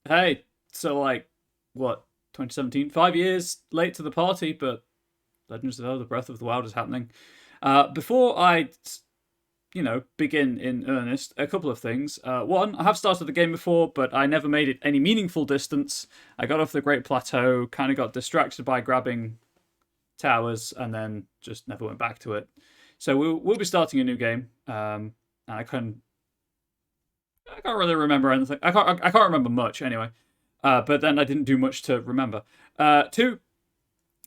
Hey, so like, what, 2017? 5 years late to the party, but Legends of Zelda Breath of the Wild is happening. Before I, begin in earnest, a couple of things. One, I have started the game before, but I never made it any meaningful distance. I got off the Great Plateau, kind of got distracted by grabbing towers, and then just never went back to it. So we'll be starting a new game. And I can't really remember anything. I can't remember much anyway. But then I didn't do much to remember. Two,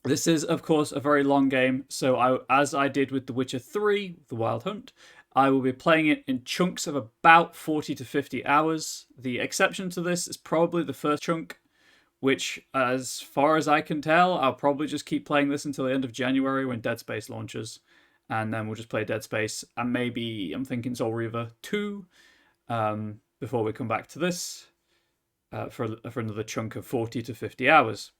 this is of course a very long game, so as I did with The Witcher 3, The Wild Hunt, I will be playing it in chunks of about 40 to 50 hours. The exception to this is probably the first chunk, which, as far as I can tell, I'll probably just keep playing this until the end of January when Dead Space launches. And then we'll just play Dead Space, and maybe I'm thinking Soul Reaver 2 before we come back to this for another chunk of 40 to 50 hours.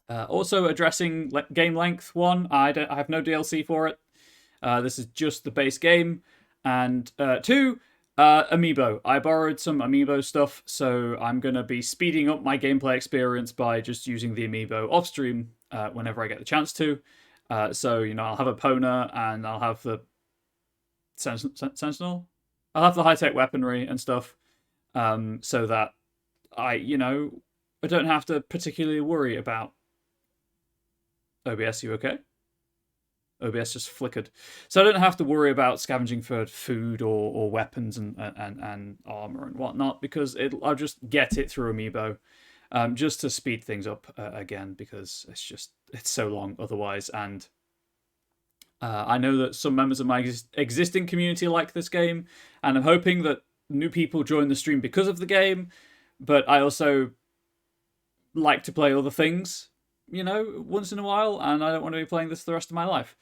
Also addressing game length, one, I have no DLC for it. This is just the base game. And two, amiibo. I borrowed some amiibo stuff, so I'm going to be speeding up my gameplay experience by just using the amiibo off stream whenever I get the chance to. So, I'll have a Pona and I'll have the Sentinel. I'll have the high tech weaponry and stuff, so that I don't have to particularly worry about OBS. You okay? OBS just flickered, so I don't have to worry about scavenging for food or weapons and armor and whatnot because I'll just get it through amiibo, just to speed things up again because it's so long otherwise. And I know that some members of my existing community like this game, and I'm hoping that new people join the stream because of the game. But I also like to play other things, once in a while, and I don't want to be playing this the rest of my life.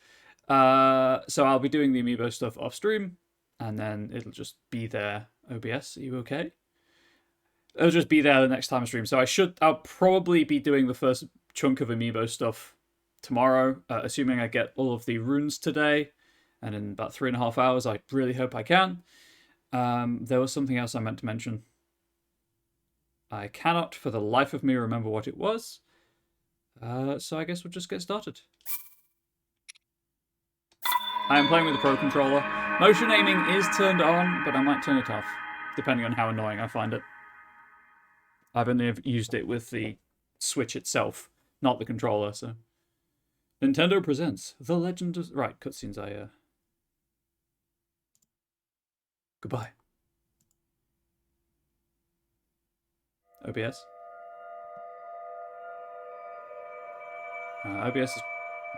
So I'll be doing the amiibo stuff off stream, and then it'll just be there. OBS, are you okay? It'll just be there the next time I stream. So I'll probably be doing the first chunk of amiibo stuff tomorrow, assuming I get all of the runes today, and in about 3.5 hours. I really hope I can. There was something else I meant to mention. I cannot for the life of me remember what it was. So I guess we'll just get started. I am playing with the Pro Controller. Motion aiming is turned on, but I might turn it off, depending on how annoying I find it. I've only used it with the Switch itself, not the controller, so. Nintendo presents The Legend of... Right, cutscenes, Goodbye. OBS. OBS has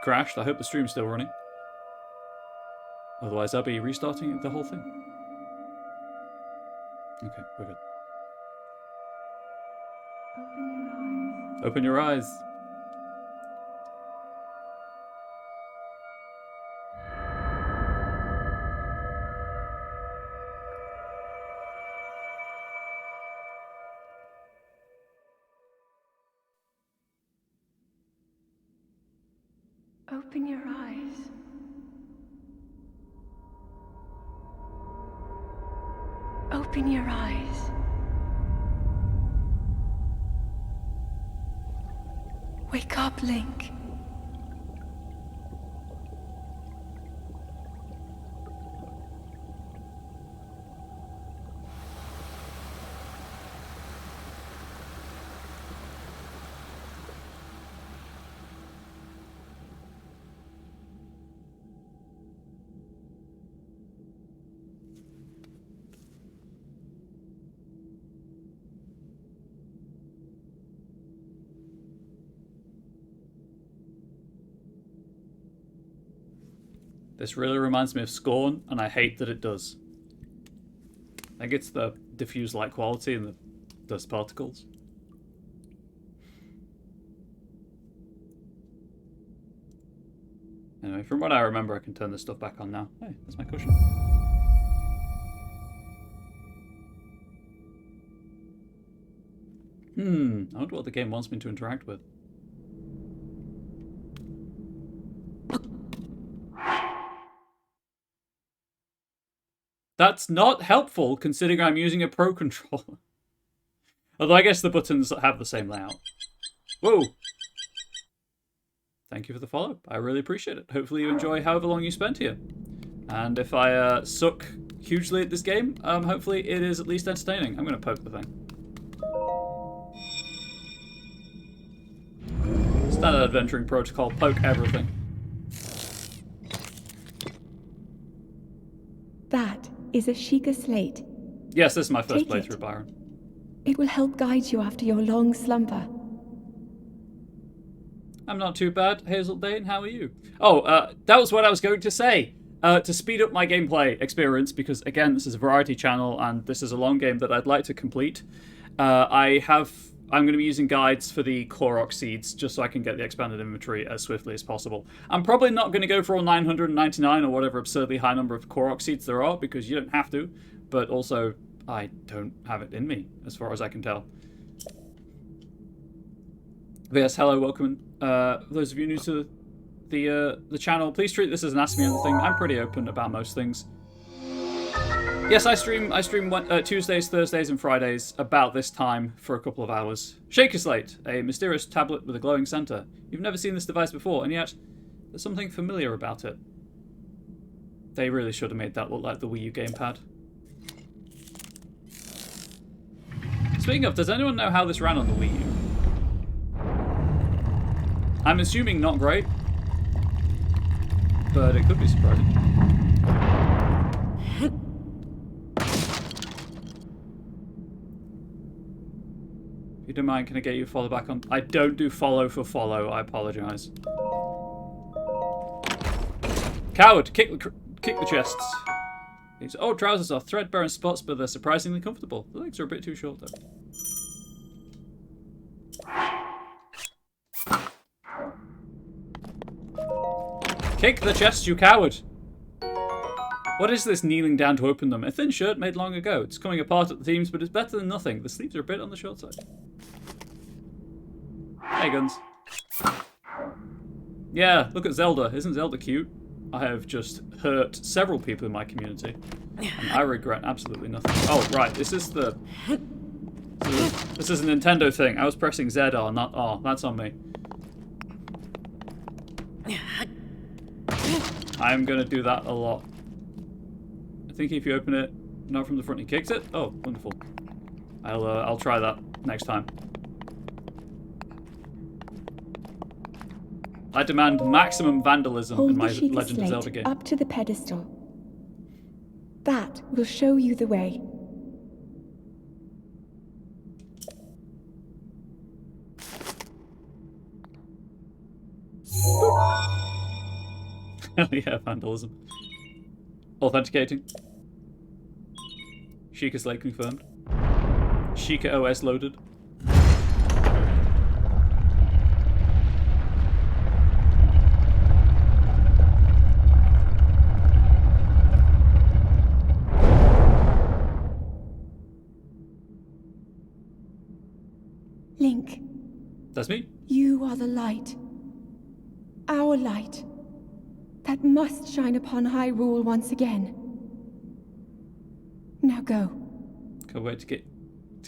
crashed. I hope the stream's still running. Otherwise, I'll be restarting the whole thing. Okay, we're good. Open your eyes. Open your eyes. Open your eyes. Wake up, Link. This really reminds me of Scorn, and I hate that it does. I think it's the diffuse light quality and the dust particles. Anyway, from what I remember, I can turn this stuff back on now. Hey, there's my cushion. I wonder what the game wants me to interact with. That's not helpful, considering I'm using a Pro Controller. Although I guess the buttons have the same layout. Whoa! Thank you for the follow. I really appreciate it. Hopefully you enjoy however long you spent here. And if I suck hugely at this game, hopefully it is at least entertaining. I'm going to poke the thing. Standard adventuring protocol, poke everything. That is a Sheikah slate. Yes, this is my first Take playthrough, it. Byron. It will help guide you after your long slumber. I'm not too bad, Hazel Dane. How are you? Oh, that was what I was going to say. To speed up my gameplay experience, because again, this is a variety channel and this is a long game that I'd like to complete. I'm going to be using guides for the Korok seeds just so I can get the expanded inventory as swiftly as possible. I'm probably not going to go for all 999 or whatever absurdly high number of Korok seeds there are, because you don't have to, but also I don't have it in me as far as I can tell. But yes, hello, welcome. Those of you new to the channel, please treat this as an Ask Me Anything. I'm pretty open about most things. Yes, I stream Tuesdays, Thursdays, and Fridays about this time for a couple of hours. Shaker Slate, a mysterious tablet with a glowing center. You've never seen this device before, and yet there's something familiar about it. They really should have made that look like the Wii U gamepad. Speaking of, does anyone know how this ran on the Wii U? I'm assuming not great, but it could be surprising. If you don't mind, can I get you a follow back on? I don't do follow for follow, I apologise. Coward, kick the chests. These old trousers are threadbare in spots, but they're surprisingly comfortable. The legs are a bit too short, though. Kick the chests, you coward! What is this kneeling down to open them? A thin shirt made long ago. It's coming apart at the seams, but it's better than nothing. The sleeves are a bit on the short side. Hey, guns. Yeah, look at Zelda. Isn't Zelda cute? I have just hurt several people in my community, and I regret absolutely nothing. Oh, right, this is a Nintendo thing. I was pressing ZR, not R. That's on me. I'm gonna do that a lot. I think if you open it, not from the front, he kicks it. Oh, wonderful. I'll try that next time. I demand maximum vandalism Hold in my the Sheikah Legend of Zelda slate game. up to the pedestal. That will show you the way. Hell yeah, vandalism. Authenticating. Sheikah Slate confirmed. Sheikah OS loaded. Link, That's me. you are the light. Our light. That must shine upon Hyrule once again. Now go. Can't wait to get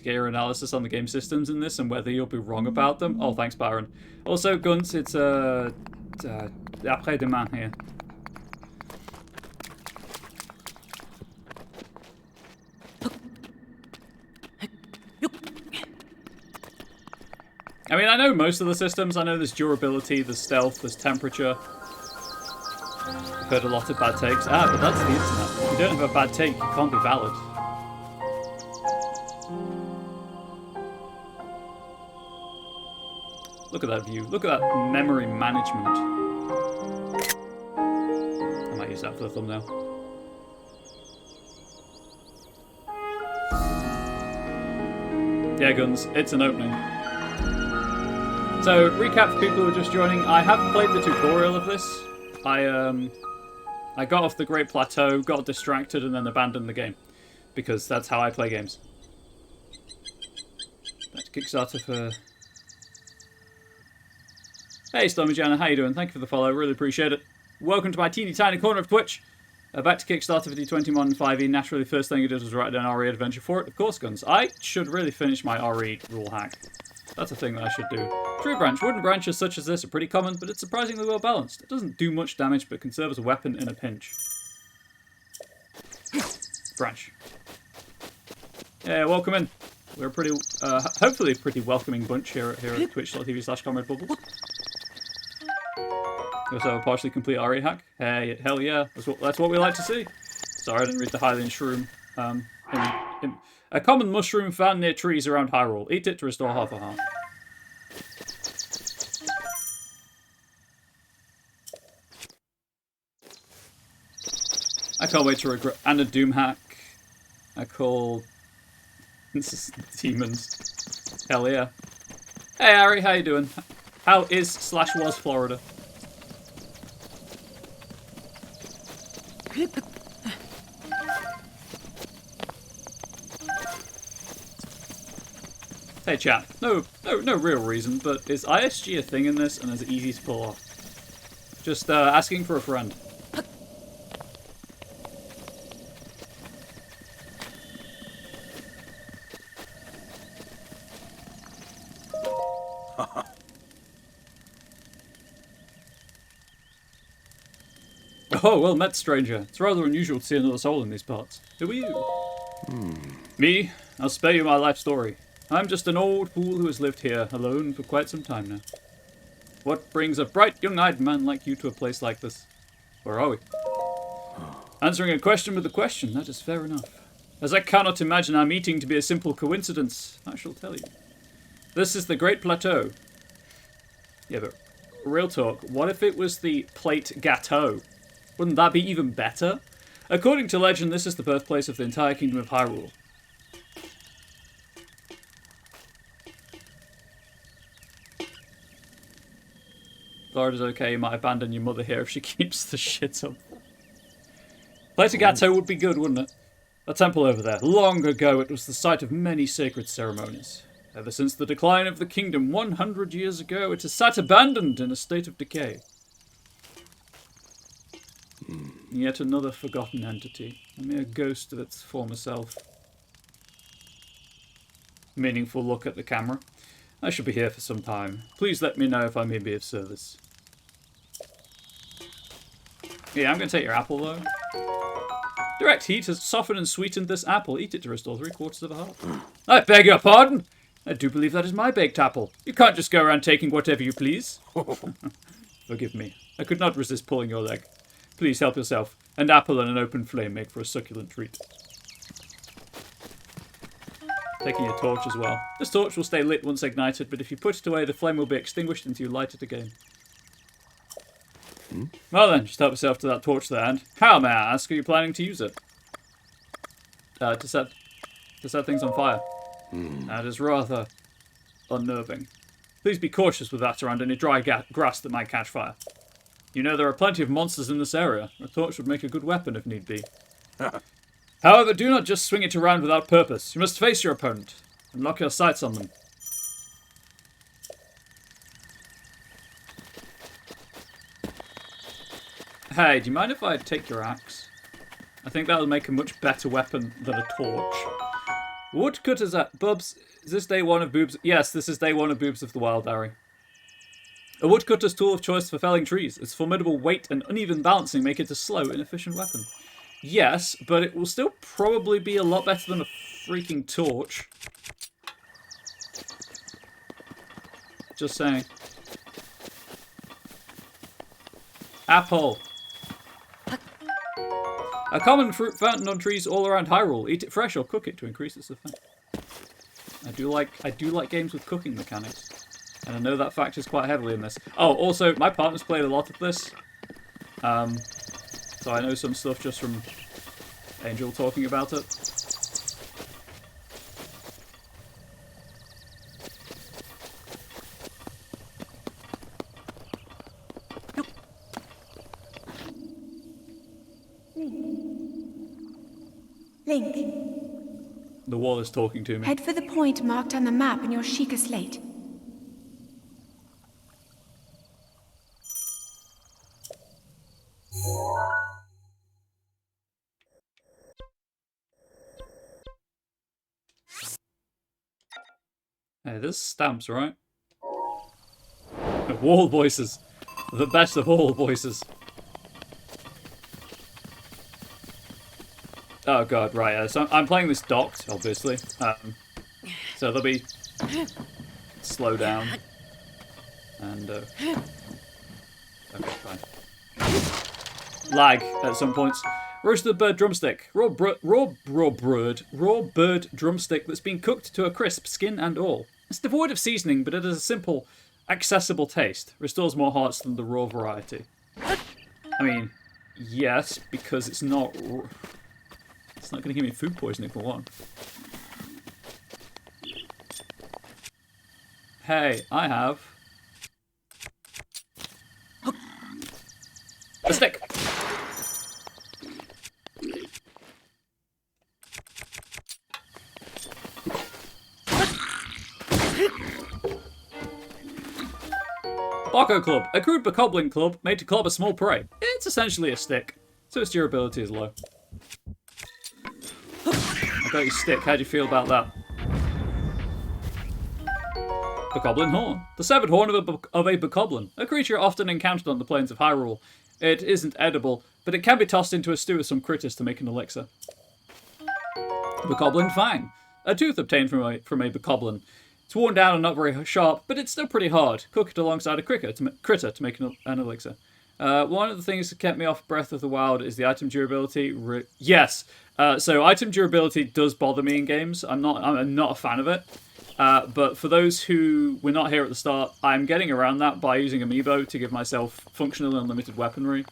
your analysis on the game systems in this and whether you'll be wrong about them. Oh, thanks, Byron. Also, Guns, it's après-demain here. I mean, I know most of the systems. I know there's durability, there's stealth, there's temperature. I've heard a lot of bad takes. But that's the internet. If you don't have a bad take, you can't be valid. Look at that view. Look at that memory management. I might use that for the thumbnail. Yeah, Guns, it's an opening. So, recap for people who are just joining. I have played the tutorial of this. I got off the Great Plateau, got distracted, and then abandoned the game. Because that's how I play games. That's Kickstarter for... Hey, Stormy Jana, how you doing? Thank you for the follow, really appreciate it. Welcome to my teeny tiny corner of Twitch. Back to Kickstarter for the 20 5e. Naturally, the first thing I did was write an RE adventure for it. Of course, guns. I should really finish my RE rule hack. That's a thing that I should do. Tree branch. Wooden branches such as this are pretty common, but it's surprisingly well balanced. It doesn't do much damage, but can serve as a weapon in a pinch. Branch. Yeah, welcome in. We're a pretty, hopefully a pretty welcoming bunch here at twitch.tv/ComradeBubbles. We also have a partially complete RE hack. Hey, hell yeah, that's what we like to see. Sorry, I didn't read the Hylian shroom. A common mushroom found near trees around Hyrule. Eat it to restore half a heart. I can't wait to regret. And a Doom hack. I call. This is demons. Hell yeah. Hey Ari, how you doing? How is/was Florida? Hey chap, no real reason, but is ISG a thing in this and is it easy to pull off? Just asking for a friend. Oh, well met, stranger. It's rather unusual to see another soul in these parts. Who are you? Me? I'll spare you my life story. I'm just an old fool who has lived here, alone, for quite some time now. What brings a bright, young-eyed man like you to a place like this? Where are we? Answering a question with a question, that is fair enough. As I cannot imagine our meeting to be a simple coincidence, I shall tell you. This is the Great Plateau. Yeah, but real talk, what if it was the Plate Gâteau? Wouldn't that be even better? According to legend, this is the birthplace of the entire kingdom of Hyrule. Florida's okay, you might abandon your mother here if she keeps the shit up. Plate Gâteau would be good, wouldn't it? A temple over there. Long ago, it was the site of many sacred ceremonies. Ever since the decline of the kingdom 100 years ago, it has sat abandoned in a state of decay. Yet another forgotten entity, a mere ghost of its former self. Meaningful look at the camera. I shall be here for some time. Please let me know if I may be of service. Yeah, I'm going to take your apple, though. Direct heat has softened and sweetened this apple. Eat it to restore 3/4 of a heart. I beg your pardon! I do believe that is my baked apple. You can't just go around taking whatever you please. Forgive me. I could not resist pulling your leg. Please help yourself. An apple and an open flame make for a succulent treat. Taking your torch as well. This torch will stay lit once ignited, but if you put it away, the flame will be extinguished until you light it again. Well then, just help yourself to that torch there, and how, may I ask, are you planning to use it? To set things on fire. That is rather unnerving. Please be cautious with that around any dry grass that might catch fire. You know there are plenty of monsters in this area. A torch would make a good weapon if need be. However, do not just swing it around without purpose. You must face your opponent and lock your sights on them. Hey, do you mind if I take your axe? I think that'll make a much better weapon than a torch. Woodcutters at Bubs. Is this day one of Boobs? Yes, this is day one of Boobs of the Wild, Harry. A woodcutter's tool of choice for felling trees. Its formidable weight and uneven balancing make it a slow, inefficient weapon. Yes, but it will still probably be a lot better than a freaking torch. Just saying. Apple. A common fruit fountain on trees all around Hyrule. Eat it fresh or cook it to increase its effect. I do like games with cooking mechanics. And I know that factors quite heavily in this. Oh, also, my partner's played a lot of this. So I know some stuff just from Angel talking about it. Link. The wall is talking to me. Head for the point marked on the map in your Sheikah slate. Hey, there's stamps, right? Wall voices. The best of all voices. Oh god, right, so I'm playing this docked, obviously. So there'll be slow down. And, okay, fine. Lag at some points. Roasted bird drumstick. Raw bird drumstick that's been cooked to a crisp, skin and all. It's devoid of seasoning, but it has a simple, accessible taste. Restores more hearts than the raw variety. I mean, yes, because it's not going to give me food poisoning for one. Hey, I have a stick. Barco Club, a crude bokoblin club made to club a small prey. It's essentially a stick, so its durability is low. I got your stick, how do you feel about that? Bokoblin Horn. The severed horn of a bokoblin, a creature often encountered on the plains of Hyrule. It isn't edible, but it can be tossed into a stew with some critters to make an elixir. Bokoblin Fang. A tooth obtained from a bokoblin. It's worn down and not very sharp, but it's still pretty hard. Cook it alongside a critter to make an elixir. One of the things that kept me off Breath of the Wild is the item durability. Yes, so item durability does bother me in games. I'm not a fan of it. But for those who were not here at the start, I'm getting around that by using Amiibo to give myself functional unlimited weaponry.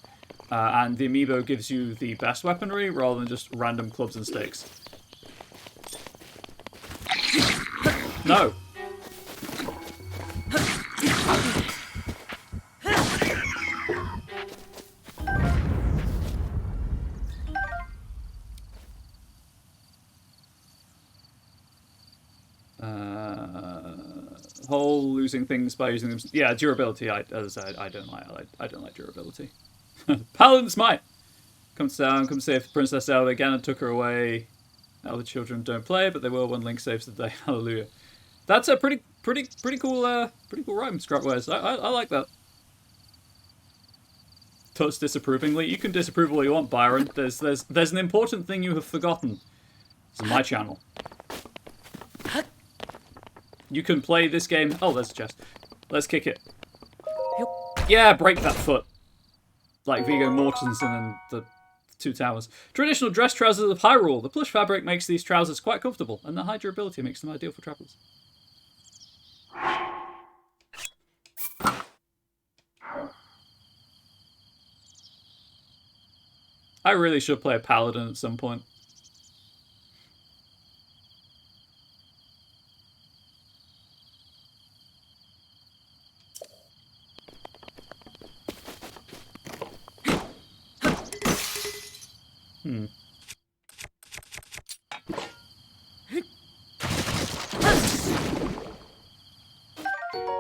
And the Amiibo gives you the best weaponry rather than just random clubs and sticks. No. Whole losing things by using them. Yeah, durability. As I said, I don't like durability. Paladin Smite comes down, comes save Princess Zelda again and took her away. Now the children don't play, but they will when Link saves the day. Hallelujah. That's a pretty cool rhyme, Scrapwares. I like that. Tuts disapprovingly. You can disapprove all you want, Byron. There's an important thing you have forgotten. It's my channel. You can play this game. Oh, there's a chest. Let's kick it. Yeah, break that foot. Like Viggo Mortensen and the Two Towers. Traditional dress trousers of Hyrule. The plush fabric makes these trousers quite comfortable, and the high durability makes them ideal for travelers. I really should play a paladin at some point.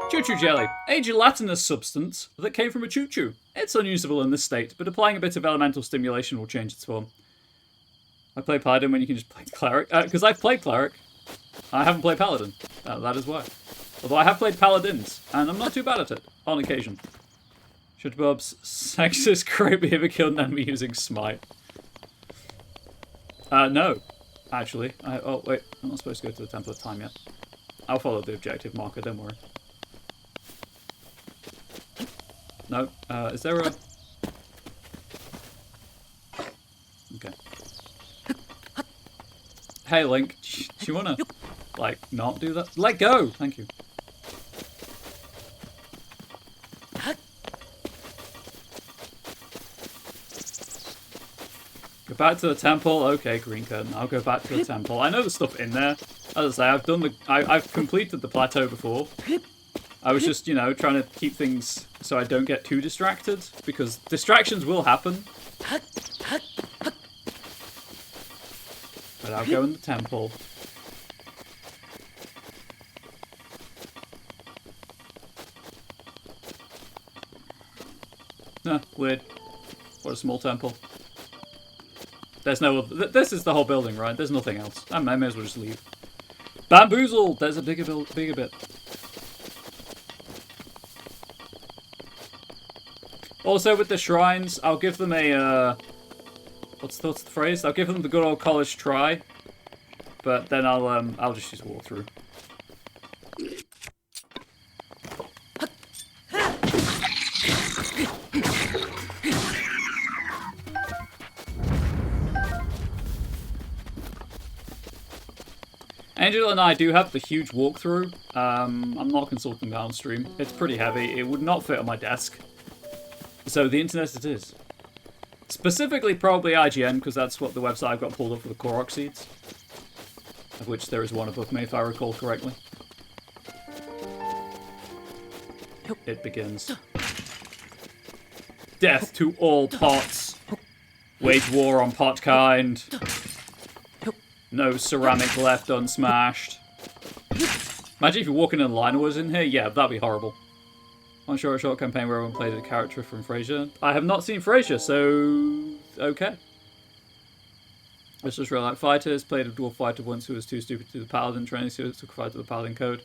Choo-choo jelly, a gelatinous substance that came from a choo-choo. It's unusable in this state, but applying a bit of elemental stimulation will change its form. I play Paladin when you can just play Cleric. Because I've played Cleric. I haven't played Paladin. That is why. Although I have played Paladins, and I'm not too bad at it, on occasion. Shutterbob's sexist creep behavior killed an enemy using Smite. No, actually. Oh, wait, I'm not supposed to go to the Temple of Time yet. I'll follow the objective marker, don't worry. No, is there a... Okay. Hey, Link, do you wanna, like, not do that? Let go! Thank you. Go back to the temple. Okay, green curtain. I'll go back to the temple. I know there's stuff in there. As I say, I've completed the plateau before. I was just, you know, trying to keep things so I don't get too distracted, because distractions will happen. But I'll go in the temple. Nah, weird. What a small temple. There's no other... This is the whole building, right? There's nothing else. I may as well just leave. Bamboozled! There's a bigger bit. Also, with the shrines, I'll give them a, what's the phrase? I'll give them the good old college try, but then I'll just use walkthrough. Angel and I do have the huge walkthrough. I'm not consulting downstream. It's pretty heavy. It would not fit on my desk. So the internet it is. Specifically probably IGN, because that's what the website I've got pulled up for the Korok seeds. Of which there is one above me, if I recall correctly. It begins. Death to all pots. Wage war on pot kind. No ceramic left unsmashed. Imagine if you're walking in a line was in here. Yeah, that'd be horrible. I'm sure a short campaign where everyone played a character from Frasier. I have not seen Frasier, so okay. Let's just real like fighters. Played a dwarf fighter once who was too stupid to do the paladin training, so took a fight to the paladin code.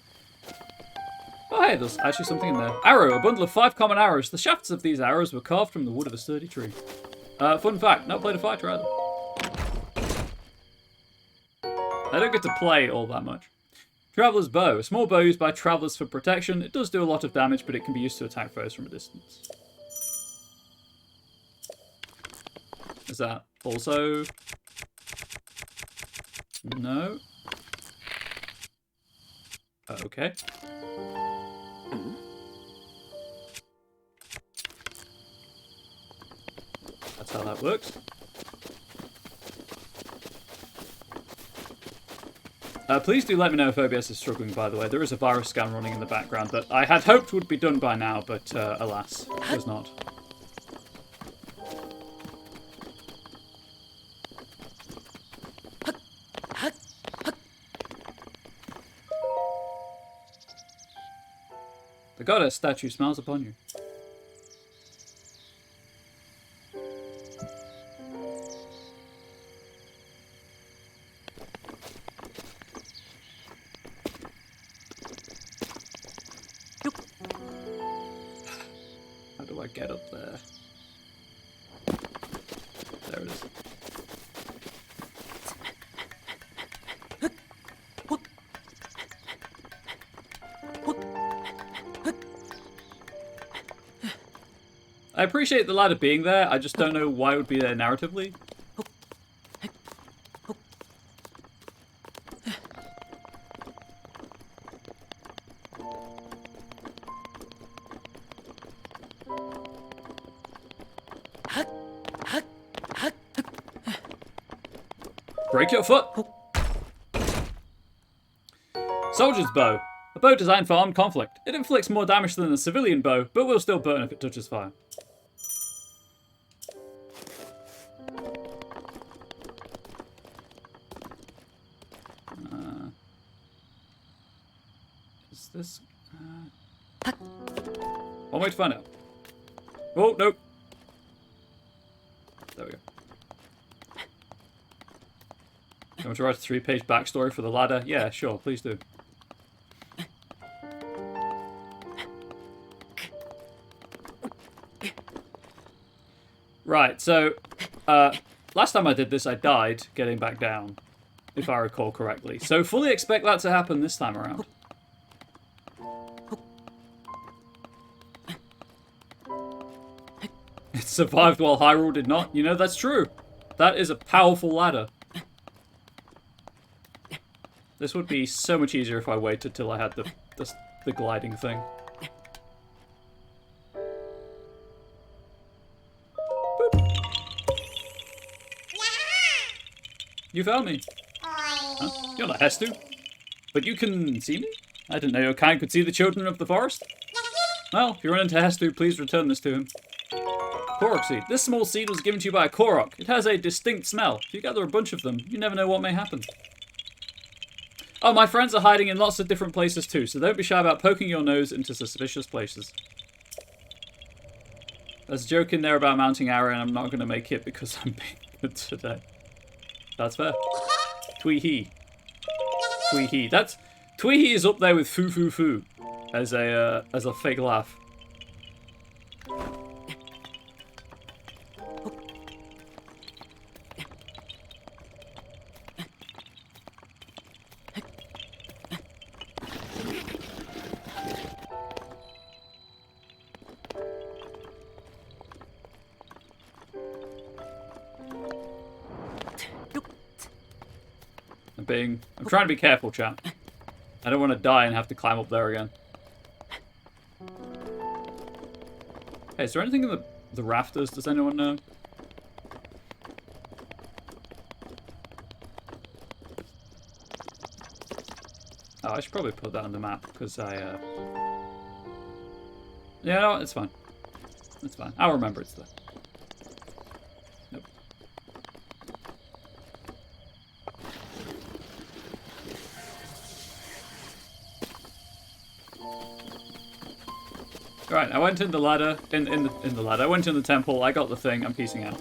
Oh hey, there's actually something in there. Arrow, a bundle of 5 common arrows. The shafts of these arrows were carved from the wood of a sturdy tree. Fun fact, not played a fighter either. I don't get to play all that much. Traveller's Bow. A small bow used by travellers for protection. It does do a lot of damage, but it can be used to attack foes from a distance. Is that also... No. Okay. That's how that works. Please do let me know if OBS is struggling, by the way. There is a virus scan running in the background that I had hoped would be done by now, but alas, it was not. The goddess statue smiles upon you. How do I get up there? There it is. I appreciate the ladder being there, I just don't know why it would be there narratively. Break your foot! Soldier's Bow. A bow designed for armed conflict. It inflicts more damage than a civilian bow, but will still burn if it touches fire. Is this... One way to find out. Oh, nope. There we go. You want to write a 3-page backstory for the ladder? Yeah, sure, please do. Right, so, last time I did this, I died getting back down, if I recall correctly. So fully expect that to happen this time around. It survived while Hyrule did not. You know, that's true. That is a powerful ladder. This would be so much easier if I waited till I had the gliding thing. Boop. You found me. Huh? You're not Hestu. But you can see me? I didn't know your kind could see the children of the forest. Well, if you run into Hestu, please return this to him. Korok seed. This small seed was given to you by a Korok. It has a distinct smell. If you gather a bunch of them, you never know what may happen. Oh, my friends are hiding in lots of different places too, so don't be shy about poking your nose into suspicious places. There's a joke in there about mounting arrow, and I'm not going to make it because I'm being good today. That's fair. Twee-hee. Twee-hee. That's... Twee-hee is up there with foo-foo-foo as a fake laugh. I'm trying to be careful, chat. I don't want to die and have to climb up there again. Hey, is there anything in the rafters? Does anyone know? Oh, I should probably put that on the map, because I, Yeah, no, it's fine. It's fine. I'll remember it's there. Nope. Right, I went in the ladder, in the ladder. I went in the temple, I got the thing, I'm peacing out.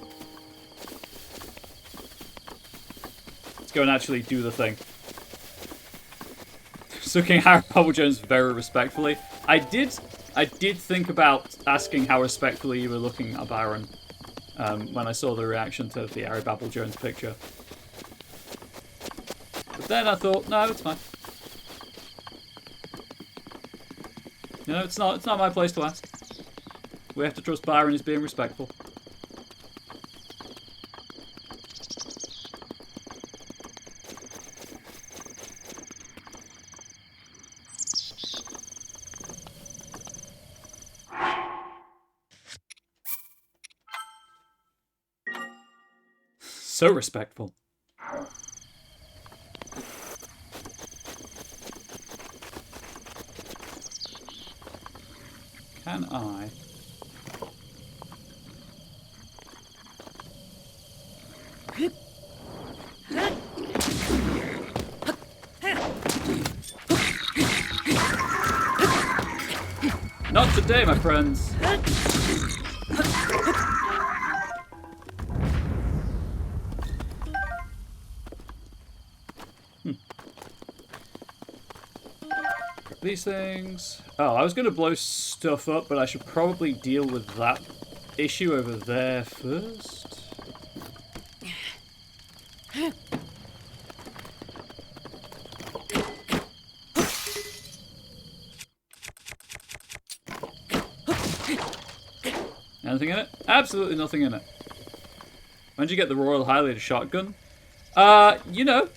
Let's go and actually do the thing. Sucking Harry Bubble Jones very respectfully. I did think about asking how respectfully you were looking at Byron when I saw the reaction to the Harry Babble Jones picture. But then I thought, no, it's fine. You know, it's not my place to ask. We have to trust Byron is being respectful. So respectful. Can I? Not today, my friends. These things. Oh, I was going to blow stuff up, but I should probably deal with that issue over there first. Anything in it? Absolutely nothing in it. When did you get the Royal Highlighter shotgun? You know,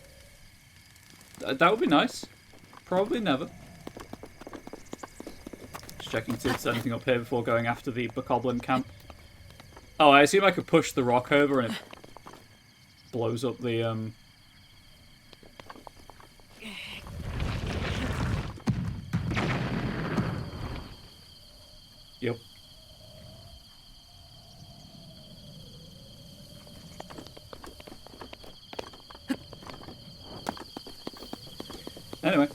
that would be nice. Probably never. Checking to see if there's anything up here before going after the Bokoblin camp. Oh, I assume I could push the rock over and it blows up the, Yep. Anyway.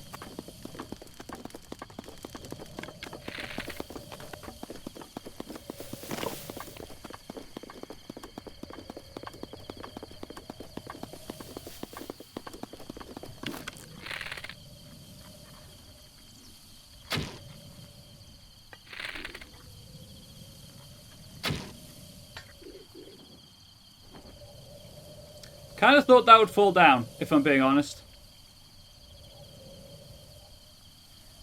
Kind of thought that would fall down, if I'm being honest.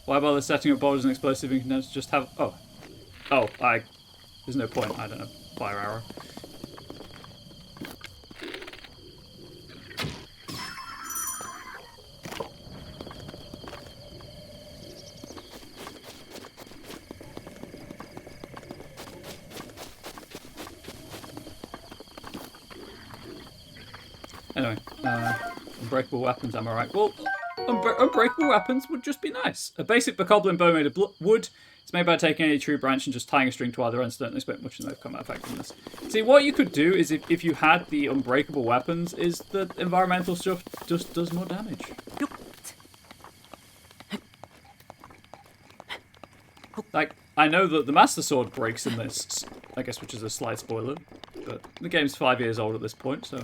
Why bother setting up borders and explosive and just have... Oh. Oh, there's no point. I don't know. Fire arrow. Anyway, unbreakable weapons, am I right? Well, unbreakable weapons would just be nice. A basic Bokoblin bow made of wood. It's made by taking any tree branch and just tying a string to either end, so don't expect much in the combat effect from this. See, what you could do is if you had the unbreakable weapons, is the environmental stuff just does more damage. Like, I know that the Master Sword breaks in this, I guess, which is a slight spoiler, but the game's 5 years old at this point, so...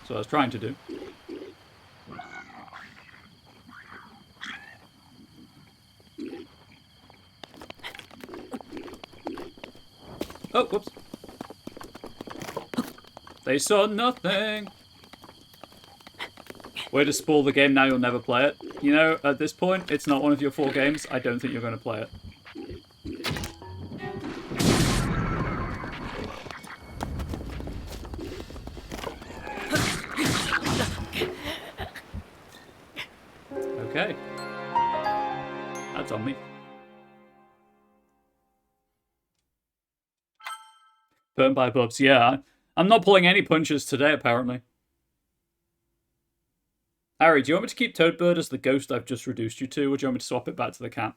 That's what I was trying to do. Oh, whoops. They saw nothing. Way to spoil the game, now you'll never play it. You know, at this point, it's not one of your 4 games. I don't think you're going to play it. Okay. That's on me. Burnt by bubs, yeah. I'm not pulling any punches today, apparently. Harry, do you want me to keep Toadbird as the ghost I've just reduced you to, or do you want me to swap it back to the cat?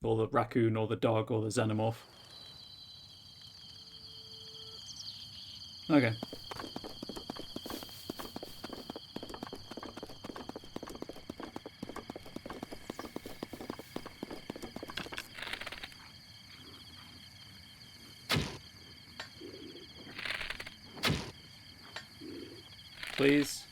Or the raccoon, or the dog, or the xenomorph? Okay. Please.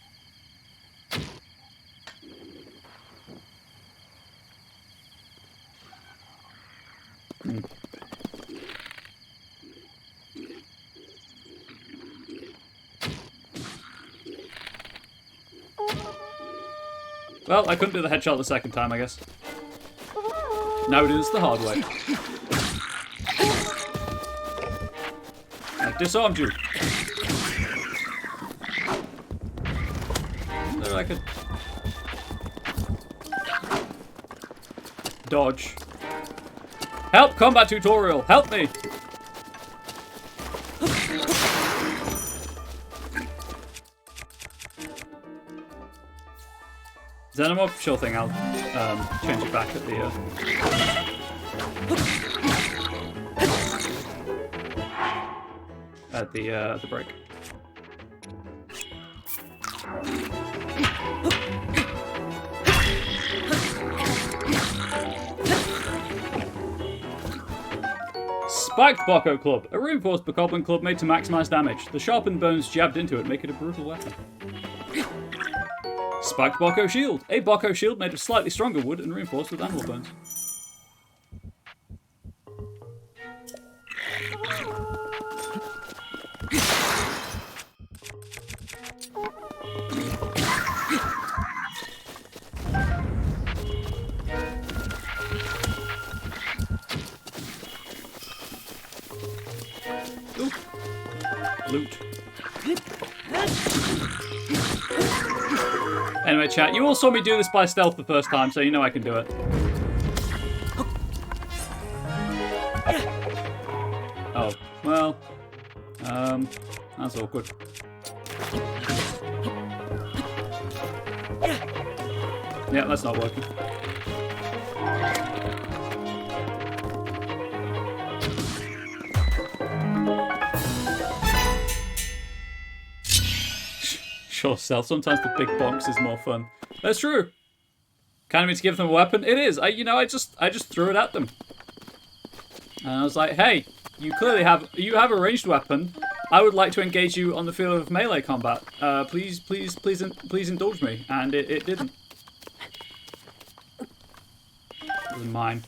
Well, I couldn't do the headshot the second time, I guess. Now it is the hard way. I disarmed you. There I could dodge. Help! Combat tutorial! Help me! Xenomorph? Sure thing, I'll change it back at the break. Spiked Bocco Club, a reinforced bokoblin club made to maximize damage. The sharpened bones jabbed into it make it a brutal weapon. Spiked Bocco Shield, a Bocco shield made of slightly stronger wood and reinforced with animal bones. Ooh. Loot. Anyway, chat, you all saw me do this by stealth the first time, so you know I can do it. Oh, well. That's awkward. Yeah, that's not working. Sure, Sel. Sometimes the big bonks is more fun. That's true. Kind of mean to give them a weapon? It is. I just threw it at them. And I was like, hey, you clearly have a ranged weapon. I would like to engage you on the field of melee combat. Please indulge me. And it didn't. It was mine.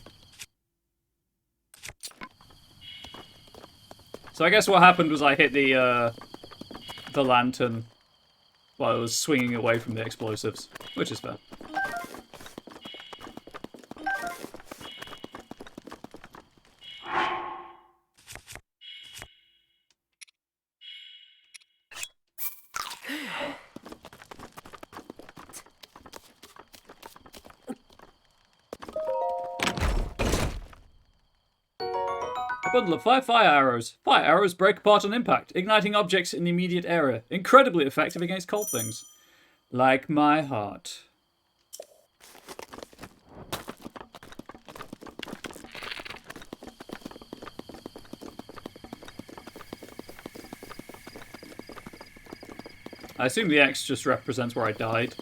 So I guess what happened was I hit the lantern while it was swinging away from the explosives, which is fair. A bundle of 5 fire arrows. Fire arrows break apart on impact, igniting objects in the immediate area. Incredibly effective against cold things. Like my heart. I assume the X just represents where I died.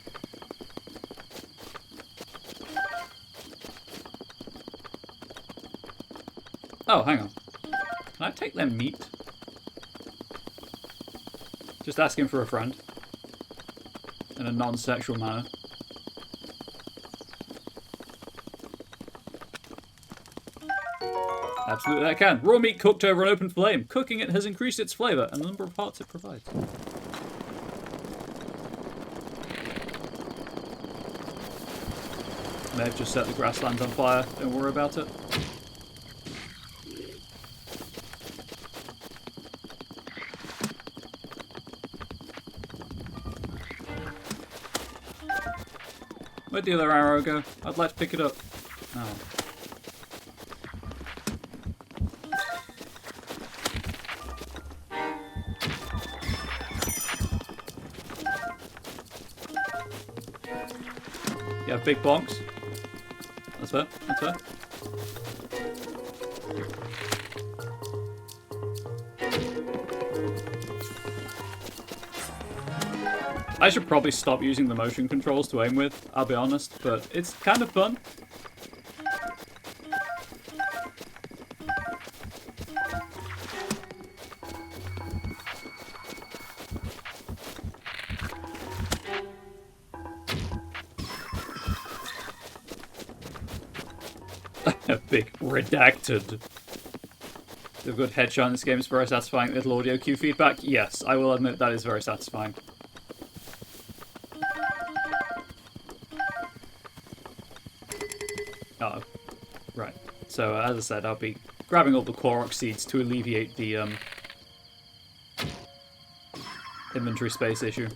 Oh, hang on. Can I take their meat? Just asking for a friend. in a non-sexual manner. Absolutely I can. Raw meat cooked over an open flame. Cooking it has increased its flavour and the number of hearts it provides. May have just set the grasslands on fire. Don't worry about it. Where'd the other arrow go? I'd like to pick it up. Oh. You have big bonks. That's fair. That's fair. I should probably stop using the motion controls to aim with, I'll be honest, but it's kind of fun. Big redacted. The good headshot in this game is very satisfying. Little audio cue feedback. Yes, I will admit that is very satisfying. Oh, right. So as I said, I'll be grabbing all the Korok seeds to alleviate the inventory space issue.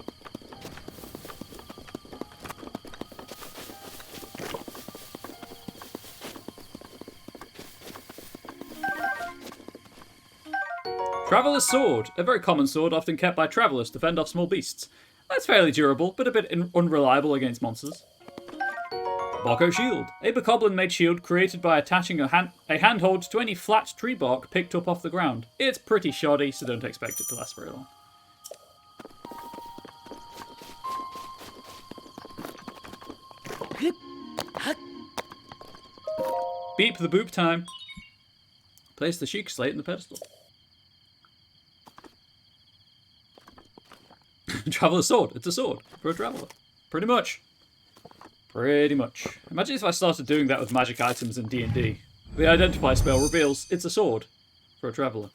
Traveller's Sword. A very common sword often kept by travellers to fend off small beasts. That's fairly durable, but a bit unreliable against monsters. Boko Shield. A bokoblin-made shield created by attaching a handhold to any flat tree bark picked up off the ground. It's pretty shoddy, so don't expect it to last very long. Beep the boop time. Place the Sheik Slate in the pedestal. Traveller's Sword. It's a sword for a traveller. Pretty much. Pretty much. Imagine if I started doing that with magic items in D&D. The Identify spell reveals it's a sword for a traveller.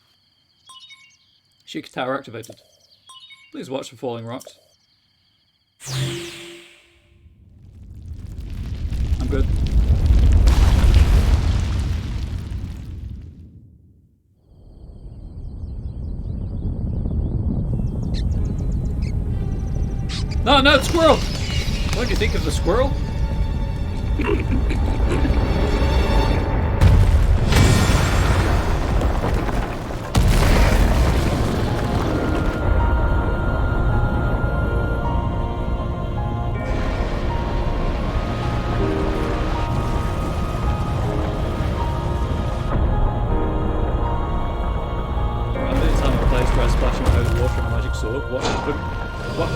Sheik Tower activated. Please watch for falling rocks. I'm good. No, no, squirrel! What do you think of the squirrel?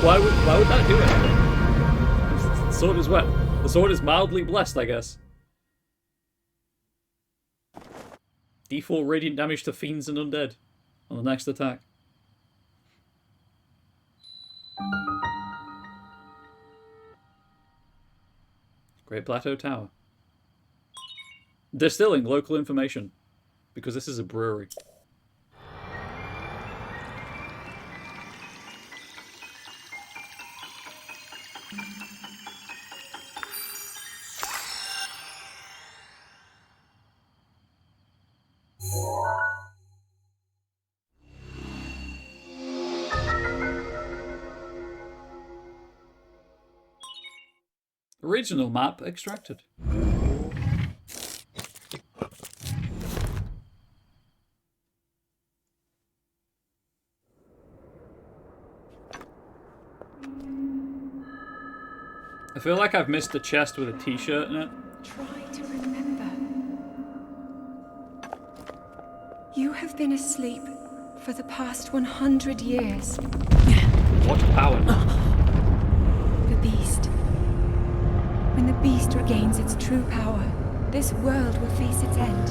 Why would that do it? The sword is wet. The sword is mildly blessed, I guess. D4 radiant damage to fiends and undead on the next attack. Great Plateau Tower. Distilling local information, because this is a brewery. Original map extracted. I feel like I've missed a chest with a t-shirt in it. Try to remember. You have been asleep for the past 100 years. What power? The beast. When the beast regains its true power, this world will face its end.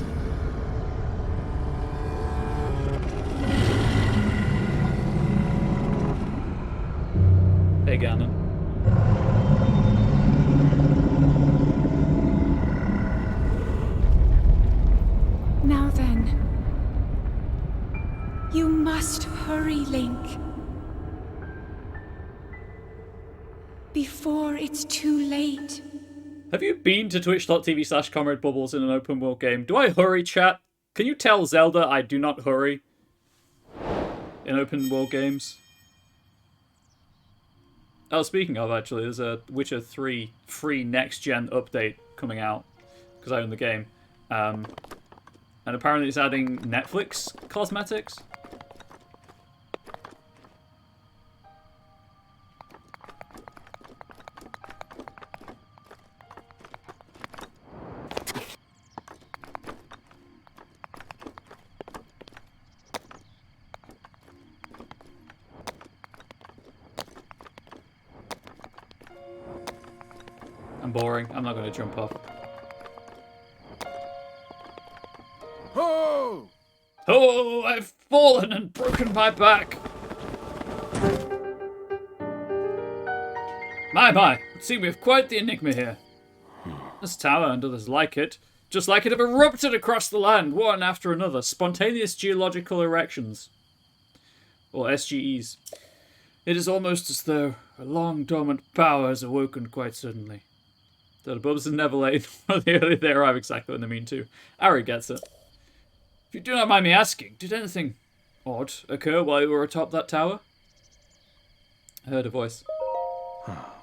Hey, Ganon. You must hurry, Link. Before it's too late. Have you been to twitch.tv/Comrade Bubbles in an open world game? Do I hurry, chat? Can you tell Zelda I do not hurry in open world games? Oh, speaking of, actually, there's a Witcher 3 free next-gen update coming out, because I own the game. And apparently it's adding Netflix cosmetics. I'm boring. I'm not going to jump off. Oh! Oh, I've fallen and broken my back. My, it seems we have quite the enigma here. This tower and others like it, just like it, have erupted across the land, one after another. Spontaneous geological erections. Or SGEs. It is almost as though a long dormant power has awoken quite suddenly. The Bubs and Neverlane, they arrive exactly when they mean to. Ari gets it. If you do not mind me asking, did anything odd occur while you were atop that tower? I heard a voice.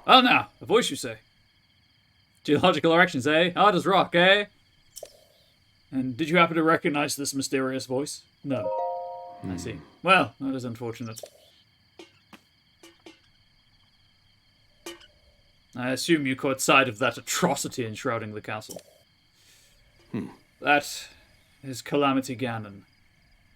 Oh, now, a voice you say. Geological erections, eh? Hard as rock, eh? And did you happen to recognize this mysterious voice? No. I see. Well, that is unfortunate. I assume you caught sight of that atrocity enshrouding the castle. That is Calamity Ganon.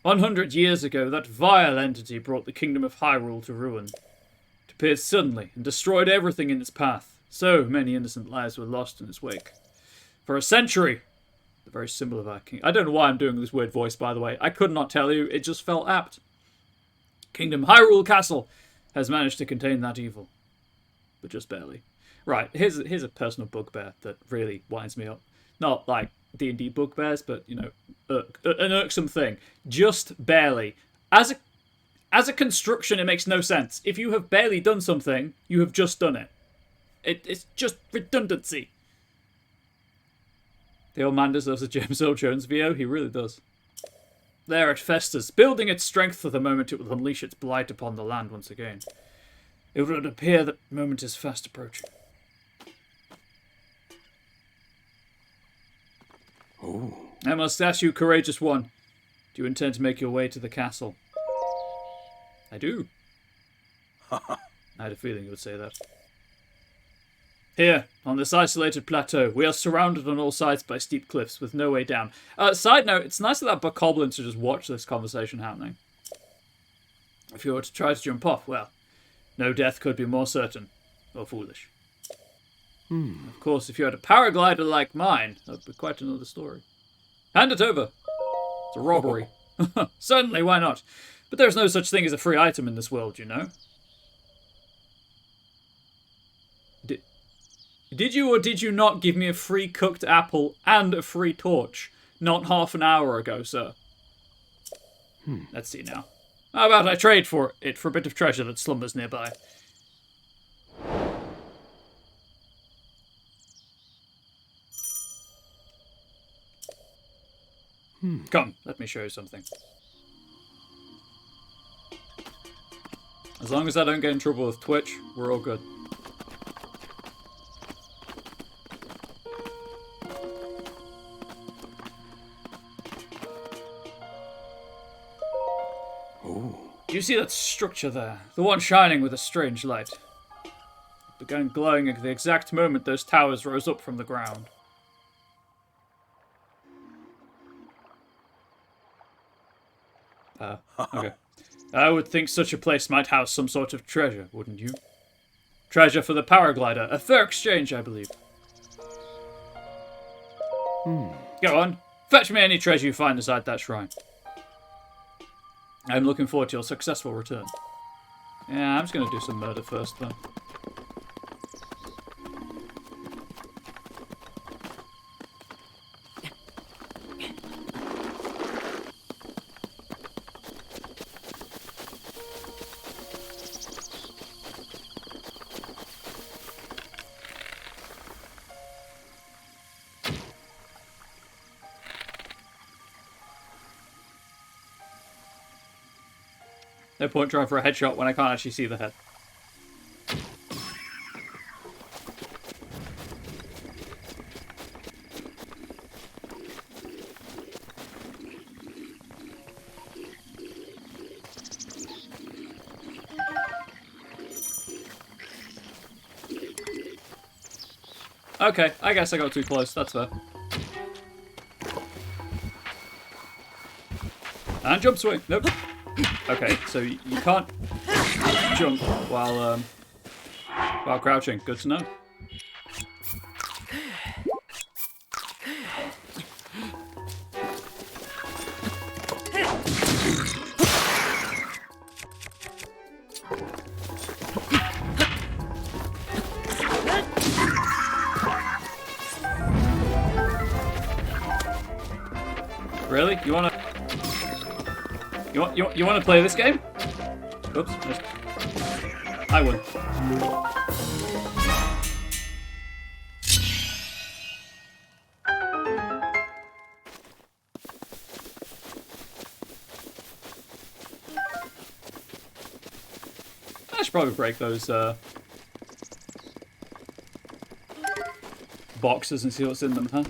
100 years ago, that vile entity brought the kingdom of Hyrule to ruin. It appeared suddenly and destroyed everything in its path. So many innocent lives were lost in its wake. For a century, the very symbol of our king. I don't know why I'm doing this weird voice, by the way. I could not tell you. It just felt apt. Kingdom Hyrule Castle has managed to contain that evil. But just barely. Right, here's a personal bugbear that really winds me up. Not like D&D bugbears, but, you know, an irksome thing. Just barely. As a construction, it makes no sense. If you have barely done something, you have just done it. It's just redundancy. The old man deserves a James Earl Jones VO. He really does. There it festers, building its strength for the moment it will unleash its blight upon the land once again. It would appear that moment is fast approaching. Oh. I must ask you, courageous one, do you intend to make your way to the castle? I do. I had a feeling you would say that. Here, on this isolated plateau, we are surrounded on all sides by steep cliffs with no way down. Side note, it's nice of that bokoblin to just watch this conversation happening. If you were to try to jump off, well, no death could be more certain or foolish. Of course, if you had a paraglider like mine, that would be quite another story. Hand it over. It's a robbery. Certainly, why not? But there's no such thing as a free item in this world, you know. Did you or did you not give me a free cooked apple and a free torch not half an hour ago, sir? Let's see now. How about I trade for it for a bit of treasure that slumbers nearby? Come, let me show you something. As long as I don't get in trouble with Twitch, we're all good. Do you see that structure there? The one shining with a strange light. It began glowing at the exact moment those towers rose up from the ground. Okay. I would think such a place might house some sort of treasure, wouldn't you? Treasure for the paraglider. A fair exchange, I believe. Go on. Fetch me any treasure you find inside that shrine. I'm looking forward to your successful return. Yeah, I'm just going to do some murder first, though. No point trying for a headshot when I can't actually see the head. Okay, I guess I got too close. That's fair. And jump swing. Nope. Okay, so you can't jump while crouching. Good to know. Really? You wanna play this game? Oops. I won. I should probably break those boxes and see what's in them, huh?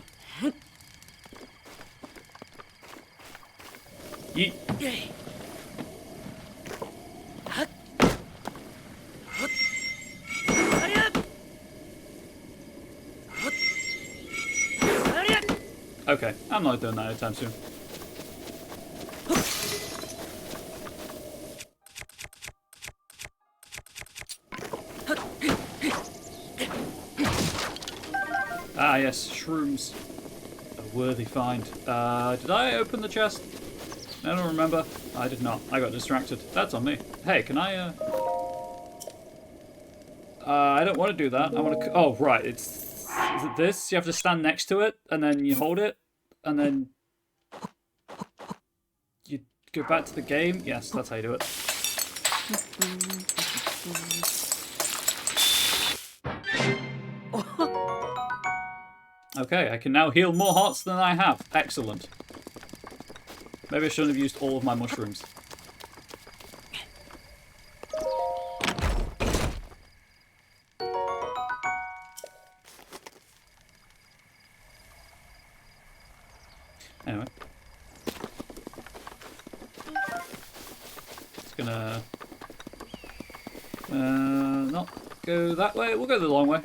Yeet. Okay, I'm not doing that anytime soon. Ah yes, shrooms. A worthy find. Did I open the chest? I don't remember. I did not. I got distracted. That's on me. Hey, can I, I don't want to do that. I want to... Oh, right. Is it this? You have to stand next to it, and then you hold it, and then... you go back to the game? Yes, that's how you do it. Okay, I can now heal more hearts than I have. Excellent. Maybe I shouldn't have used all of my mushrooms. Anyway. It's gonna... not go that way. We'll go the long way.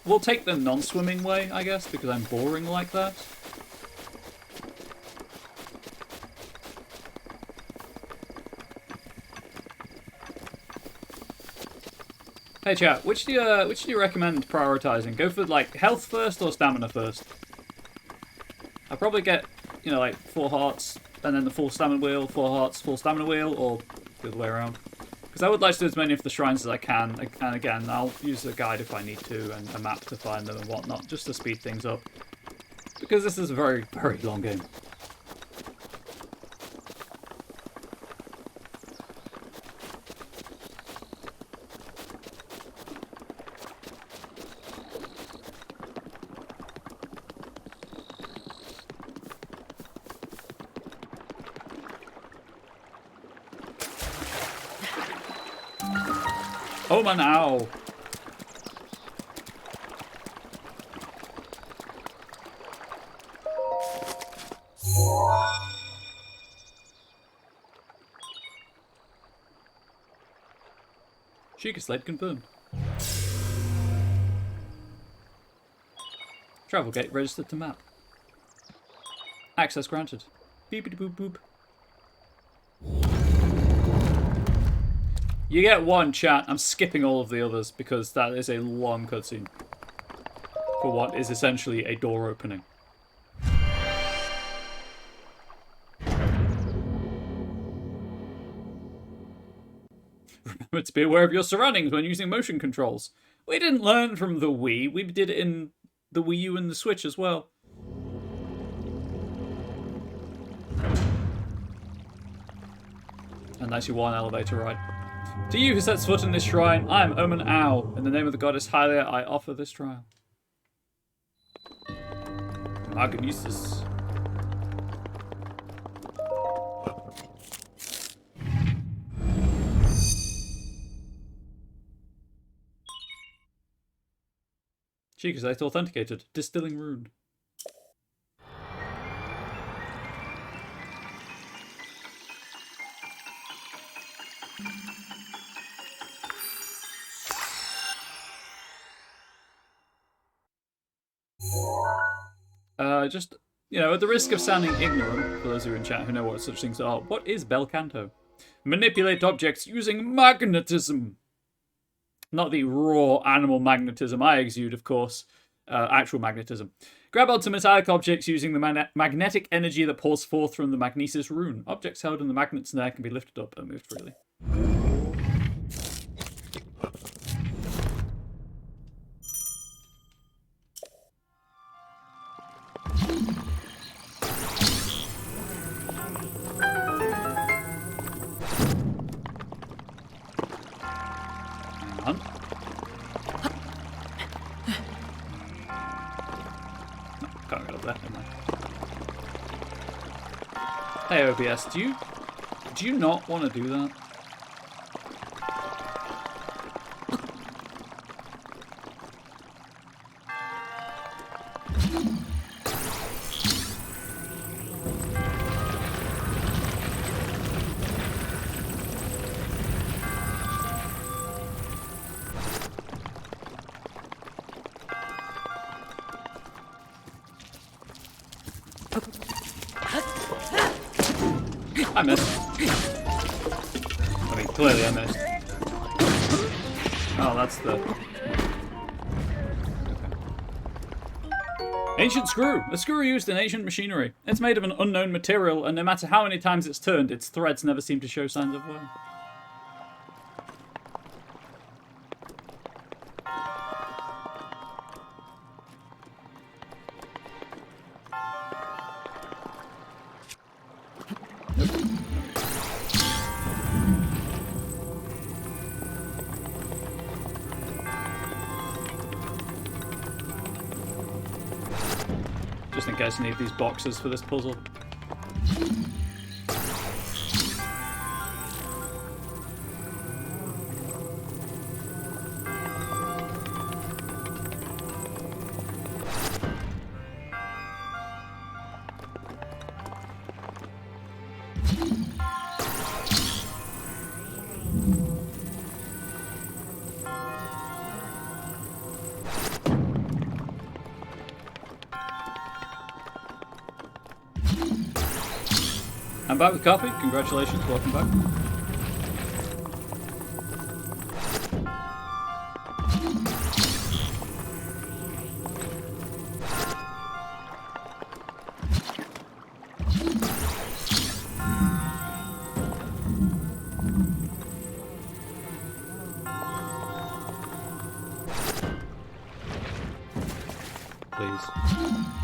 We'll take the non-swimming way, I guess, because I'm boring like that. Hey chat, which do you recommend prioritizing? Go for like health first or stamina first? I'll probably get, you know, like 4 hearts and then the full stamina wheel, 4 hearts, full stamina wheel, or the other way around. Because I would like to do as many of the shrines as I can, and again, I'll use a guide if I need to, and a map to find them and whatnot, just to speed things up. Because this is a very, very long game. Oh man, ow! Sheikah Sled confirmed. Travel gate registered to map. Access granted. Beepity boop boop. You get one, chat. I'm skipping all of the others because that is a long cutscene for what is essentially a door opening. Remember to be aware of your surroundings when using motion controls. We didn't learn from the Wii. We did it in the Wii U and the Switch as well. Unless you want an elevator ride. To you who sets foot in this shrine, I am Omen Owl. In the name of the goddess Hylia, I offer this trial. Magnesis. Chica Site authenticated. Distilling rune. Just, at the risk of sounding ignorant, for those of you in chat who know what such things are, what is bel canto? Manipulate objects using magnetism. Not the raw animal magnetism I exude, of course. Actual magnetism. Grab onto metallic objects using the magnetic energy that pours forth from the magnesis rune. Objects held in the magnet's snare can be lifted up and moved freely. Can't get up there, am I? Hey OBS, do you not want to do that? I missed. I mean, clearly I missed. Oh, that's the... Okay. Ancient screw. A screw used in ancient machinery. It's made of an unknown material, and no matter how many times it's turned, its threads never seem to show signs of wear. Just in case I need these boxes for this puzzle. I'm back with coffee. Congratulations. Welcome back. Please.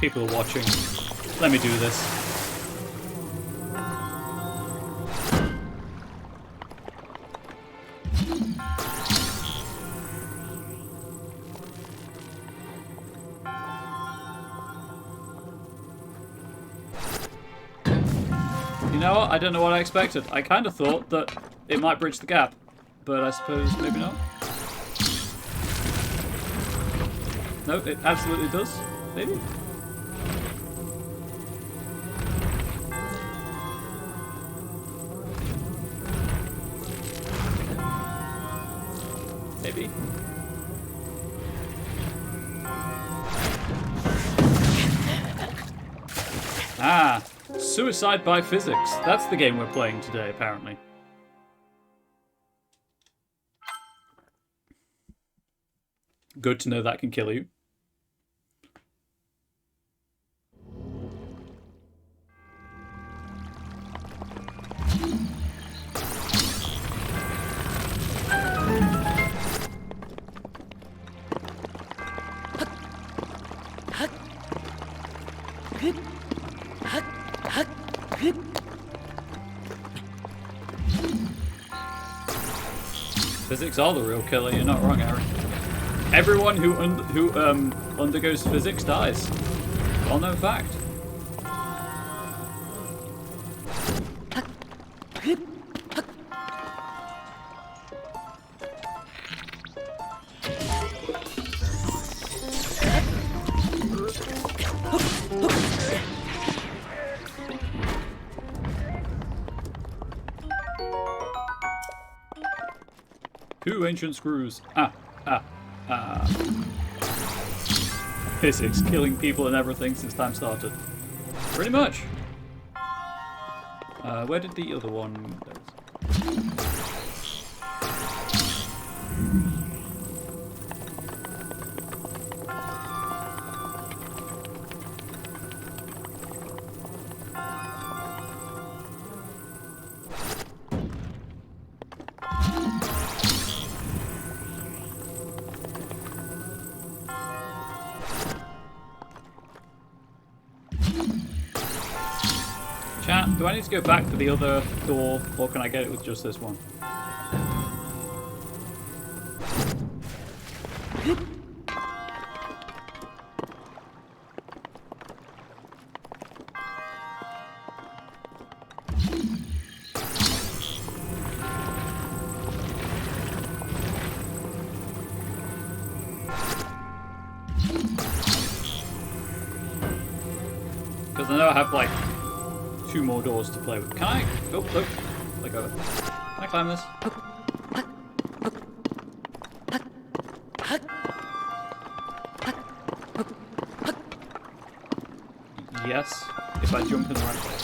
People are watching. Let me do this. I don't know what I expected. I kind of thought that it might bridge the gap, but I suppose maybe not. No, it absolutely does. Maybe. Maybe. Ah. Suicide by physics. That's the game we're playing today, apparently. Good to know that can kill you. Physics are the real killer, you're not wrong, Aaron. Everyone who undergoes physics dies. Well-known fact. Two ancient screws. Physics killing people and everything since time started. Pretty much. Where did the other one... Chat, do I need to go back to the other door, or can I get it with just this one? Because I know I have like 2 more doors to play with. Can I? Oh, look. Let go. Can I climb this? Yes, if I jump in the right place.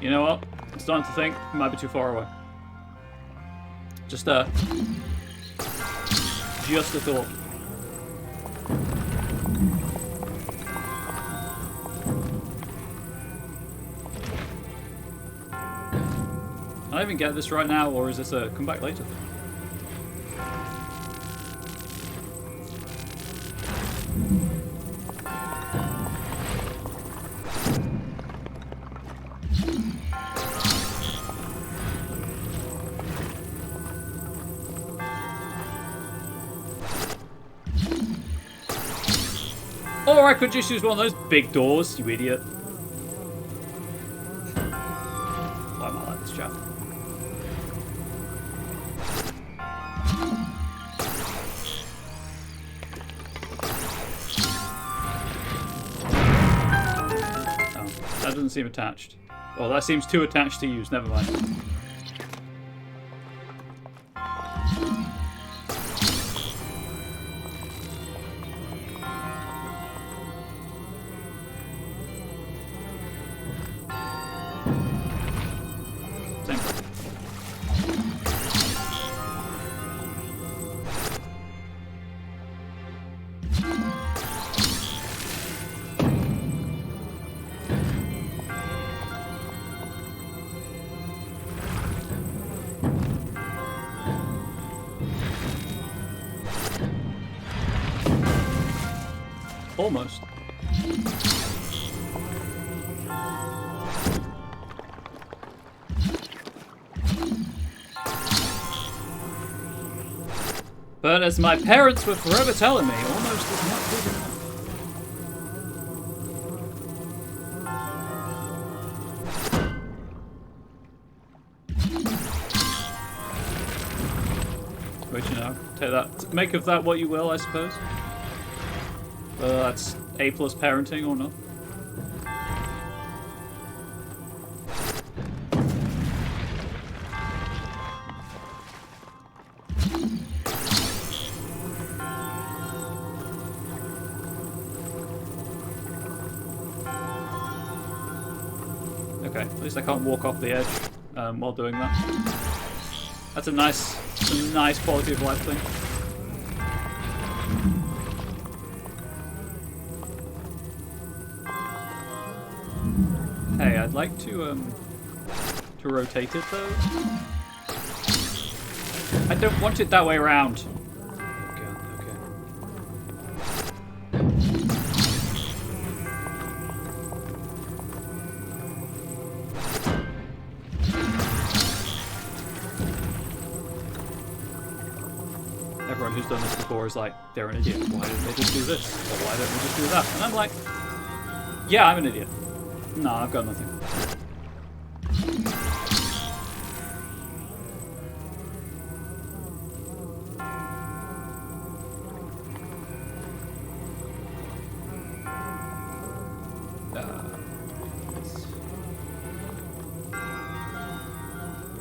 You know what? I'm starting to think it might be too far away. Just a thought. Can I even get this right now, or is this a come back later thing? Or I could just use one of those big doors, you idiot. Why am I like this, chat? Oh, that doesn't seem attached. Oh, that seems too attached to use, never mind. Almost. But as my parents were forever telling me, almost is not good enough. Which, you know, take that, make of that what you will, I suppose. Whether that's A+ parenting or not. Okay, at least I can't walk off the edge while doing that. That's a nice quality of life thing. Hey, I'd like to rotate it though. I don't want it that way around. Okay, okay. Everyone who's who's done this before is like, they're an idiot. Why didn't they just do this? Or why don't they just do that? And I'm like, yeah, I'm an idiot. No, I've got nothing.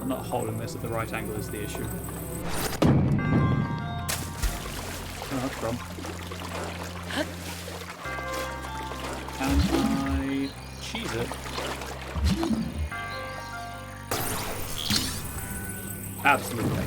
I'm not holding this at the right angle is the issue. Oh, that's wrong. Can I cheese it? Absolutely.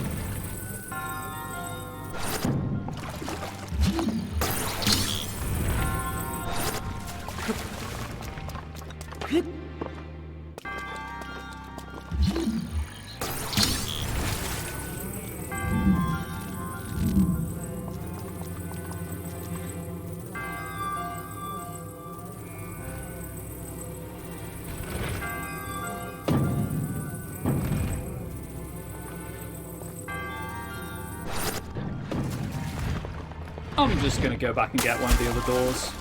I'm just gonna go back and get one of the other doors.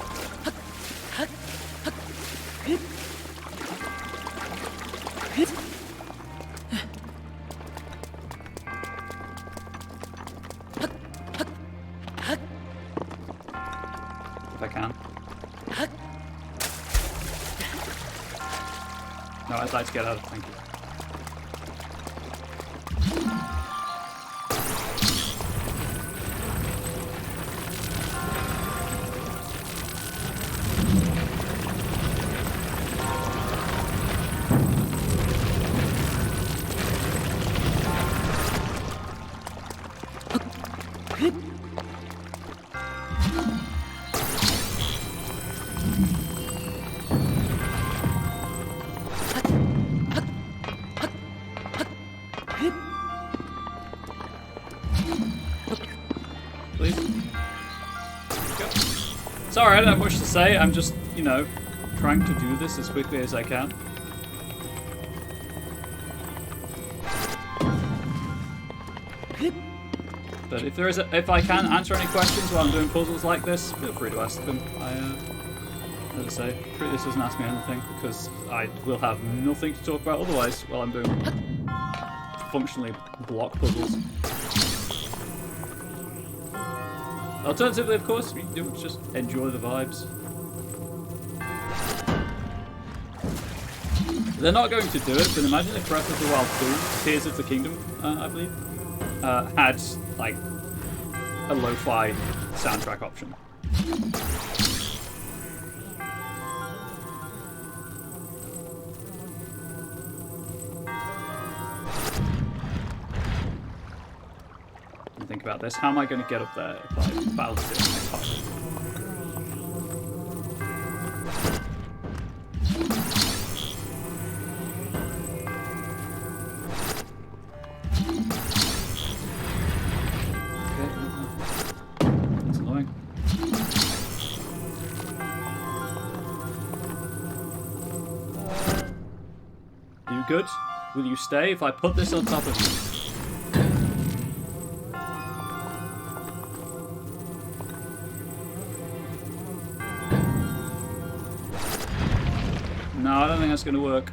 If I can. No, I'd like to get out of it, thank you. Please. Go. Sorry, I don't have much to say. I'm just, you know, trying to do this as quickly as I can. But if I can answer any questions while I'm doing puzzles like this, feel free to ask them. As I say, this doesn't ask me anything because I will have nothing to talk about otherwise while I'm doing functionally block puzzles. Alternatively, of course, you do just enjoy the vibes. They're not going to do it, but imagine if Breath of the Wild 2, Tears of the Kingdom, I believe, had like a lo-fi soundtrack option. Think about this. How am I going to get up there if I balance it in my pocket? That's annoying. You good? Will you stay if I put this on top of you? No, I don't think that's going to work.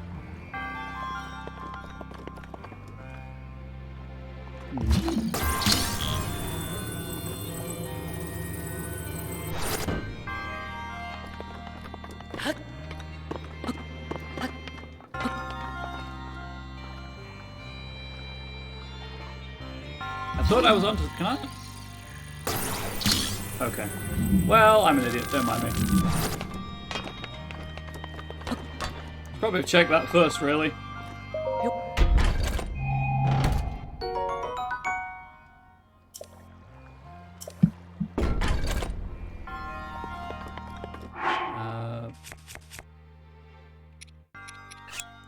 I thought I was onto... Can I? Okay. Well, I'm an idiot. Don't mind me. Probably check that first, really.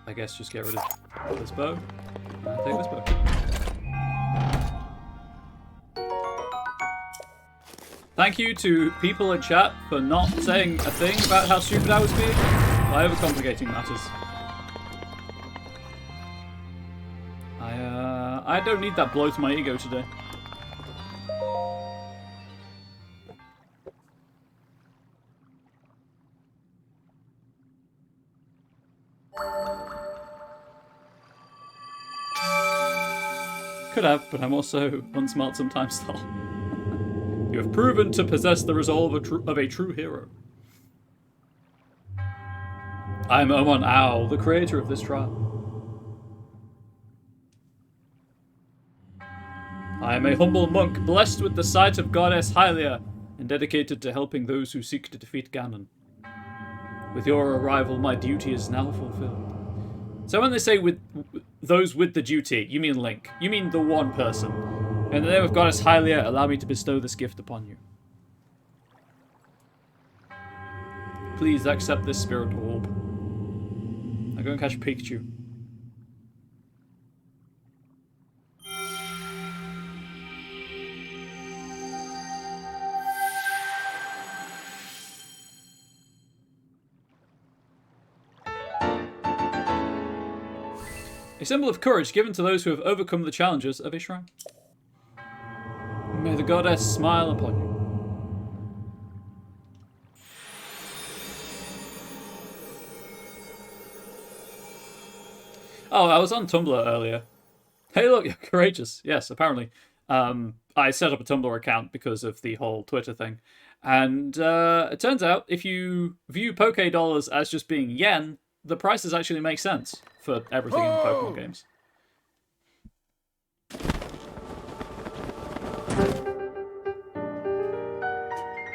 I guess just get rid of this bow. And take this bow. Thank you to people in chat for not saying a thing about how stupid I was being by overcomplicating matters. I don't need that blow to my ego today. Could have, but I'm also unsmart sometimes, lol. You have proven to possess the resolve of a true hero. I am Oman Owl, the creator of this trial. I am a humble monk, blessed with the sight of Goddess Hylia, and dedicated to helping those who seek to defeat Ganon. With your arrival, my duty is now fulfilled. So when they say with those with the duty, you mean Link. You mean the one person. In the name of Goddess Hylia, allow me to bestow this gift upon you. Please accept this spirit orb. Now go and catch Pikachu. A symbol of courage given to those who have overcome the challenges of a shrine. May the goddess smile upon you. Oh, I was on Tumblr earlier. Hey look, you're courageous. Yes, apparently. I set up a Tumblr account because of the whole Twitter thing. And it turns out if you view Poke Dollars as just being yen, the prices actually make sense for everything in Pokemon games.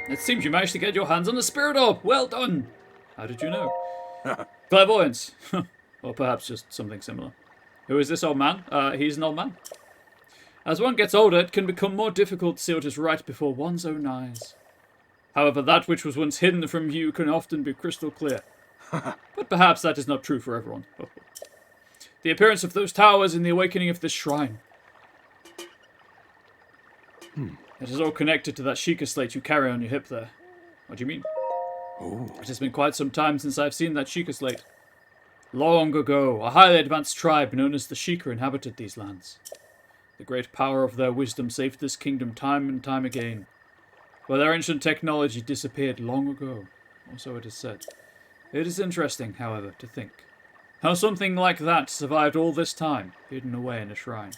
It seems you managed to get your hands on the Spirit Orb. Well done. How did you know? Clairvoyance. Or perhaps just something similar. Who is this old man? He's an old man. As one gets older, it can become more difficult to see what is right before one's own eyes. However, that which was once hidden from you can often be crystal clear. But perhaps that is not true for everyone. The appearance of those towers in the awakening of this shrine. It is all connected to that Sheikah slate you carry on your hip there. What do you mean? It has been quite some time since I've seen that Sheikah slate. Long ago, a highly advanced tribe known as the Sheikah inhabited these lands. The great power of their wisdom saved this kingdom time and time again. But their ancient technology disappeared long ago, or so it is said. It is interesting, however, to think how something like that survived all this time, hidden away in a shrine.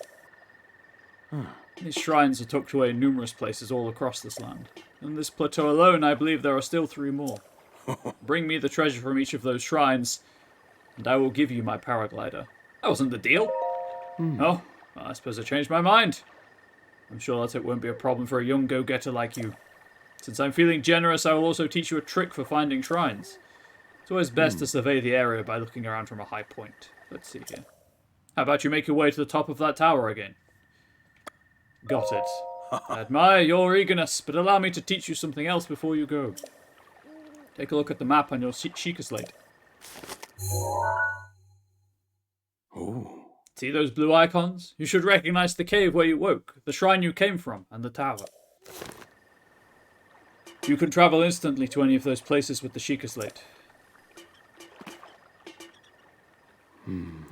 These shrines are tucked away in numerous places all across this land. On this plateau alone, I believe there are still 3 more. Bring me the treasure from each of those shrines, and I will give you my paraglider. That wasn't the deal. Oh, well, I suppose I changed my mind. I'm sure that it won't be a problem for a young go-getter like you. Since I'm feeling generous, I will also teach you a trick for finding shrines. It's always best to survey the area by looking around from a high point. Let's see here. How about you make your way to the top of that tower again? Got it. I admire your eagerness, but allow me to teach you something else before you go. Take a look at the map on your Sheikah slate. See those blue icons? You should recognize the cave where you woke, the shrine you came from, and the tower. You can travel instantly to any of those places with the Sheikah slate.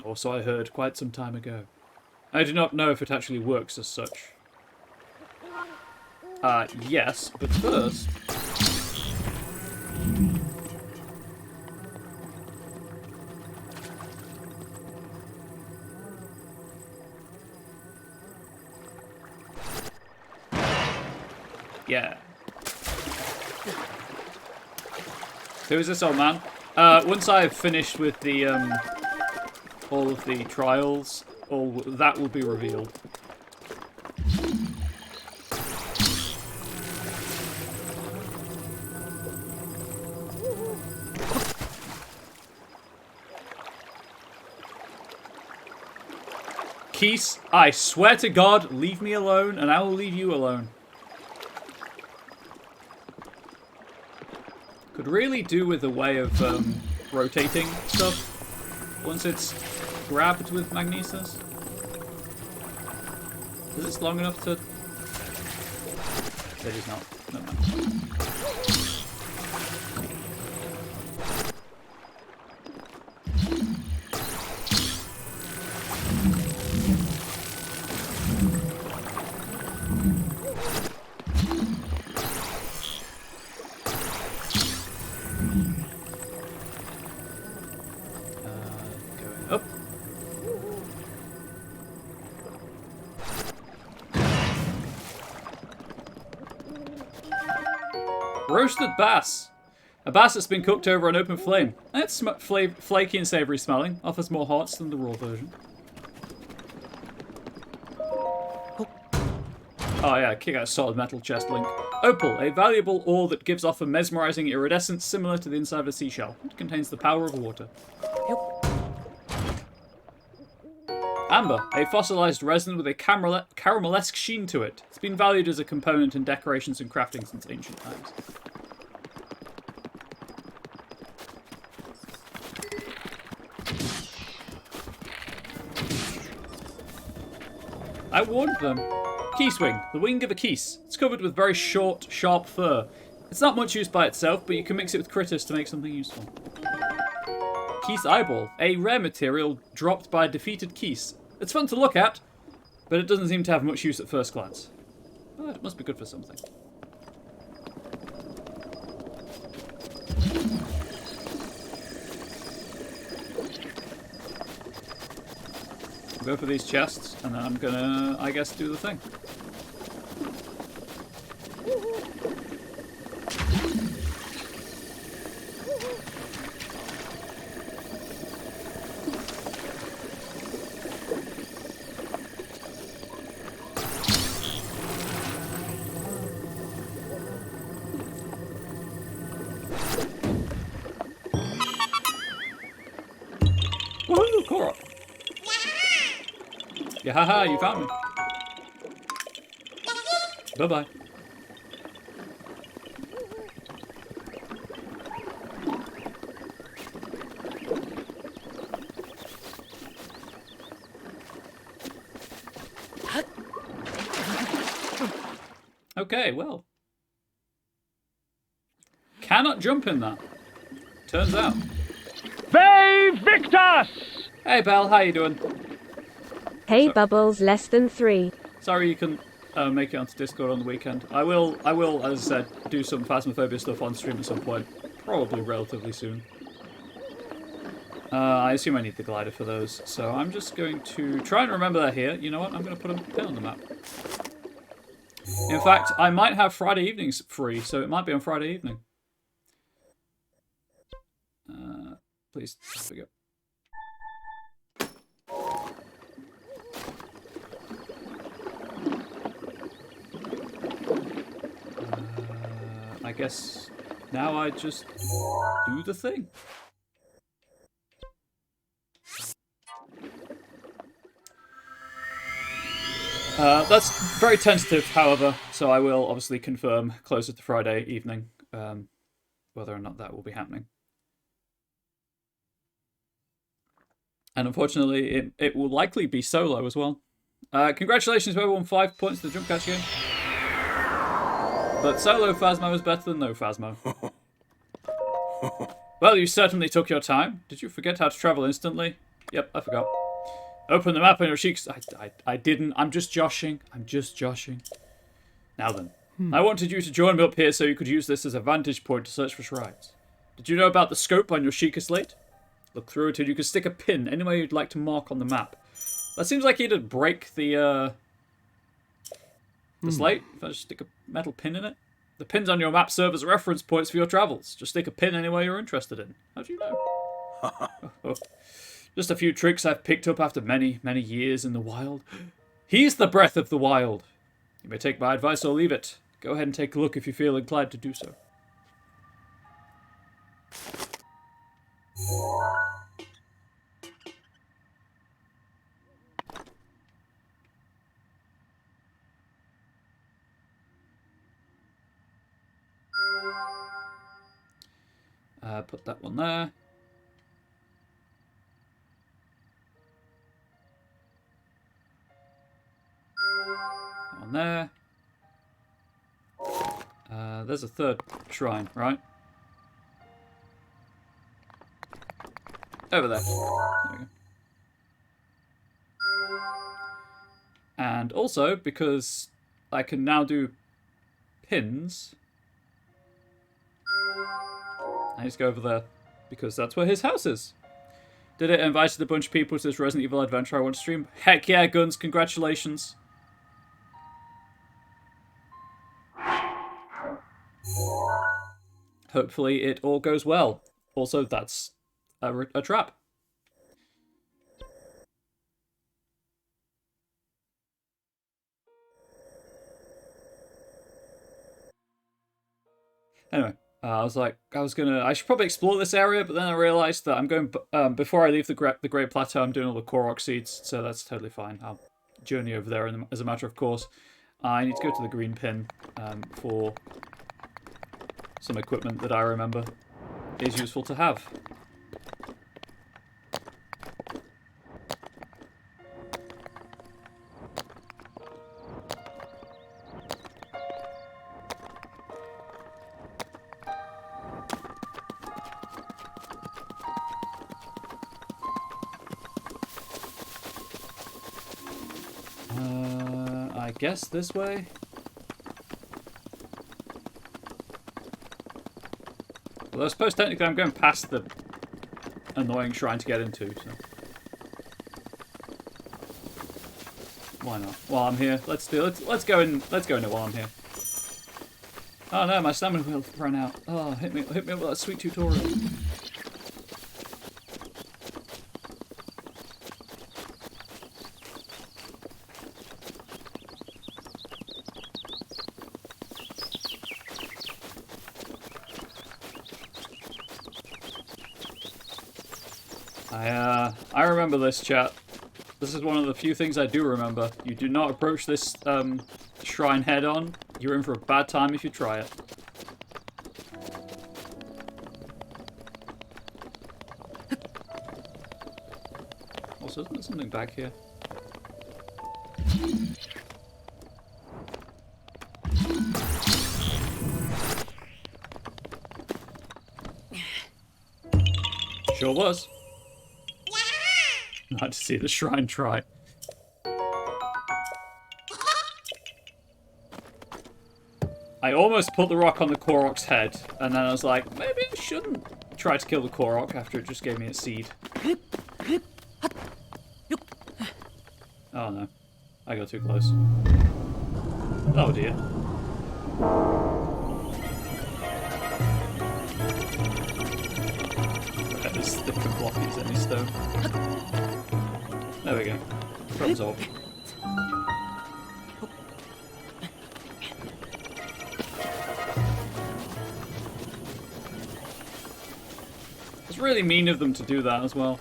Or so I heard quite some time ago. I do not know if it actually works as such. Yes, but first... Yeah. Who is this old man? Once I've finished with the, all of the trials, all that will be revealed. Keese, I swear to God, leave me alone, and I will leave you alone. Could really do with a way of rotating stuff once it's grabbed with magnesis. Is this long enough to... It is not. Never mind. Going up. Roasted bass. A bass that's been cooked over an open flame. It's flaky and savoury smelling. Offers more hearts than the raw version. Oh yeah, kick out solid metal chest, Link. Opal, a valuable ore that gives off a mesmerising iridescence similar to the inside of a seashell. It contains the power of water. Amber, a fossilised resin with a caramelesque sheen to it. It's been valued as a component in decorations and crafting since ancient times. I warned them. Keyswing, the wing of a keys. It's covered with very short, sharp fur. It's not much use by itself, but you can mix it with critters to make something useful. Keys eyeball, a rare material dropped by a defeated Keys. It's fun to look at, but it doesn't seem to have much use at first glance. But it must be good for something. I'll go for these chests, and then I'm gonna, I guess, do the thing. Woohoo, Korok! Yeah, haha, you found me. Bye-bye. Okay, well. Cannot jump in that. Turns out. They Victus! Hey, Belle, how you doing? Hey, Bubbles, less than 3. Sorry you couldn't make it onto Discord on the weekend. I will, as I said, do some Phasmophobia stuff on stream at some point. Probably relatively soon. I assume I need the glider for those, so I'm just going to try and remember they're here. You know what? I'm going to put a pin on the map. In fact, I might have Friday evenings free, so it might be on Friday evening. Please, there we go. I guess now I just do the thing. That's very tentative, however, so I will obviously confirm closer to Friday evening whether or not that will be happening. And unfortunately, it will likely be solo as well. Congratulations to everyone, 5 points to the jump catch game. But solo Phasmo is better than no Phasmo. Well, you certainly took your time. Did you forget how to travel instantly? Yep, I forgot. Open the map on your cheeks. I didn't. I'm just joshing. Now then. I wanted you to join me up here so you could use this as a vantage point to search for shrines. Did you know about the scope on your Sheikah slate? Look through it and you can stick a pin anywhere you'd like to mark on the map. That seems like he'd break the slate. If I just stick a metal pin in it. The pins on your map serve as reference points for your travels. Just stick a pin anywhere you're interested in. How do you know? Just a few tricks I've picked up after many, many years in the wild. He's the breath of the wild. You may take my advice or leave it. Go ahead and take a look if you feel inclined to do so. Put that one there. That one there. There's a third shrine, right? Over there. There we go. And also, because I can now do pins, I just go over there, because that's where his house is. Did it? Invited a bunch of people to this Resident Evil adventure I want to stream. Heck yeah, Guns, congratulations. hopefully it all goes well. Also, that's a trap. Anyway, I should probably explore this area, but then I realized that I'm going, before I leave the Great Plateau, I'm doing all the Korok seeds, so that's totally fine. I'll journey over there as a matter of course. I need to go to the green pin for some equipment that I remember is useful to have. I guess this way? Well, I suppose technically I'm going past the annoying shrine to get into, so... Why not? While I'm here, let's go in it while I'm here. Oh no, my stamina will run out. Oh, hit me with that sweet tutorial. I remember this, chat. This is one of the few things I do remember. You do not approach this shrine head on. You're in for a bad time if you try it. Also, isn't there something back here? Sure was. Not to see the shrine try. I almost put the rock on the Korok's head, and then I was like, maybe I shouldn't try to kill the Korok after it just gave me a seed. Oh no. I got too close. Oh dear. As thick and blocky as any stone. There we go. Thumbs up. It's really mean of them to do that as well.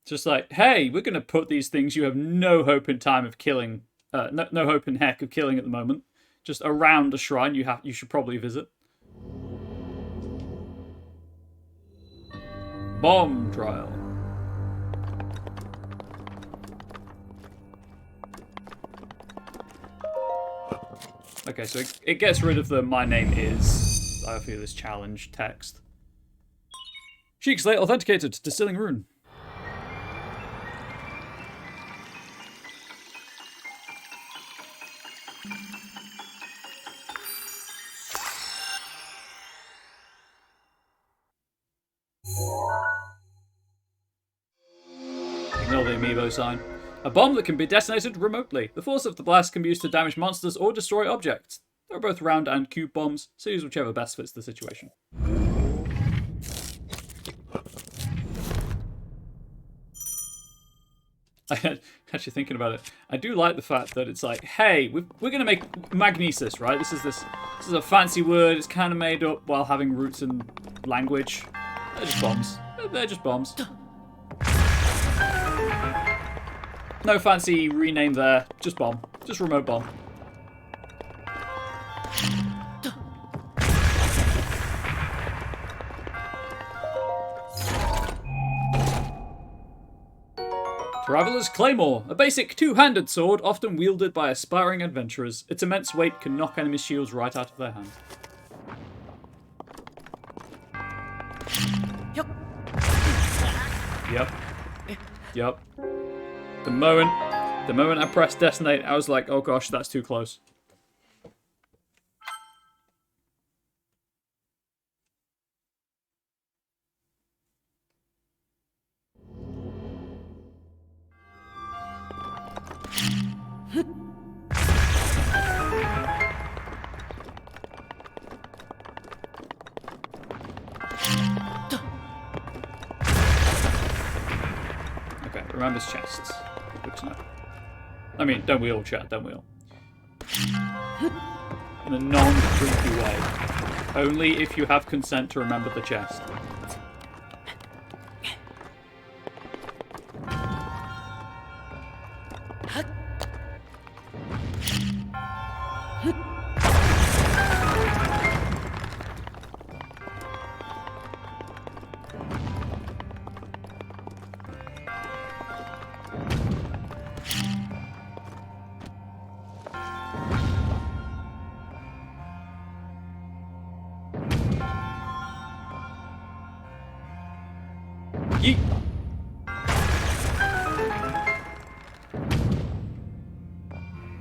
Just like, hey, we're going to put these things you have no hope in time of killing, no hope in heck of killing at the moment, just around a shrine you should probably visit. Bomb trial. Okay, so it gets rid of the "my name is" I feel this challenge text. Sheik Slate authenticated. Distilling rune. Ignore the amiibo sign. A bomb that can be detonated remotely. The force of the blast can be used to damage monsters or destroy objects. There are both round and cube bombs, so use whichever best fits the situation. Actually thinking about it, I do like the fact that it's like, hey, we're going to make magnesis, right? This is a fancy word. It's kind of made up while having roots in language. They're just bombs. They're just bombs. No fancy rename there. Just bomb. Just remote bomb. Traveler's Claymore, a basic two-handed sword often wielded by aspiring adventurers. Its immense weight can knock enemy shields right out of their hand. Yep. The moment I pressed detonate, I was like, oh gosh, that's too close. Okay, remember chests. Good to know. I mean, don't we all, chat? Don't we all? In a non-creepy way. Only if you have consent to remember the chest. Yeet.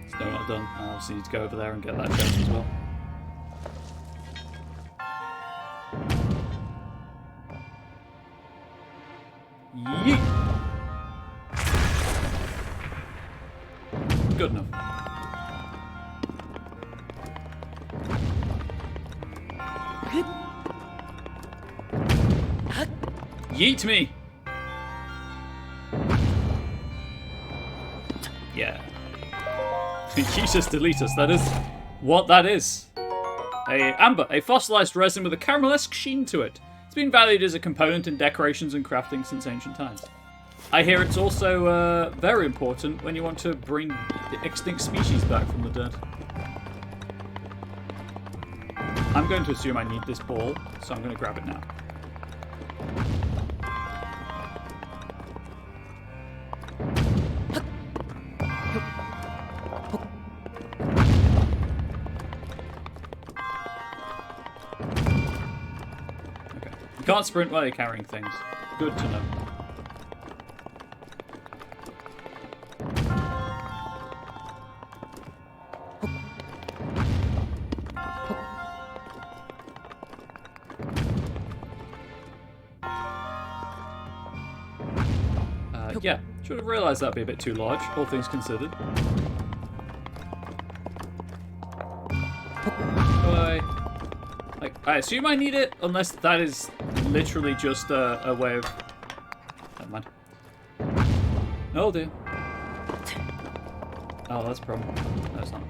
Still not done. I obviously need to go over there and get that chest as well. Yeet. Good enough. Yeet me! Yeah. Jesus, delete us. That is what that is. Amber, a fossilized resin with a caramel-esque sheen to it. It's been valued as a component in decorations and crafting since ancient times. I hear it's also very important when you want to bring extinct species back from the dead. I'm going to assume I need this ball, so I'm going to grab it now. You can't sprint while you're carrying things. Good to know. Yeah, should have realised that'd be a bit too large, all things considered. I assume I need it, unless that is literally just a way of... Never mind. Oh dear. Oh, that's a problem. No, it's not.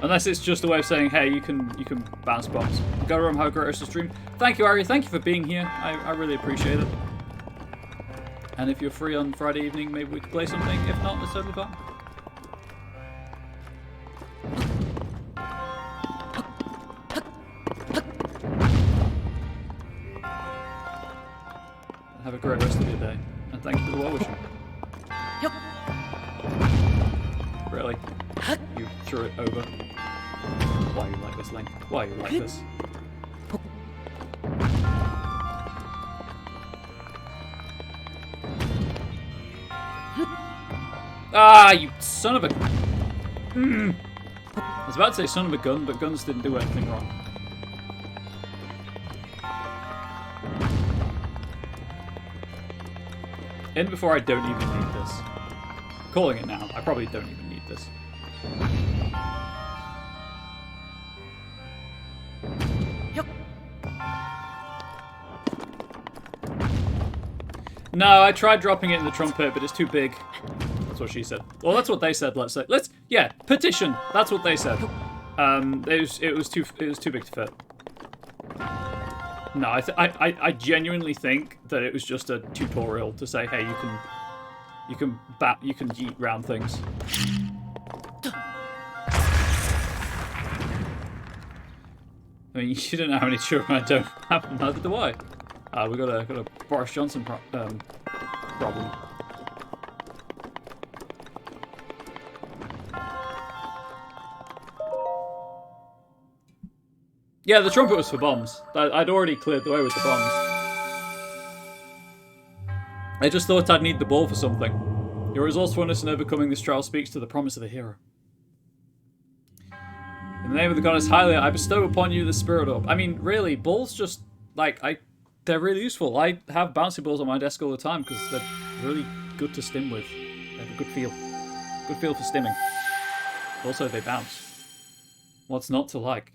Unless it's just a way of saying, hey, you can bounce bombs. Go to how great is the stream. Thank you, Ari. Thank you for being here. I really appreciate it. And if you're free on Friday evening, maybe we could play something. If not, that's totally fine. Have a great rest of your day. And thank you for the well wishing. Really? You threw it over. Why are you like this, Link? Why are you like this? Ah, you son of a... I was about to say son of a gun, but guns didn't do anything wrong. In before I don't even need this. Calling it now, I probably don't even need this. No, I tried dropping it in the trumpet, but it's too big. That's what she said. Well, that's what they said. Let's say. Yeah, petition. That's what they said. It was too big to fit. No, I genuinely think that it was just a tutorial to say, hey, you can yeet round things. I mean, you don't know how many children I don't have. Neither do I. We got a Boris Johnson problem. Yeah, the trumpet was for bombs. I'd already cleared the way with the bombs. I just thought I'd need the ball for something. Your resourcefulness in overcoming this trial speaks to the promise of a hero. In the name of the goddess Hylia, I bestow upon you the spirit orb. I mean, really, balls just, like, they're really useful. I have bouncy balls on my desk all the time because they're really good to stim with. They have a good feel. Good feel for stimming. Also, they bounce. What's not to like?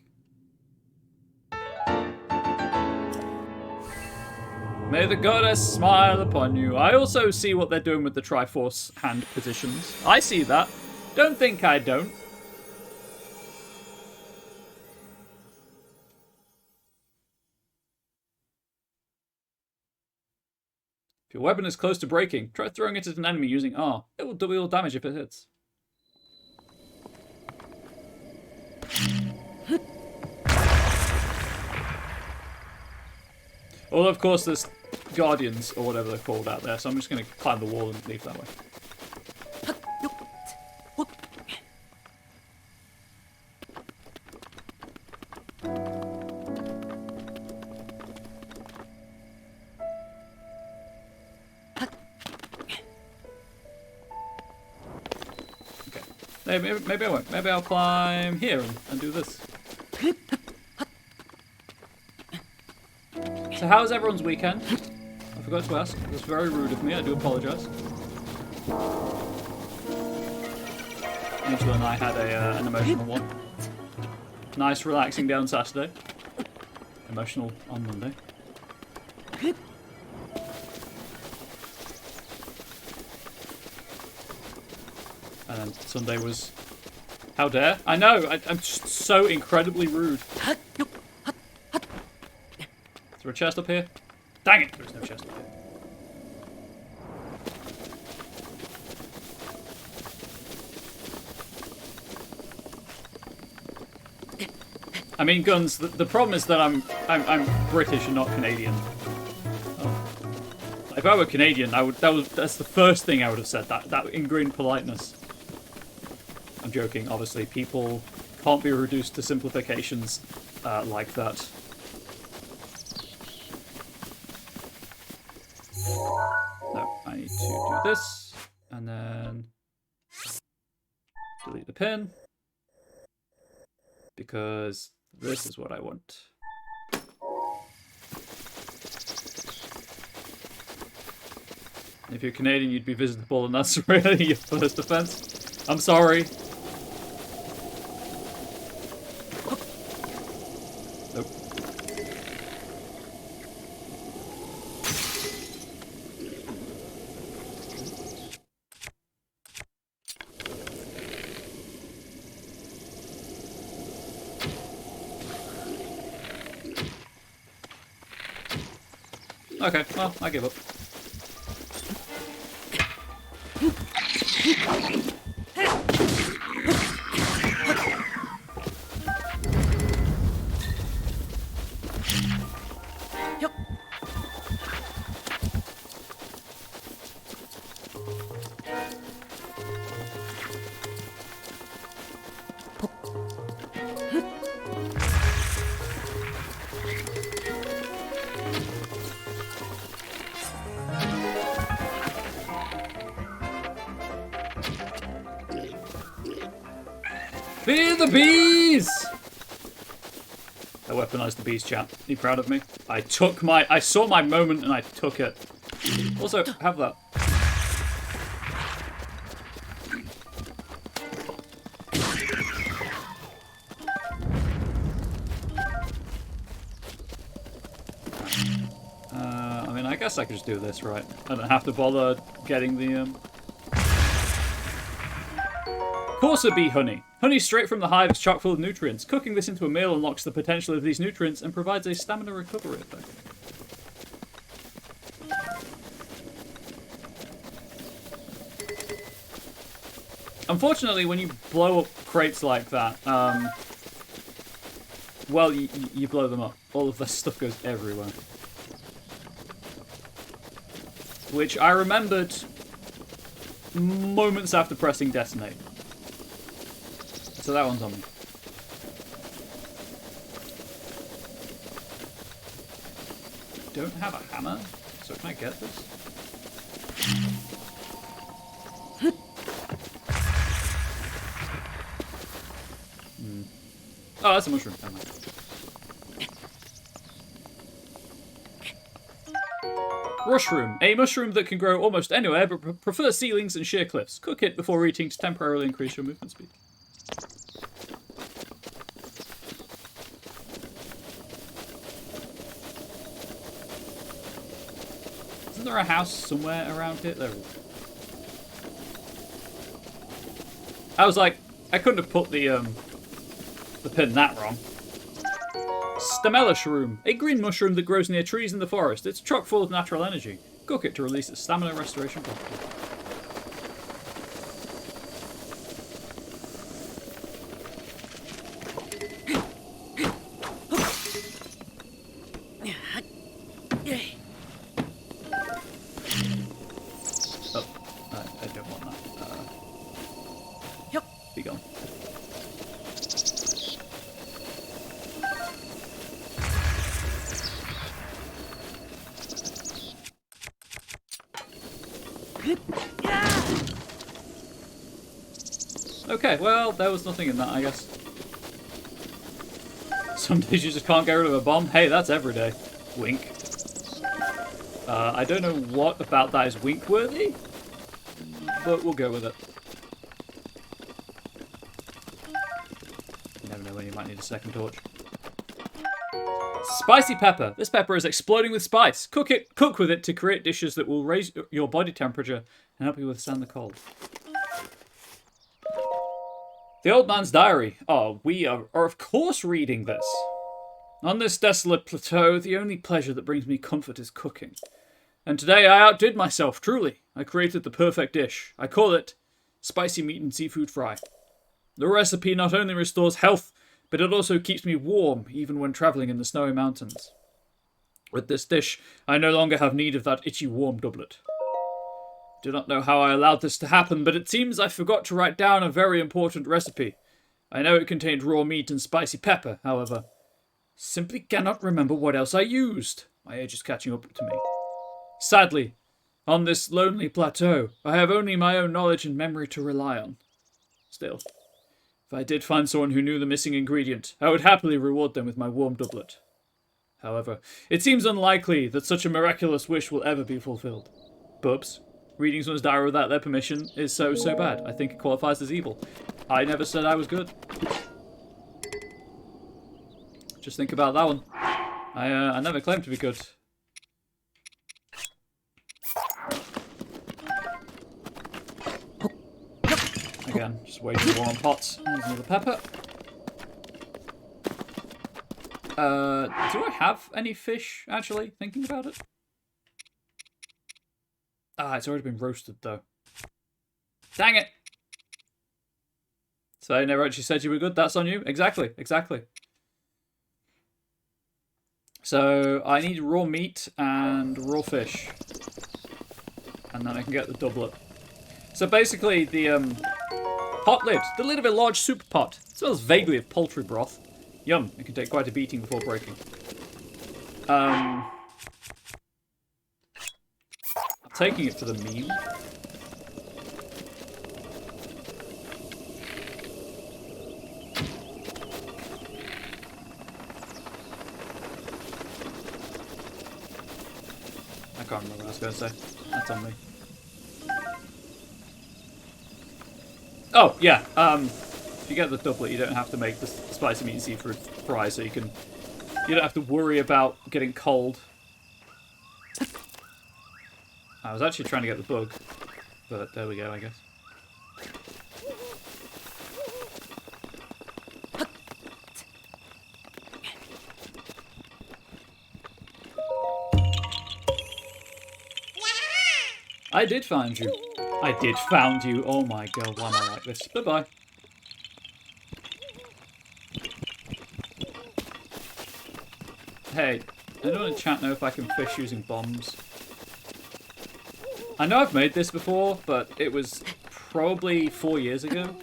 May the goddess smile upon you. I also see what they're doing with the Triforce hand positions. I see that. Don't think I don't. If your weapon is close to breaking, try throwing it at an enemy using R. It will double damage if it hits. Although, of course, there's guardians, or whatever they're called, out there, so I'm just going to climb the wall and leave that way. Okay. Maybe I won't. Maybe I'll climb here and do this. So how's everyone's weekend? I forgot to ask. It was very rude of me. I do apologise. Angela and I had an emotional one. Nice, relaxing day on Saturday. Emotional on Monday. And then Sunday was... How dare? I know! I'm just so incredibly rude. Is there a chest up here? Dang it! There's no chest up here. I mean, guns. The problem is that I'm British and not Canadian. Oh. If I were Canadian, that's the first thing I would have said. That ingrained politeness. I'm joking. Obviously, people can't be reduced to simplifications like that. No, I need to do this, and then delete the pin, because this is what I want. If you're Canadian, you'd be visitable, and that's really your first offense. I'm sorry. Nope. Okay, well, I give up. Fear the bees! I weaponized the bees, chat. Are you proud of me? I saw my moment and I took it. Also, have that. I mean, I guess I could just do this, right? I don't have to bother getting the, Corsa bee honey. Honey straight from the hive is chock full of nutrients. Cooking this into a meal unlocks the potential of these nutrients and provides a stamina recovery effect. Unfortunately, when you blow up crates like that, well, you blow them up. All of this stuff goes everywhere. Which I remembered moments after pressing detonate. So that one's on me. Don't have a hammer, so can I get this? Oh, that's a mushroom. Never mind. Rushroom. A mushroom that can grow almost anywhere, but prefers ceilings and sheer cliffs. Cook it before eating to temporarily increase your movement speed. Isn't there a house somewhere around here? There. I was like, I couldn't have put the pin that wrong. Stamella shroom, a green mushroom that grows near trees in the forest. It's chock full of natural energy. Cook it to release its stamina restoration property. Oh, I don't want that. Be gone. Okay, well, there was nothing in that, I guess. Some days you just can't get rid of a bomb. Hey, that's every day. Wink. I don't know what about that is wink-worthy, but we'll go with it. You never know when you might need a second torch. Spicy pepper. This pepper is exploding with spice. Cook with it to create dishes that will raise your body temperature and help you withstand the cold. The Old Man's Diary. Oh, we are of course reading this. On this desolate plateau, the only pleasure that brings me comfort is cooking. And today I outdid myself, truly. I created the perfect dish. I call it spicy meat and seafood fry. The recipe not only restores health, but it also keeps me warm, even when travelling in the snowy mountains. With this dish, I no longer have need of that itchy warm doublet. Do not know how I allowed this to happen, but it seems I forgot to write down a very important recipe. I know it contained raw meat and spicy pepper, however. Simply cannot remember what else I used. My age is catching up to me. Sadly, on this lonely plateau, I have only my own knowledge and memory to rely on. Still, if I did find someone who knew the missing ingredient, I would happily reward them with my warm doublet. However, it seems unlikely that such a miraculous wish will ever be fulfilled. Bubs, reading someone's diary without their permission is so bad. I think it qualifies as evil. I never said I was good. Just think about that one. I never claimed to be good. Again, just waiting for warm pots. There's another pepper. Do I have any fish, actually, thinking about it? Ah, it's already been roasted, though. Dang it! So I never actually said you were good. That's on you. Exactly. So I need raw meat and raw fish. And then I can get the doublet. So basically, the pot lid. The lid of a large soup pot. It smells vaguely of poultry broth. Yum. It can take quite a beating before breaking. I'm taking it for the meme. I can't remember what I was going to say. That's on me. Oh, yeah. If you get the doublet, you don't have to make the spicy meat and seafood fry, so you don't have to worry about getting cold. I was actually trying to get the bug, but there we go, I guess. I did find you. I did found you. Oh my god, why am I like this? Bye-bye. Hey, anyone in chat know if I can fish using bombs? I know I've made this before, but it was probably 4 years ago.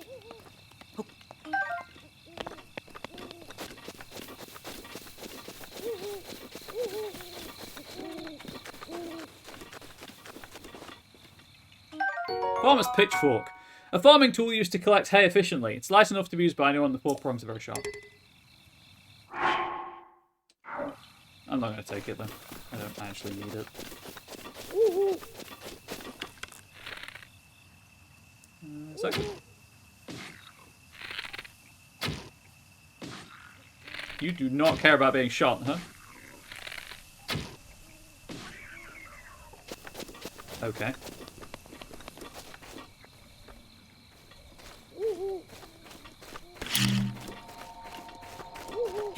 Farmer's pitchfork. A farming tool used to collect hay efficiently. It's light enough to be used by anyone, the four prongs are very sharp. I'm not going to take it then. I don't actually need it. Second. You do not care about being shot, huh? Okay.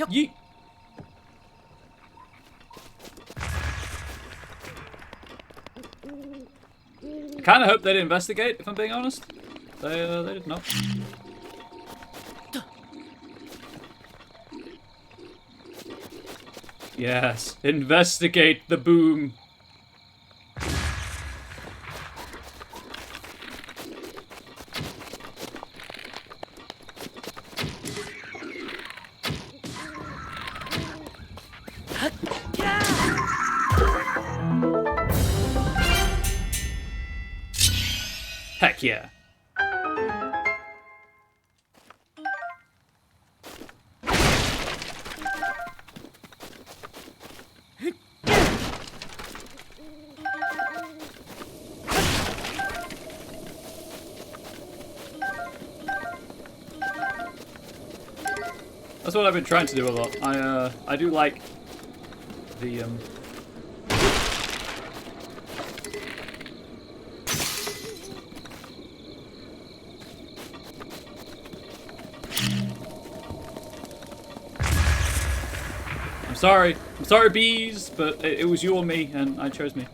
Yeet. Kind of hope they'd investigate, if I'm being honest. They did not. Yes, investigate the boom. Heck yeah. That's what I've been trying to do a lot. I do like the I'm sorry, bees, but it was you or me, and I chose me.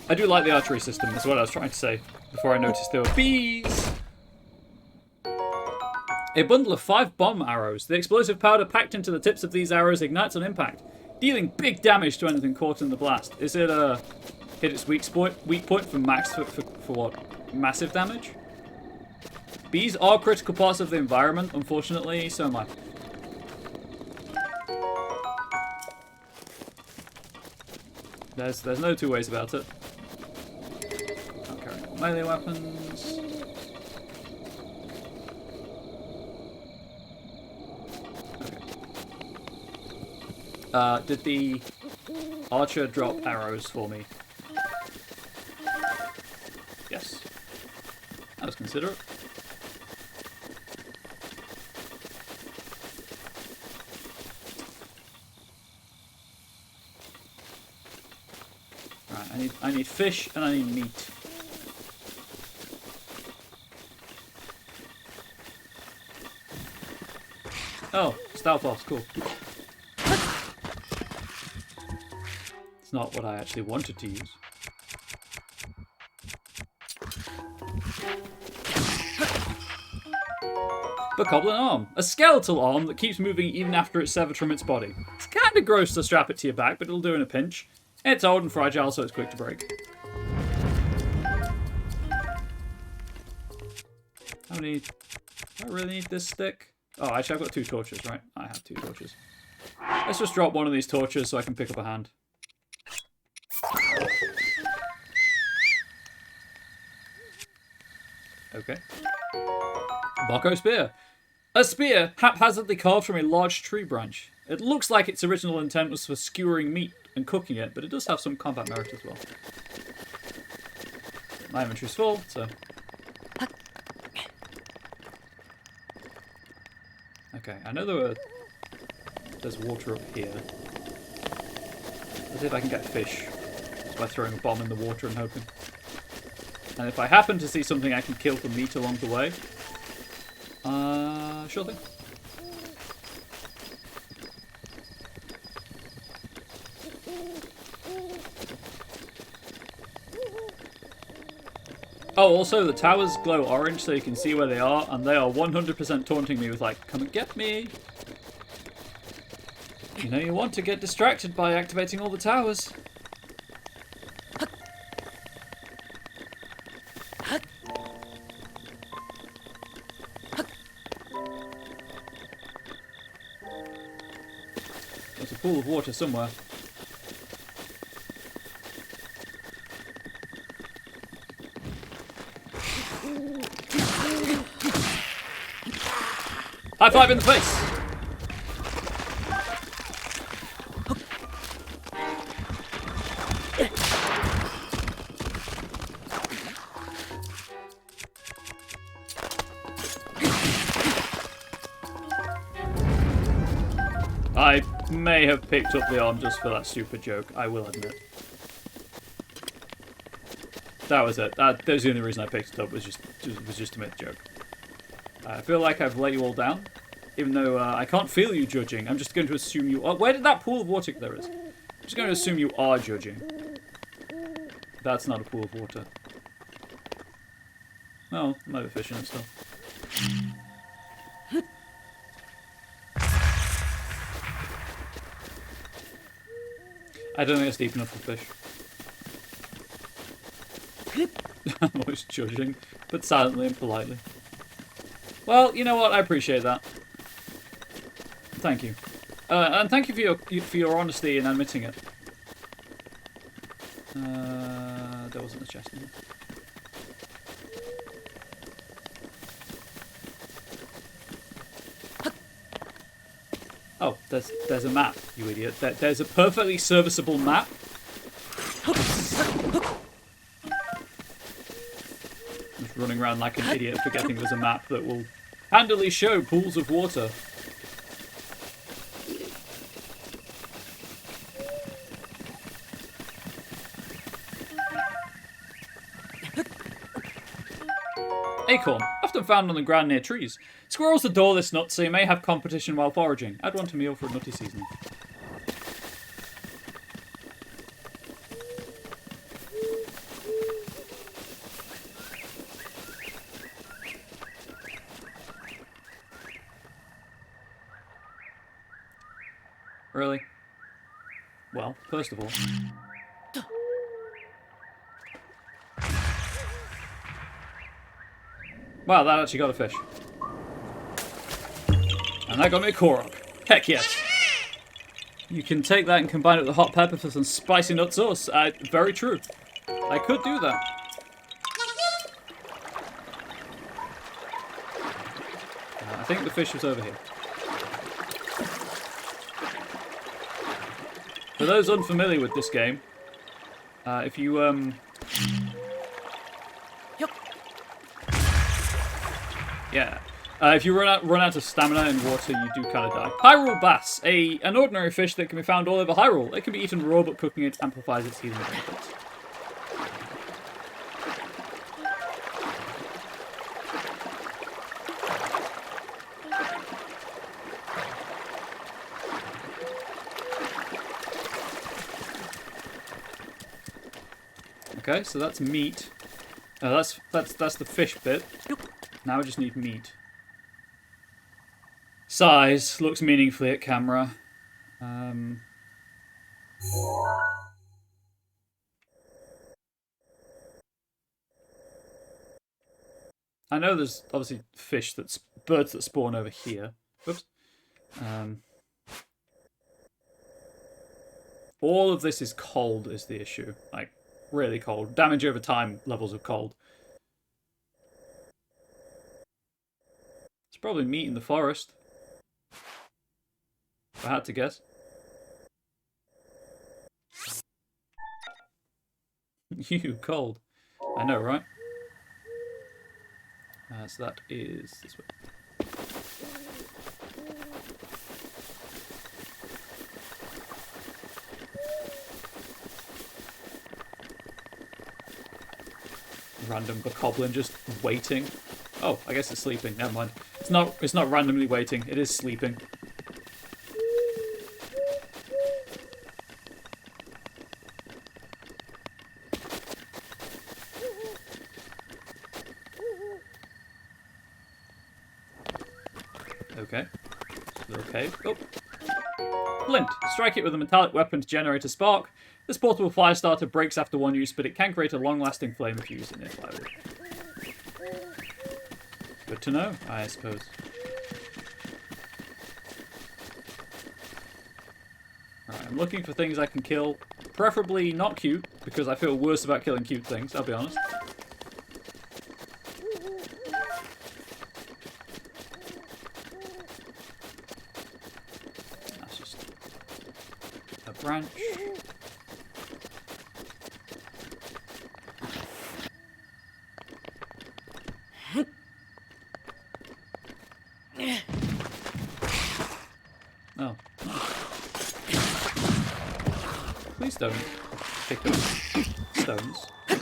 I do like the archery system, that's what I was trying to say, before I noticed there were bees. A bundle of 5 bomb arrows. The explosive powder packed into the tips of these arrows ignites on impact, dealing big damage to anything caught in the blast. Is it hit its weak point for max for what? Massive damage? Bees are critical parts of the environment, unfortunately, so am I. There's no two ways about it. I'm carrying all melee weapons. Okay. Did the archer drop arrows for me? Yes. That was considerate. I need fish and I need meat. Oh, stealth boss, cool. It's not what I actually wanted to use. Bokoblin arm. A skeletal arm that keeps moving even after it's severed from its body. It's kind of gross to strap it to your back, but it'll do in a pinch. It's old and fragile, so it's quick to break. How many... Do I really need this stick? Oh, actually, I've got 2 torches, right? I have 2 torches. Let's just drop one of these torches so I can pick up a hand. Okay. Boko spear. A spear haphazardly carved from a large tree branch. It looks like its original intent was for skewering meat and cooking it, but it does have some combat merit as well. My inventory's full, so... Okay, I know there's water up here. Let's see if I can get fish. Just by throwing a bomb in the water and hoping. And if I happen to see something I can kill for meat along the way... sure thing. Oh, also, the towers glow orange so you can see where they are, and they are 100% taunting me with, like, come and get me. You know you want to get distracted by activating all the towers. There's a pool of water somewhere. High five in the face! I may have picked up the arm just for that stupid joke, I will admit. That was it. That was the only reason I picked it up, was just to make a joke. I feel like I've let you all down, even though I can't feel you judging. I'm just going to assume you are. Where did that pool of water... There is. I'm just going to assume you are judging. That's not a pool of water. Well, I might be fishing and stuff. I don't think it's deep enough for fish. I'm always judging, but silently and politely. Well, you know what? I appreciate that. Thank you. And thank you for your honesty in admitting it. There wasn't a chest in there. Oh, there's a map, you idiot. There's a perfectly serviceable map. Just running around like an idiot, forgetting there's a map that will handily show pools of water. Acorn, often found on the ground near trees. Squirrels adore this nut, so you may have competition while foraging. Add one to meal for a nutty seasoning. Really? Well, first of all... Wow, that actually got a fish. And that got me a Korok. Heck yes. You can take that and combine it with a hot pepper for some spicy nut sauce. Very true. I could do that. I think the fish was over here. For those unfamiliar with this game, if you, yeah. If you run out of stamina in water, you do kind of die. Hyrule Bass, an ordinary fish that can be found all over Hyrule. It can be eaten raw, but cooking it amplifies its healing benefits. Okay, so that's meat. That's the fish bit. Now we just need meat. Size looks meaningfully at camera. I know there's obviously birds that spawn over here. Oops. All of this is cold is the issue. Like, really cold. Damage over time levels of cold. It's probably meat in the forest. If I had to guess. You cold. I know, right? So that is this way. Random bokoblin just waiting. Oh, I guess it's sleeping. Never mind. It's not randomly waiting. It is sleeping. Okay. Little cave. Oh. Flint. Strike it with a metallic weapon to generate a spark. This portable fire starter breaks after one use, but it can create a long-lasting flame if you use it near firewood. Good to know, I suppose. Alright, I'm looking for things I can kill. Preferably not cute, because I feel worse about killing cute things, I'll be honest. That's just a branch. Oh. Please don't pick up stones. So,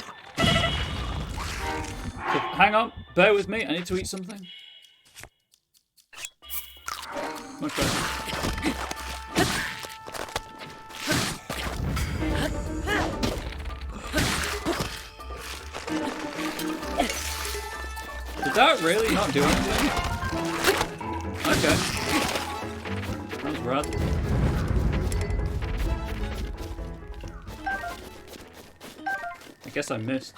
hang on, bear with me. I need to eat something. Much better. Did that really not do anything? Okay. That was rad. I guess I missed.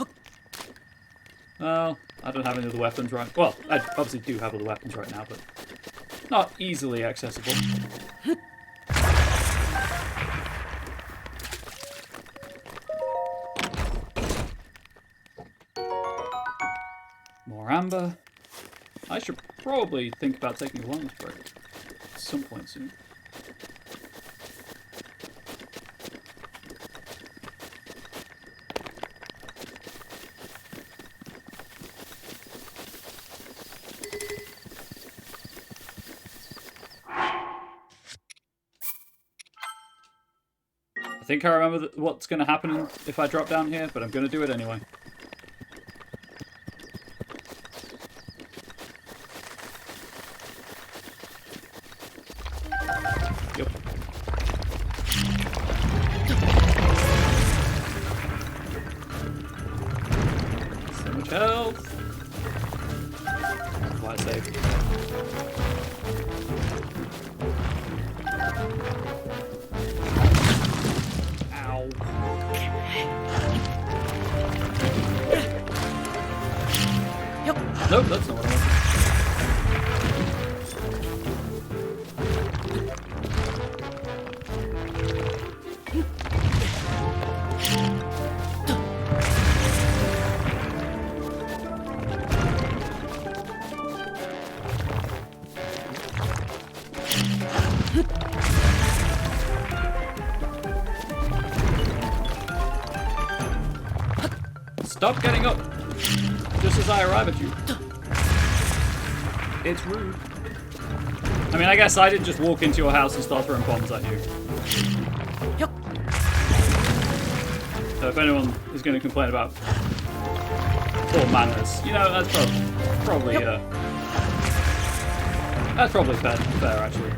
Well, I don't have any other weapons right. Well, I obviously do have other weapons right now, but not easily accessible. More amber. I should probably think about taking a lunch break at some point soon. I think I remember what's going to happen if I drop down here, but I'm going to do it anyway. Yep. So much health. That's why I saved. Ow. Nope, that's not what I wanted. Stop getting up! Just as I arrive at you. It's rude. I mean, I guess I didn't just walk into your house and start throwing bombs at you. So if anyone is going to complain about poor manners, you know, that's probably fair actually.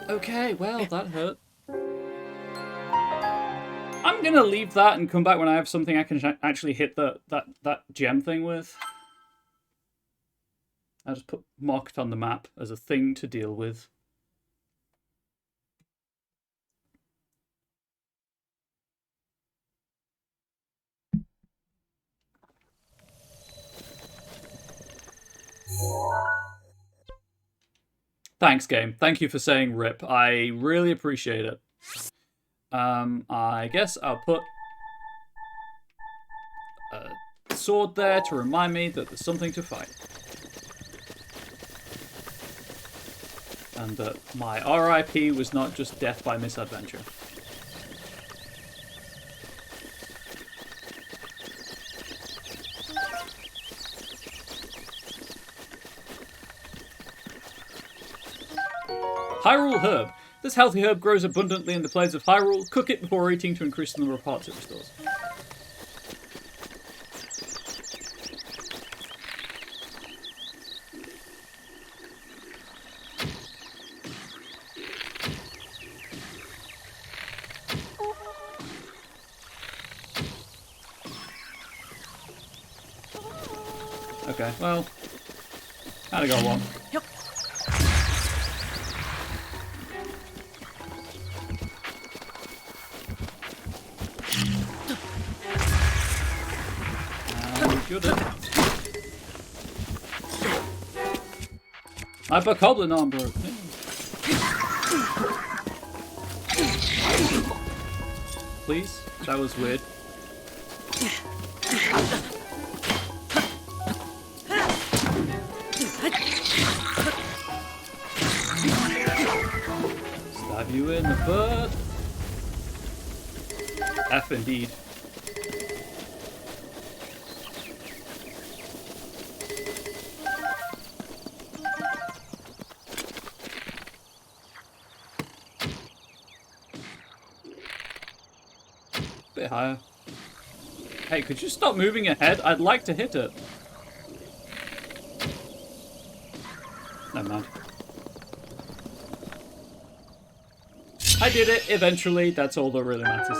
Okay, well, that hurt. I'm gonna leave that and come back when I have something I can actually hit that gem thing with. I'll just mark it on the map as a thing to deal with. Thanks, game. Thank you for saying RIP. I really appreciate it. I guess I'll put a sword there to remind me that there's something to fight. And that my RIP was not just death by misadventure. Hyrule Herb. This healthy herb grows abundantly in the plains of Hyrule. Cook it before eating to increase the number of hearts it restores. Okay, well, kinda got one. Yep. You're dead. My bokoblin arm broke. Please? That was weird. Stab you in the butt. F indeed. Bit higher. Hey, could you stop moving your head? I'd like to hit it. Never mind. I did it eventually. That's all that really matters.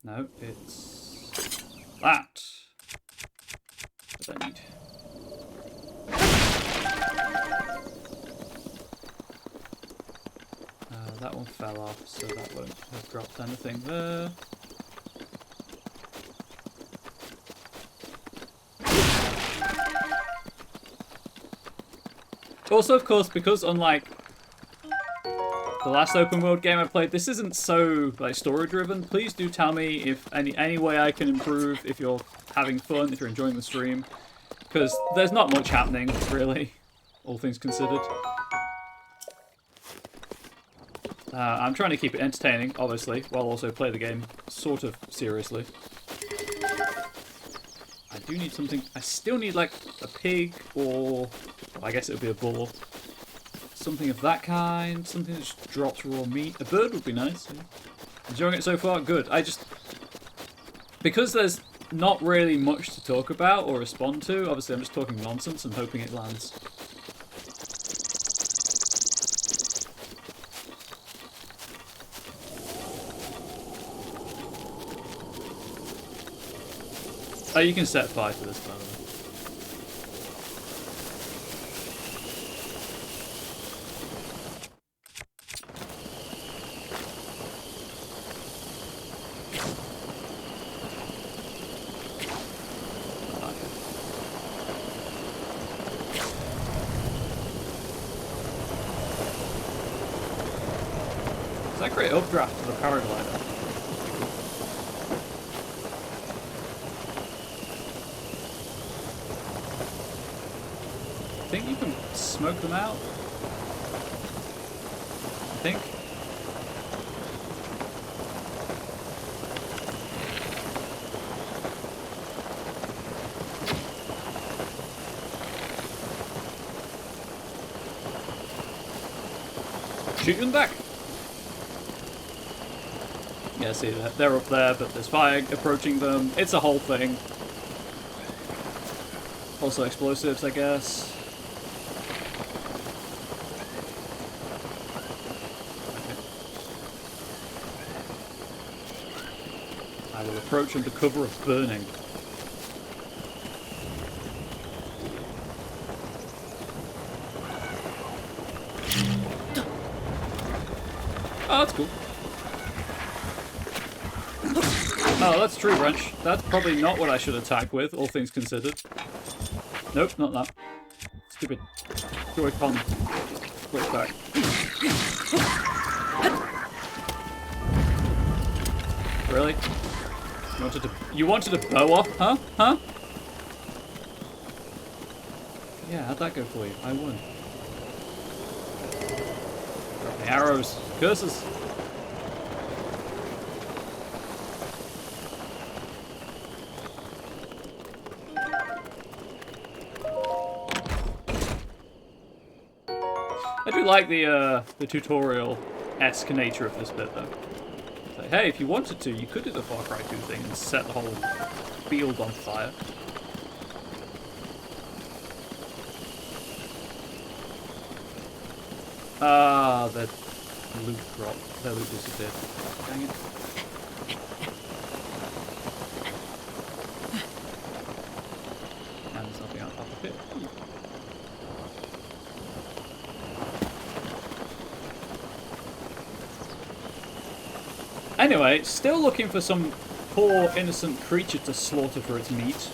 No, it's that. What I need. That one fell off, so that won't have dropped anything there. Also, of course, because unlike the last open world game I played, this isn't so like story driven. Please do tell me if any way I can improve, if you're having fun, if you're enjoying the stream, because there's not much happening really, all things considered. I'm trying to keep it entertaining, obviously, while also play the game sort of seriously. I do need something. I still need like a pig, or well, I guess it would be a bull. Something of that kind. Something that just drops raw meat. A bird would be nice. Yeah. Enjoying it so far? Good. Because there's not really much to talk about or respond to, obviously I'm just talking nonsense and hoping it lands. Oh, you can set fire to this, by the way. Does that create updraft for the paraglider? I think you can smoke them out. I think. Shoot them back. Yeah, see, they're up there, but there's fire approaching them. It's a whole thing. Also explosives, I guess. I will approach under cover of burning. Oh, that's cool. Oh, that's tree wrench. That's probably not what I should attack with, all things considered. Nope, not that. Stupid Joy-Con switch back. Really? You wanted to bow off, huh? Huh? Yeah, how'd that go for you? I won. Got the arrows. Curses. I do like the tutorial-esque nature of this bit, though. Like, hey, if you wanted to, you could do the Far Cry 2 thing and set the whole field on fire. Ah, the loot dropped. Their loot disappeared. Dang it. And there's nothing on top of it. Anyway, still looking for some poor innocent creature to slaughter for its meat.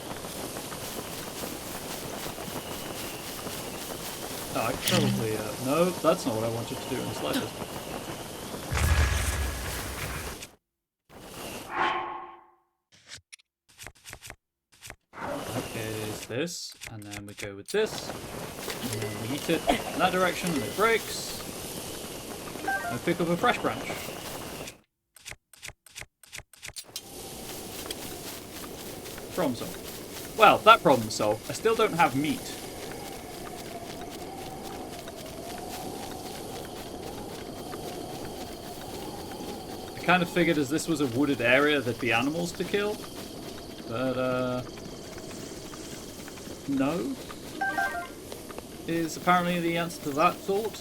Oh, I could probably, no, that's not what I wanted to do in the slightest. Okay, there's this, and then we go with this, and then we eat it in that direction, and it breaks. and pick up a fresh branch. Problem solved. Well, that problem solved. I still don't have meat. I kind of figured as this was a wooded area there'd be animals to kill. But, no. Is apparently the answer to that thought.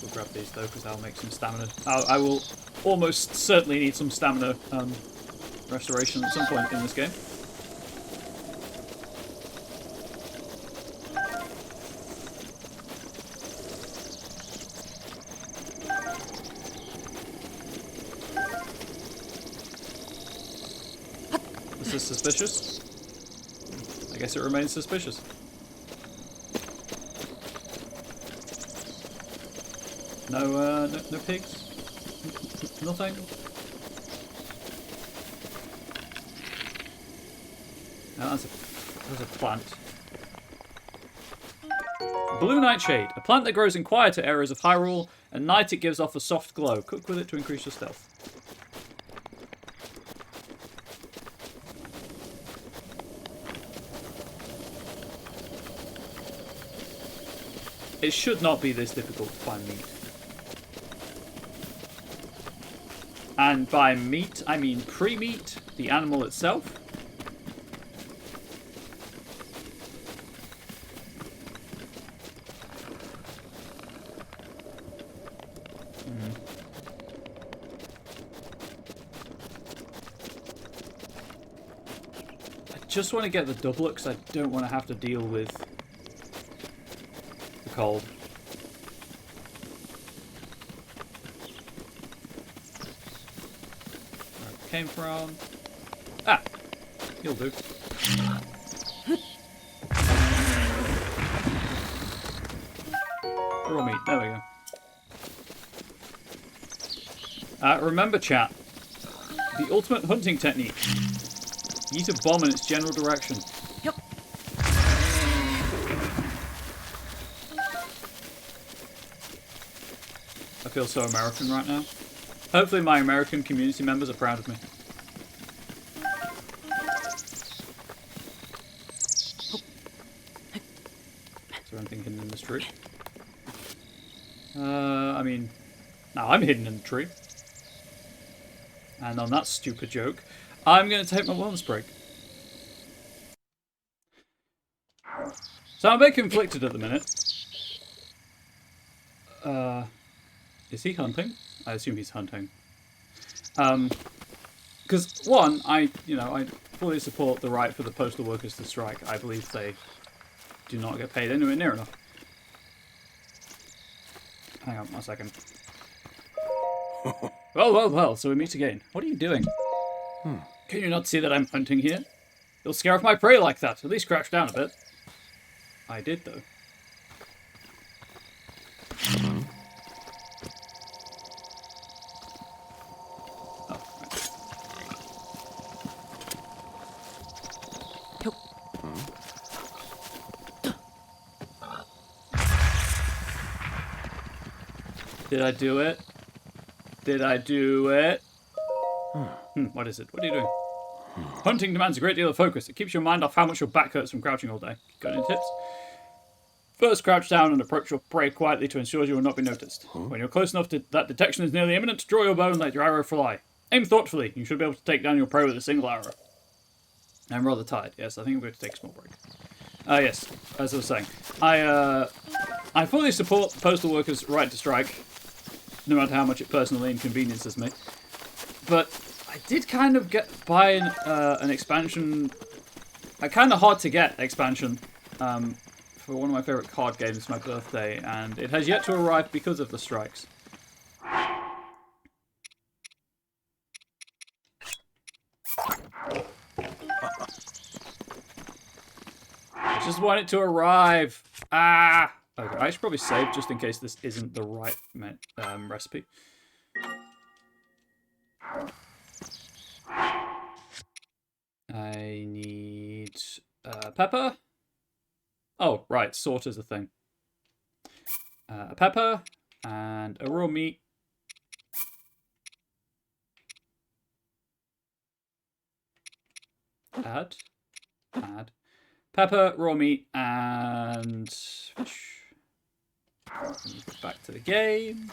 We'll grab these though, because I'll make some stamina. I will almost certainly need some stamina restoration at some point in this game. This is suspicious. I guess it remains suspicious. No, no pigs? Nothing? No, that's a plant. Blue Nightshade. A plant that grows in quieter areas of Hyrule. At night it gives off a soft glow. Cook with it to increase your stealth. It should not be this difficult to find meat. And by meat, I mean pre-meat, the animal itself. I just want to get the doublet because I don't want to have to deal with the cold. Where it came from. Ah! You'll do. Raw meat. There we go. Remember, chat. The ultimate hunting technique. Use a bomb in its general direction. Yep. I feel so American right now. Hopefully my American community members are proud of me. Is there anything hidden in this tree? I mean... No, I'm hidden in the tree. And on that stupid joke, I'm going to take my wellness break. So I'm a bit conflicted at the minute. Is he hunting? I assume he's hunting. Because one, I fully support the right for the postal workers to strike. I believe they do not get paid anywhere near enough. Hang on 1 second. Well, so we meet again. What are you doing? Can you not see that I'm hunting here? You'll scare off my prey like that. At least crouch down a bit. I did, though. Oh, right. Did I do it? Did I do it? What is it? What are you doing? Hunting demands a great deal of focus. It keeps your mind off how much your back hurts from crouching all day. Got any tips? First, crouch down and approach your prey quietly to ensure you will not be noticed. When you're close enough to that detection is nearly imminent, draw your bow and let your arrow fly. Aim thoughtfully. You should be able to take down your prey with a single arrow. I'm rather tired. Yes, I think I'm going to take a small break. Yes, as I was saying. I fully support the postal workers' right to strike, no matter how much it personally inconveniences me. But I did kind of buy an expansion, a kind of hard to get expansion, for one of my favourite card games for my birthday, and it has yet to arrive because of the strikes. I just want it to arrive. Ah! Okay, I should probably save just in case this isn't the right I need pepper. Oh, right, sort is a thing. A pepper and a raw meat. Add. Pepper, raw meat, and back to the game.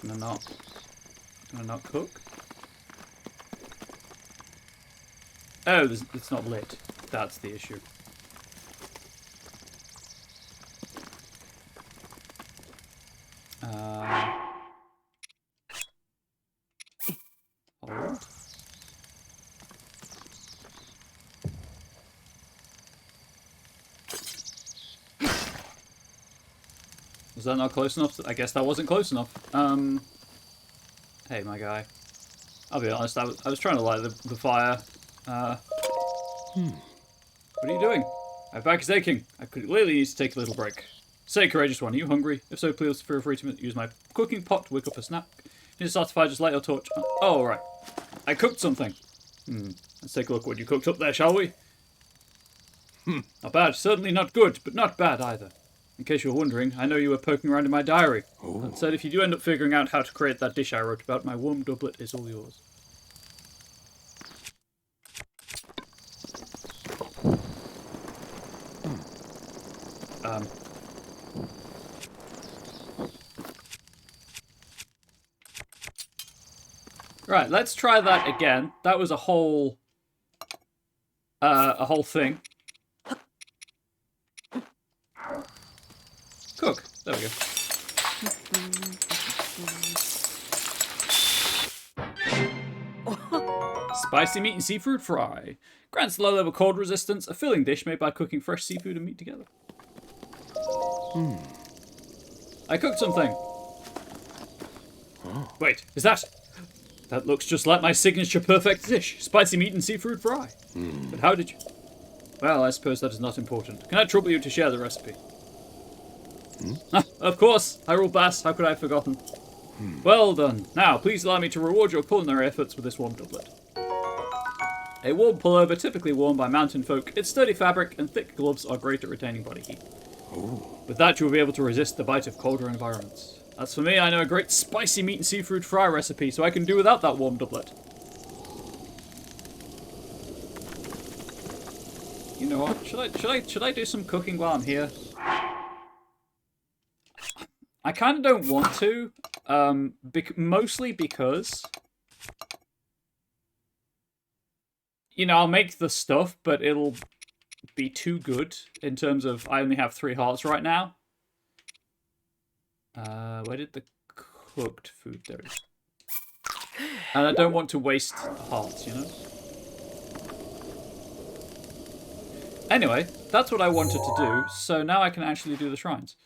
Can I not cook? Oh, it's not lit. That's the issue. Hold. Was that not close enough? I guess that wasn't close enough. Hey, my guy. I'll be honest, I was trying to light the fire. What are you doing? My back is aching. I could clearly need to take a little break. Say, courageous one, are you hungry? If so, please feel free to use my cooking pot to wake up a snack. Need to start the fire, just light your torch. Oh, right. I cooked something. Let's take a look what you cooked up there, shall we? Not bad. Certainly not good, but not bad either. In case you were wondering, I know you were poking around in my diary. That said, if you do end up figuring out how to create that dish I wrote about, my warm doublet is all yours. Right, let's try that again. That was a whole thing. Cook. There we go. Spicy meat and seafood fry. Grants low-level cold resistance, a filling dish made by cooking fresh seafood and meat together. I cooked something. Wait, is that... That looks just like my signature perfect dish. Spicy meat and seafood fry. But how did you... Well, I suppose that is not important. Can I trouble you to share the recipe? Of course. Hyrule Bass, how could I have forgotten? Well done. Now, please allow me to reward your culinary efforts with this warm doublet. A warm pullover typically worn by mountain folk. Its sturdy fabric and thick gloves are great at retaining body heat. With that, you will be able to resist the bite of colder environments. As for me, I know a great spicy meat and seafood fry recipe, so I can do without that warm doublet. You know what? Should I do some cooking while I'm here? I kind of don't want to, mostly because, you know, I'll make the stuff, but it'll be too good in terms of I only have 3 hearts right now. Where did the cooked food go? And I don't want to waste hearts, you know? Anyway, that's what I wanted to do, so now I can actually do the shrines.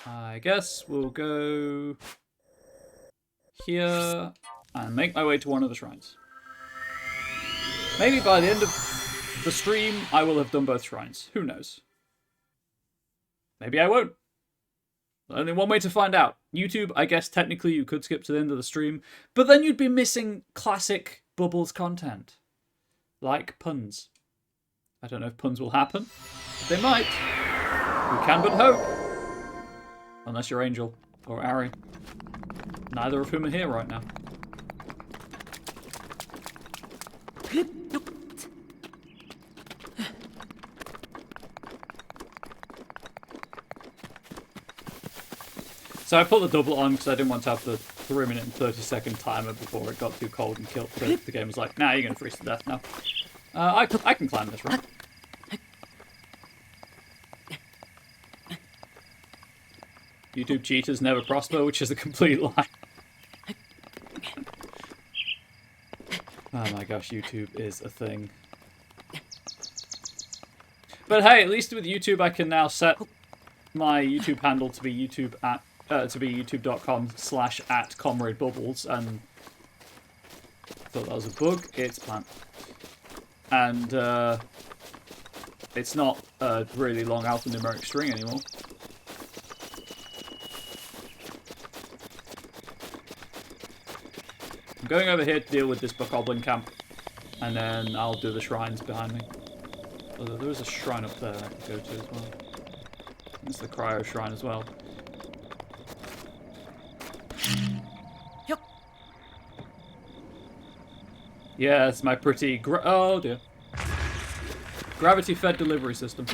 I guess we'll go here and make my way to one of the shrines. Maybe by the end of the stream, I will have done both shrines. Who knows? Maybe I won't. Only one way to find out. YouTube, I guess technically you could skip to the end of the stream, but then you'd be missing classic Bubbles content. Like puns. I don't know if puns will happen, but they might. We can but hope. Unless you're Angel or Ari. Neither of whom are here right now. So I put the double on because I didn't want to have the 3-minute and 30-second timer before it got too cold and killed. The game was like, nah, you're going to freeze to death now. I can climb this, right? YouTube cheaters never prosper, which is a complete lie. Oh my gosh, YouTube is a thing. But hey, at least with YouTube, I can now set my YouTube handle to be youtube.com/@ComradeBubbles, and I thought that was a bug. It's plant, and it's not a really long alphanumeric string anymore. I'm going over here to deal with this bokoblin camp, and then I'll do the shrines behind me. Although there is a shrine up there I could go to as well. It's the cryo shrine as well. Yeah, it's my pretty oh dear. Gravity-fed delivery system.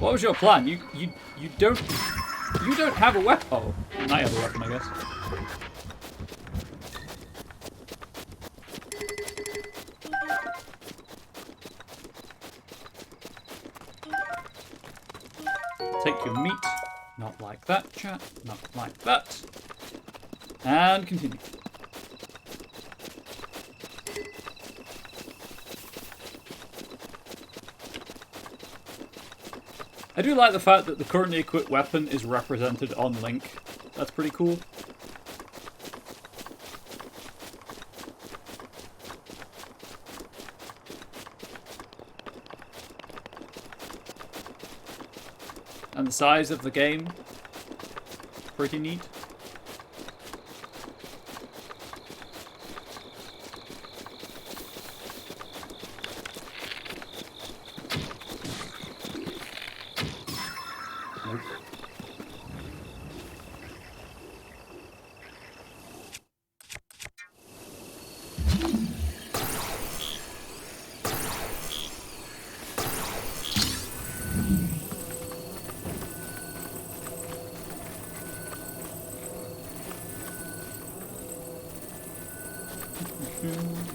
What was your plan? You don't have a weapon. Oh, I have a weapon, I guess. Take your meat. Not like that, chat. Not like that. And continue. I do like the fact that the currently equipped weapon is represented on Link. That's pretty cool. And the size of the game, pretty neat.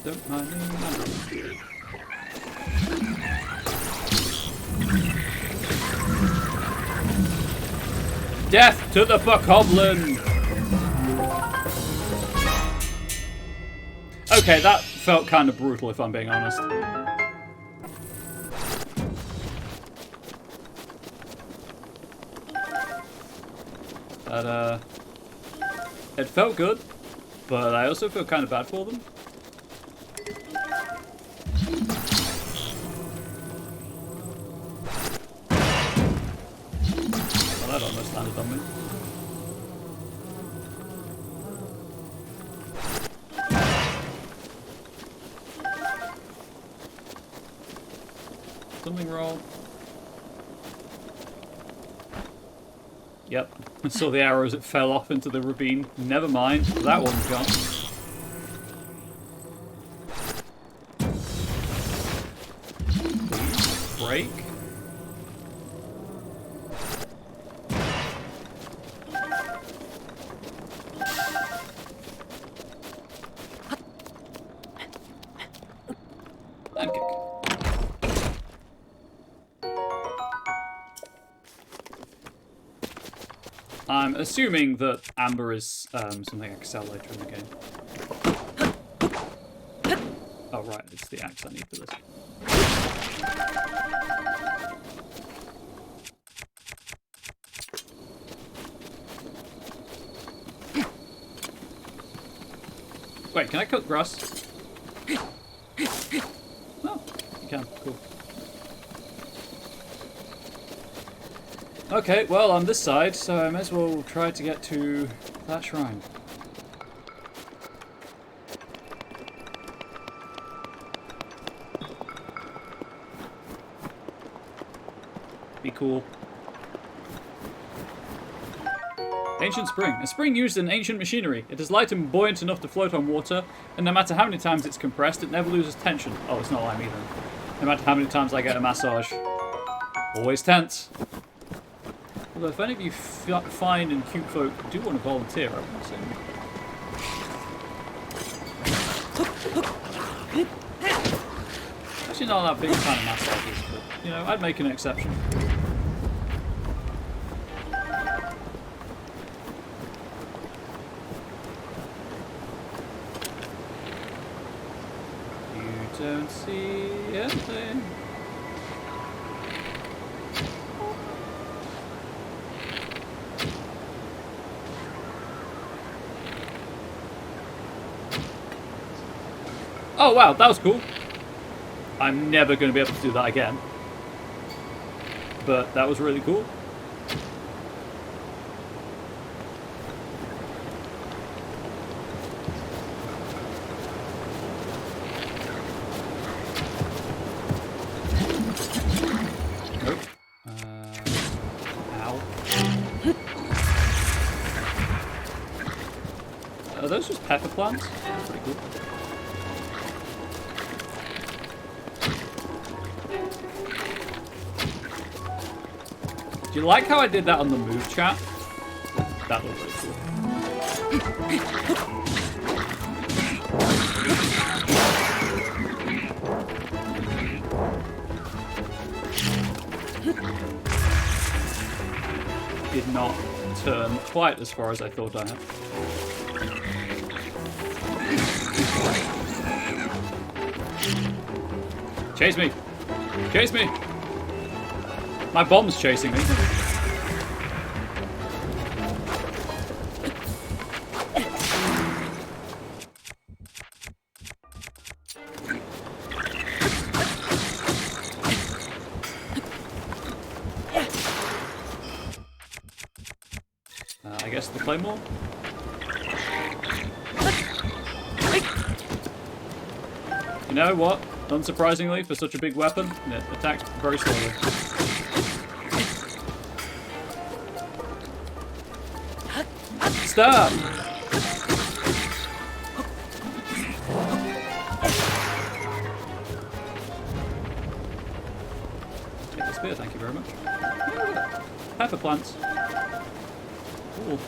Don't mind me. Death to the bokoblin! Okay, that felt kind of brutal if I'm being honest. But, it felt good, but I also feel kind of bad for them. Well, that almost landed on me. Something wrong. Yep, I saw the arrows that fell off into the ravine. Never mind, that one's gone. Please, break. And kick. I'm assuming that Amber is something I can sell later in the game. Oh right, it's the axe I need for this. Wait, can I cut grass? Oh, you can, cool. Okay, well, on this side, so I may as well try to get to that shrine. Be cool. Ancient spring. A spring used in ancient machinery. It is light and buoyant enough to float on water, and no matter how many times it's compressed, it never loses tension. Oh, it's not lime either. No matter how many times I get a massage. Always tense. Although if any of you fine and cute folk do want to volunteer, I wouldn't say. Actually not that big fan of massages, but, you know, I'd make an exception. You don't see anything. Oh wow, that was cool. I'm never going to be able to do that again. but that was really cool. Nope. Ow. Are those just pepper plants? Pretty cool. Do you like how I did that on the move chat? That looked really cool. Did not turn quite as far as I thought I had. Chase me! Chase me! My bomb's chasing me. I guess the claymore? You know what? Unsurprisingly, for such a big weapon, it attacks very slowly. Stop! Take the spear, thank you very much. Pepper plants. Cool.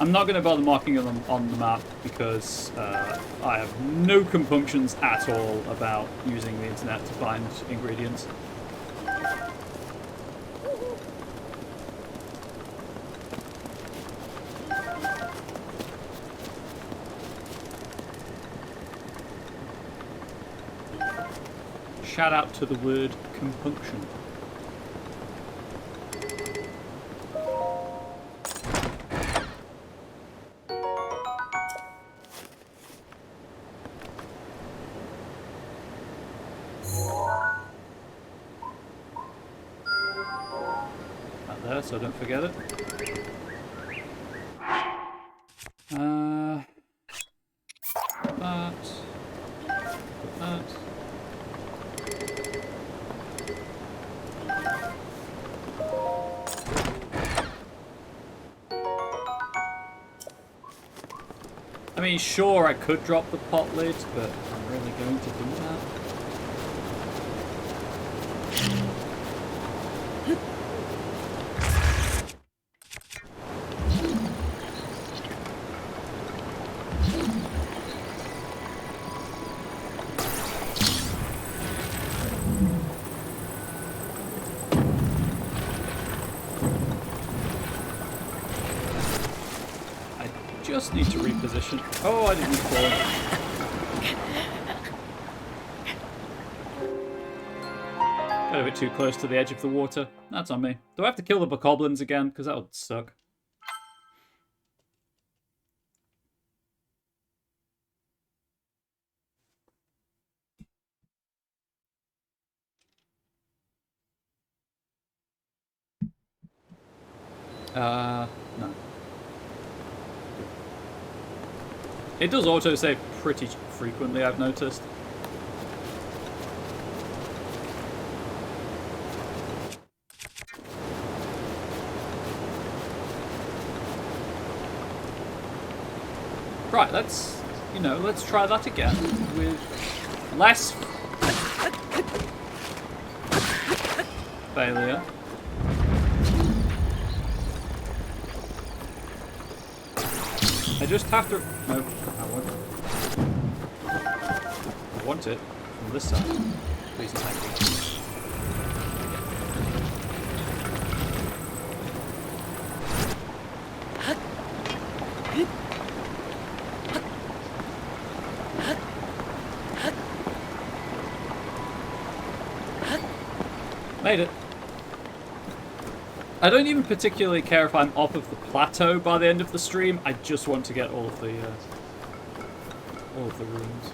I'm not going to bother marking them on the map because I have no compunctions at all about using the internet to find ingredients. Shout out to the word compunction. Out there, so don't forget it. That. Put that. I mean, sure, I could drop the pot lid, but I'm really going to do that. Just need to reposition. Oh, I didn't fall. Got a bit too close to the edge of the water. That's on me. Do I have to kill the bokoblins again? Because that would suck. No. It does autosave pretty frequently, I've noticed. Right, let's try that again with less failure. I just have to... No, I won't. I want it from this side. Please and thank you. Made it. I don't even particularly care if I'm off of the plateau by the end of the stream. I just want to get all of the rooms.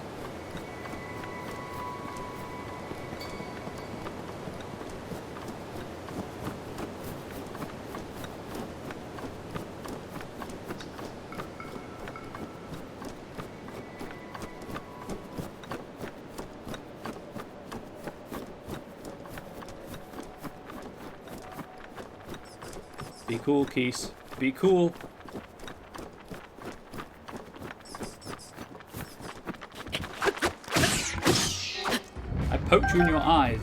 Be cool, Keys. Be cool. I poked you in your eyes.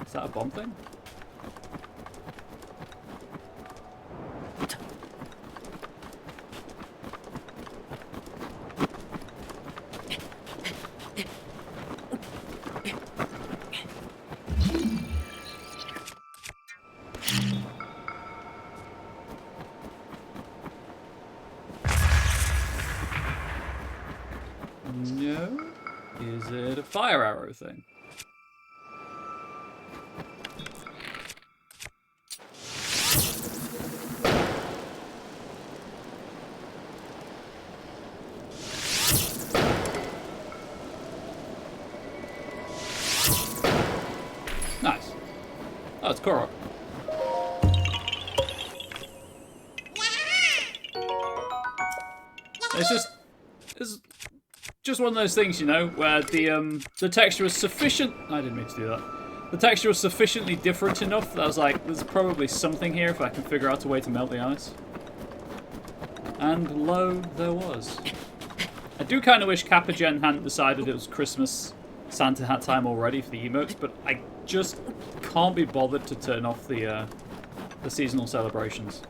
Is that a bomb thing? No. Is it a fire arrow thing? Nice. Oh, it's Korok. It's just one of those things, you know, where the texture was sufficient. I didn't mean to do that. The texture was sufficiently different enough that I was like, there's probably something here if I can figure out a way to melt the ice. And lo, there was. I do kind of wish Capagen hadn't decided it was Christmas Santa hat time already for the emotes, but I just can't be bothered to turn off the seasonal celebrations.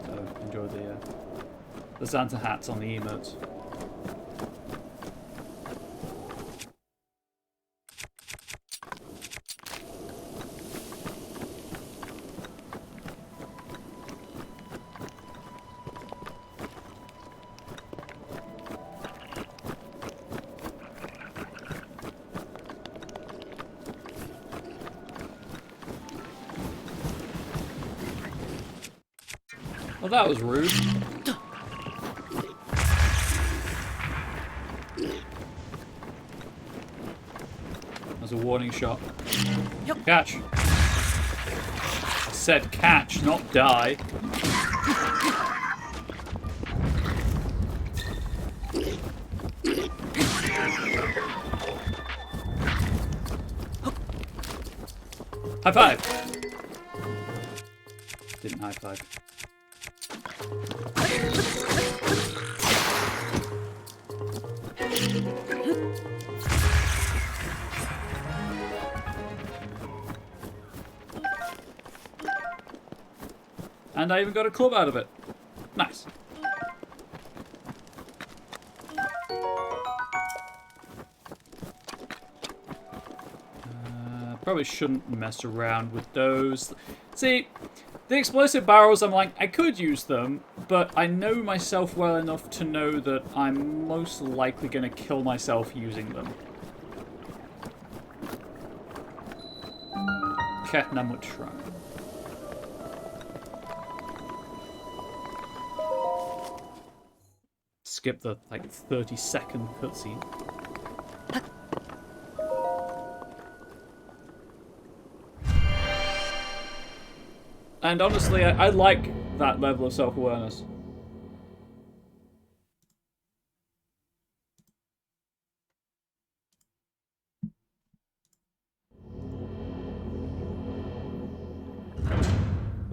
So enjoy the Santa hats on the emotes. Well, that was rude. That's a warning shot. Catch. I said catch, not die. High five! Didn't high five. And I even got a club out of it. Nice. Probably shouldn't mess around with those. See, the explosive barrels, I'm like, I could use them, but I know myself well enough to know that I'm most likely going to kill myself using them. Ketnamut Shrine. Skip the, like, 30-second cutscene. And honestly, I like that level of self-awareness.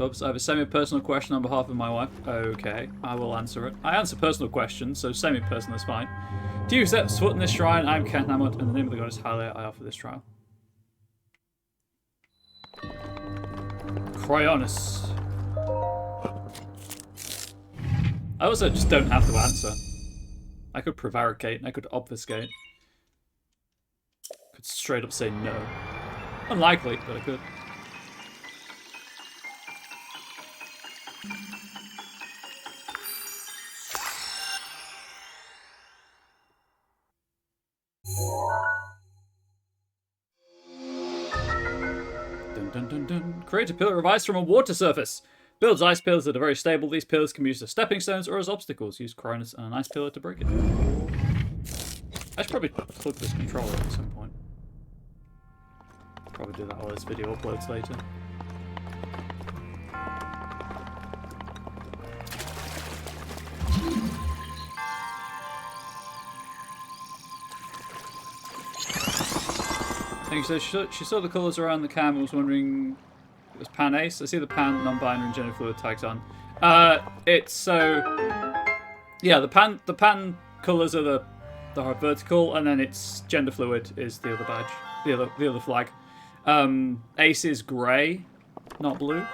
Oops, I have a semi-personal question on behalf of my wife. Okay, I will answer it. I answer personal questions, so semi-personal is fine. Do you set foot in this shrine? I'm Ketnamut, and the name of the goddess Hylia, I offer this trial. Cryonis. I also just don't have to answer. I could prevaricate, I could obfuscate. I could straight up say no. Unlikely, but I could. Dun, dun, dun, dun. Create a pillar of ice from a water surface. Builds ice pillars that are very stable. These pillars can be used as stepping stones or as obstacles. Use Cronus and an ice pillar to break it. I should probably plug this controller at some point. Probably do that while this video uploads later. She says she saw the colours around the cam and was wondering if it was pan ace. I see the pan, non-binary, and gender fluid tags on. It's so... Yeah, the pan colours are the vertical, and then it's gender fluid is the other badge, the other flag. Ace is grey, not blue.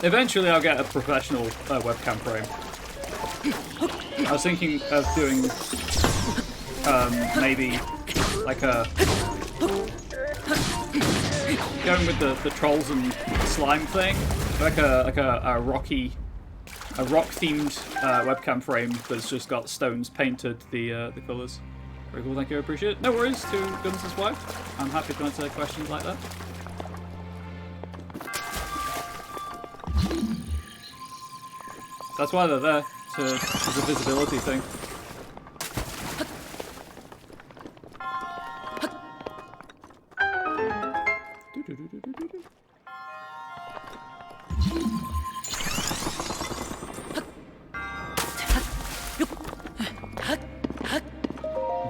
Eventually I'll get a professional webcam frame. I was thinking of doing maybe like going with the trolls and slime thing, like a rock themed webcam frame that's just got stones painted the colours. Very cool, thank you, I appreciate it. No worries to Guns' wife. I'm happy to answer questions like that. That's why they're there, as a visibility thing.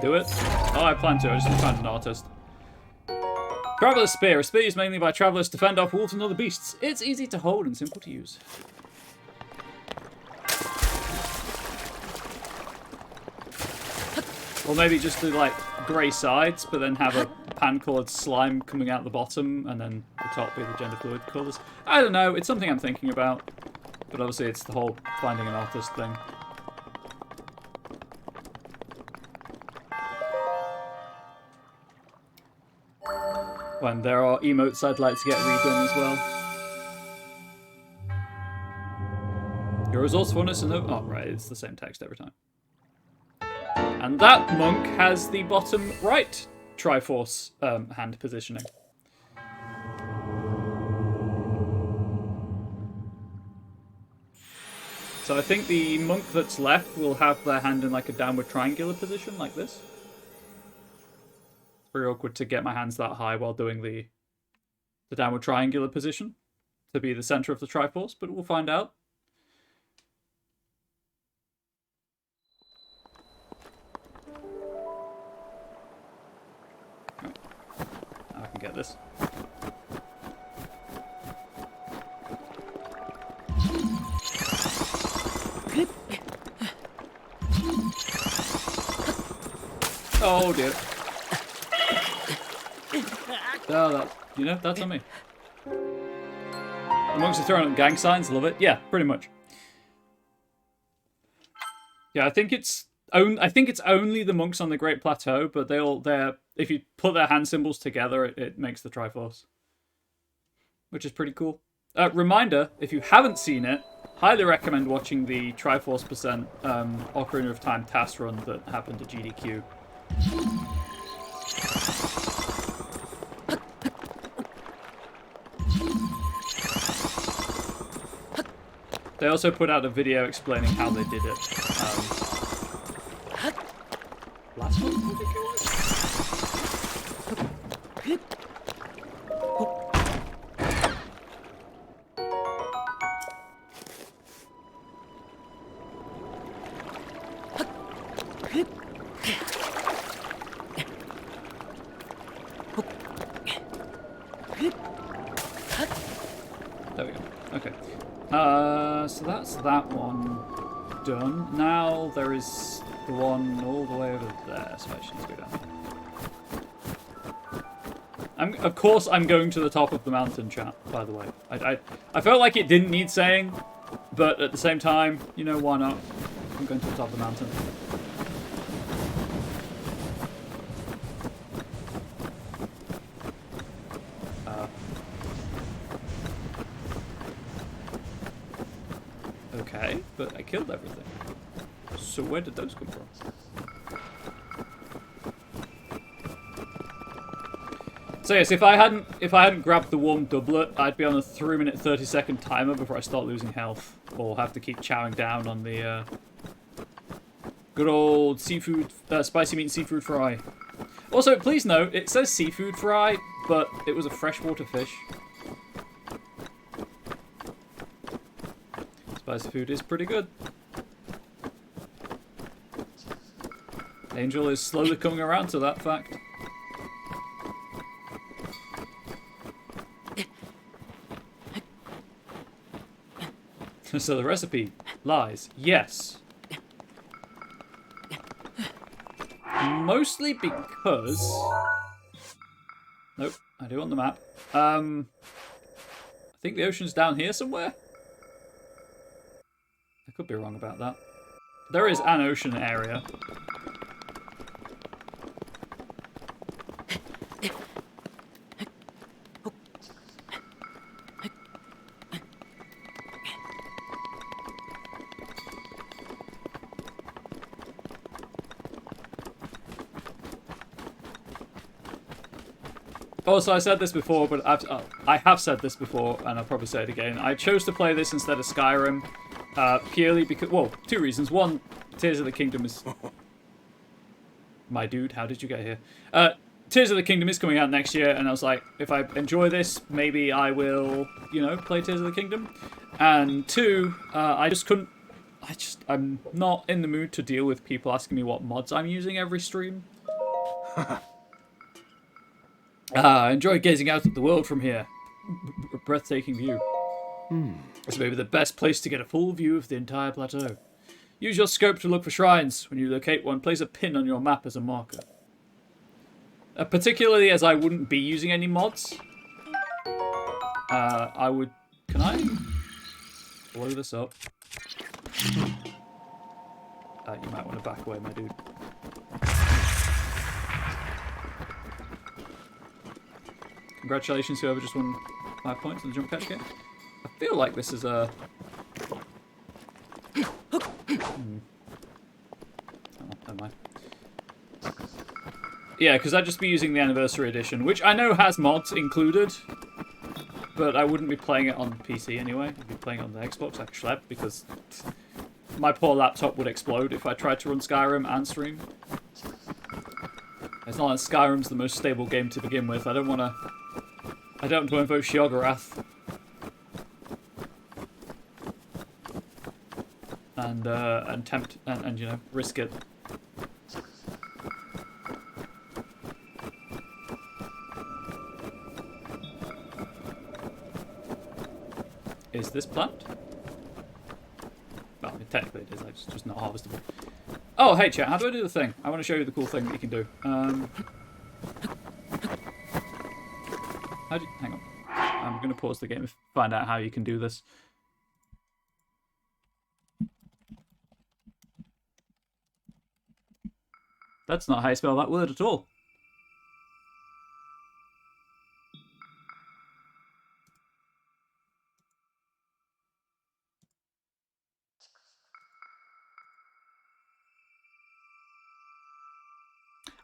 Do it? Oh, I plan to. I just need to find an artist. Traveler's Spear. A spear used mainly by travelers to fend off wolves and other beasts. It's easy to hold and simple to use. Or maybe just do like grey sides, but then have a pan-coloured slime coming out the bottom, and then the top be the gender fluid colours. I don't know. It's something I'm thinking about. But obviously it's the whole finding an artist thing. When there are emotes I'd like to get redone as well. Your resourcefulness and... Oh, right, it's the same text every time. And that monk has the bottom right Triforce hand positioning. So I think the monk that's left will have their hand in like a downward triangular position, like this. It's very awkward to get my hands that high while doing the downward triangular position to be the center of the Triforce, but we'll find out. Now I can get this. Oh dear. Oh, that's on me. The monks are throwing up gang signs, love it. Yeah, pretty much. Yeah, I think it's only the monks on the Great Plateau, but they're if you put their hand symbols together, it makes the Triforce, which is pretty cool. Reminder: if you haven't seen it, highly recommend watching the Triforce percent Ocarina of Time task run that happened at GDQ. They also put out a video explaining how they did it. Last month, I think it was? There we go. Okay. So that's that one done. Now there is the one all the way over there, so I should just go down. Of course I'm going to the top of the mountain, chat, by the way. I felt like it didn't need saying, but at the same time, you know, why not? I'm going to the top of the mountain. Okay, but I killed everything. So where did those come from? So yes, if I hadn't grabbed the warm doublet, I'd be on a 3-minute 30-second timer before I start losing health, or have to keep chowing down on the good old seafood, spicy meat seafood fry. Also, please note, it says seafood fry, but it was a freshwater fish. Spicy food is pretty good. Angel is slowly coming around to that fact. So the recipe lies, yes. Mostly because... Nope, I do want the map. I think the ocean's down here somewhere. I could be wrong about that. There is an ocean area. Also, I said this before, but I have said this before, and I'll probably say it again. I chose to play this instead of Skyrim, purely because, well, two reasons. One, Tears of the Kingdom is... My dude, how did you get here? Tears of the Kingdom is coming out next year, and I was like, if I enjoy this, maybe I will, you know, play Tears of the Kingdom. And two, I just couldn't... I'm not in the mood to deal with people asking me what mods I'm using every stream. I enjoy gazing out at the world from here. Breathtaking view. It's maybe the best place to get a full view of the entire plateau. Use your scope to look for shrines. When you locate one, place a pin on your map as a marker. Particularly as I wouldn't be using any mods. I would... Can I blow this up? You might want to back away, my dude. Congratulations, whoever just won 5 points in the jump catch game. I feel like this is a... Oh, never mind. Yeah, because I'd just be using the Anniversary Edition, which I know has mods included, but I wouldn't be playing it on PC anyway. I'd be playing it on the Xbox like a schlep, because my poor laptop would explode if I tried to run Skyrim and stream. It's not like Skyrim's the most stable game to begin with. I don't want to invoke Sheogorath. And tempt and you know, risk it. Is this plant? Well, I mean, technically it is, it's just not harvestable. Oh, hey chat, how do I do the thing? I want to show you the cool thing that you can do. Hang on. I'm going to pause the game and find out how you can do this. That's not how you spell that word at all.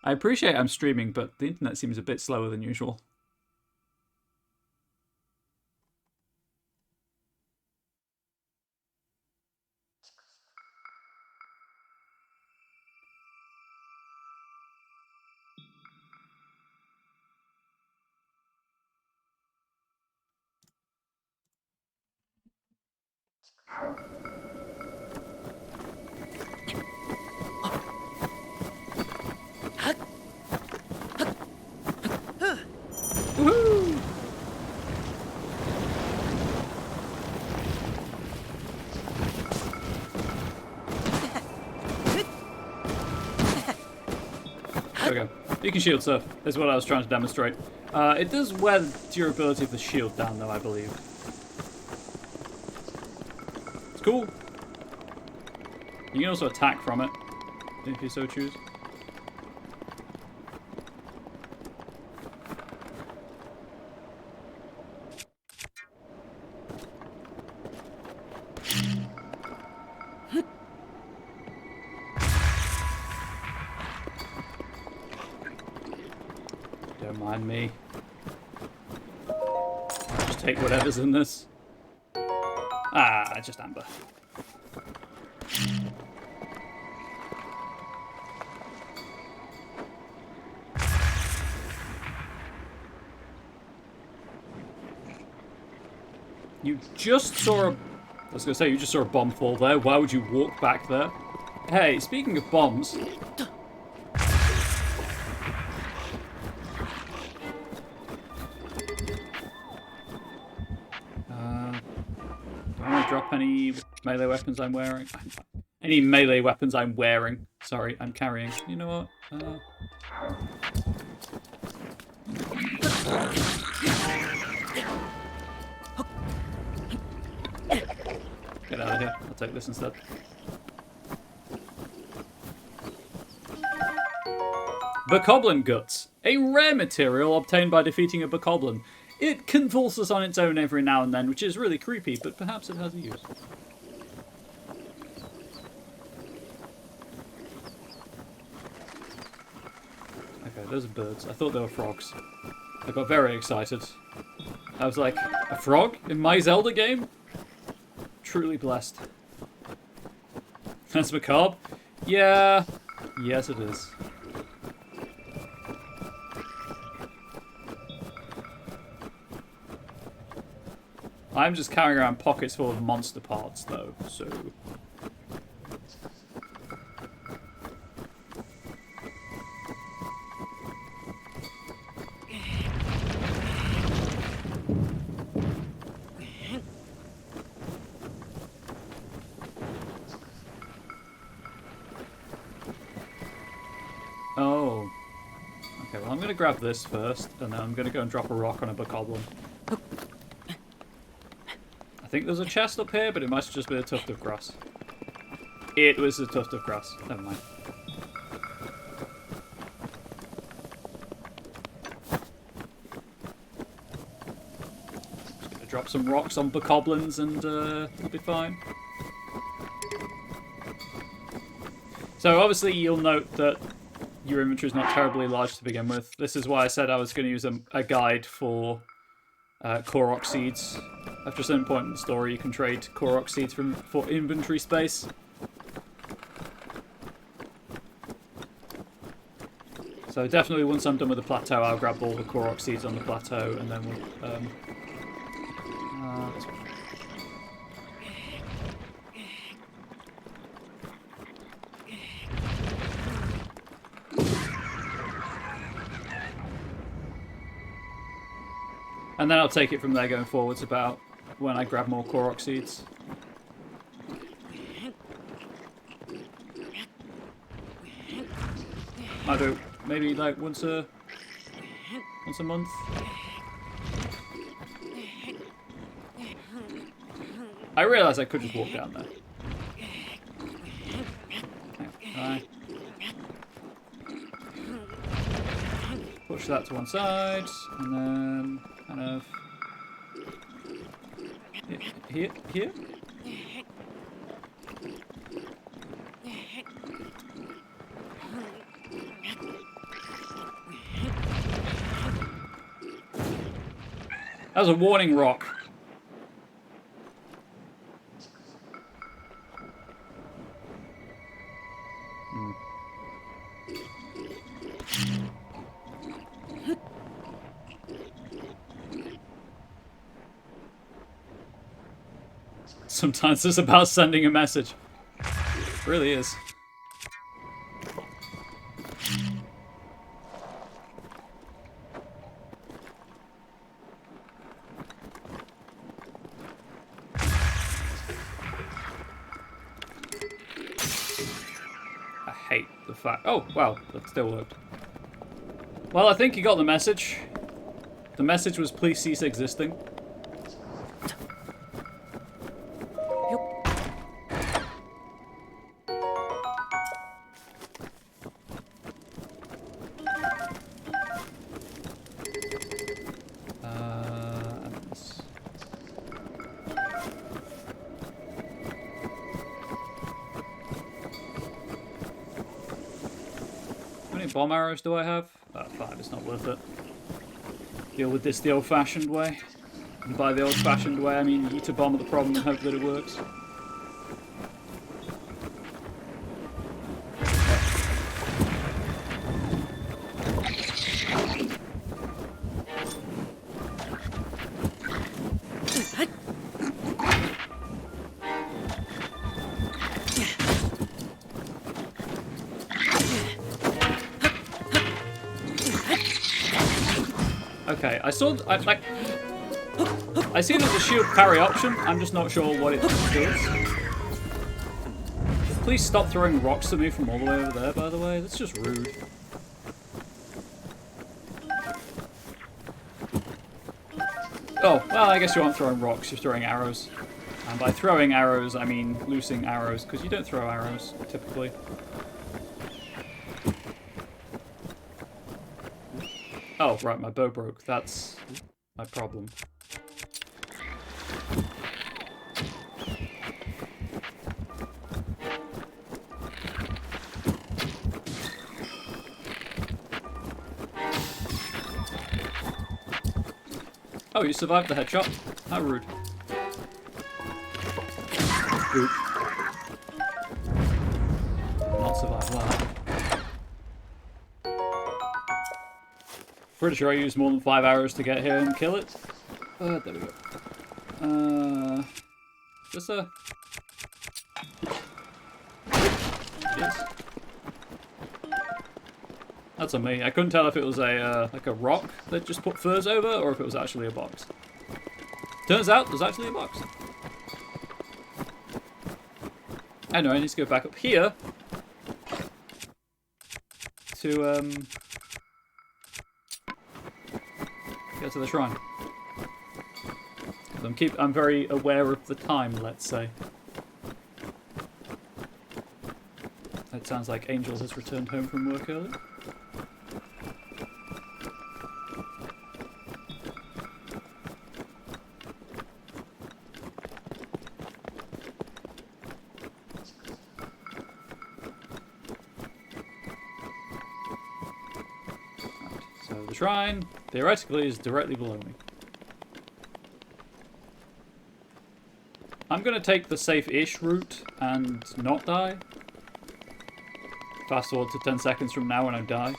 I appreciate I'm streaming, but the internet seems a bit slower than usual. Woohoo! There we go. You can shield surf, is what I was trying to demonstrate. It does wear the durability of the shield down though, I believe. It's cool. You can also attack from it, if you so choose. Don't mind me. Just take whatever's in this. Ah, just amber. You just saw a... I was going to say, you just saw a bomb fall there. Why would you walk back there? Hey, speaking of bombs... Do I want to drop any melee weapons I'm wearing? Any melee weapons I'm wearing. Sorry, I'm carrying. You know what? Get out of here. I'll take this instead. Bokoblin Guts. A rare material obtained by defeating a Bokoblin. It convulses on its own every now and then, which is really creepy, but perhaps it has a use. Okay, those are birds. I thought they were frogs. I got very excited. I was like, a frog in my Zelda game? Truly blessed. That's macabre? Yeah. Yes, it is. I'm just carrying around pockets full of monster parts, though, so... Oh. Okay, well I'm going to grab this first, and then I'm going to go and drop a rock on a Bokoblin. I think there's a chest up here, but it must just be a tuft of grass. It was a tuft of grass. Never mind. Just gonna drop some rocks on Bokoblins and it'll be fine. So obviously you'll note that your inventory is not terribly large to begin with. This is why I said I was going to use a guide for Korok seeds. After a certain point in the story, you can trade Korok seeds for inventory space. So definitely once I'm done with the plateau, I'll grab all the Korok seeds on the plateau, and then we'll... this one. And then I'll take it from there going forwards about when I grab more Korok seeds. I do maybe like once a month. I realise I could just walk down there. Okay, push that to one side, and then kind of here. That was a warning rock. Sometimes it's about sending a message. It really is. I hate the fact... Oh, wow, that still worked. Well, I think you got the message. The message was please cease existing. Bomb arrows do I have? 5, it's not worth it. Deal with this the old-fashioned way. And by the old-fashioned way, I mean eat a bomb of the problem and hope that it works. Okay, I saw... I see there's a shield parry option. I'm just not sure what it does. Please stop throwing rocks at me from all the way over there, by the way. That's just rude. Oh, well, I guess you aren't throwing rocks, you're throwing arrows. And by throwing arrows, I mean loosing arrows, because you don't throw arrows, typically. Oh, right, my bow broke. That's my problem. Oh, you survived the headshot? How rude. Oop. Not survived that. Pretty sure I used more than 5 arrows to get here and kill it. There we go. Just a... Yes. That's on me. I couldn't tell if it was a like a rock that just put furs over, or if it was actually a box. Turns out there's actually a box. I know I need to go back up here to get to the shrine. I'm very aware of the time. Let's say. It sounds like Angel has returned home from work early. Shrine, theoretically, is directly below me. I'm going to take the safe-ish route and not die. Fast forward to 10 seconds from now when I die.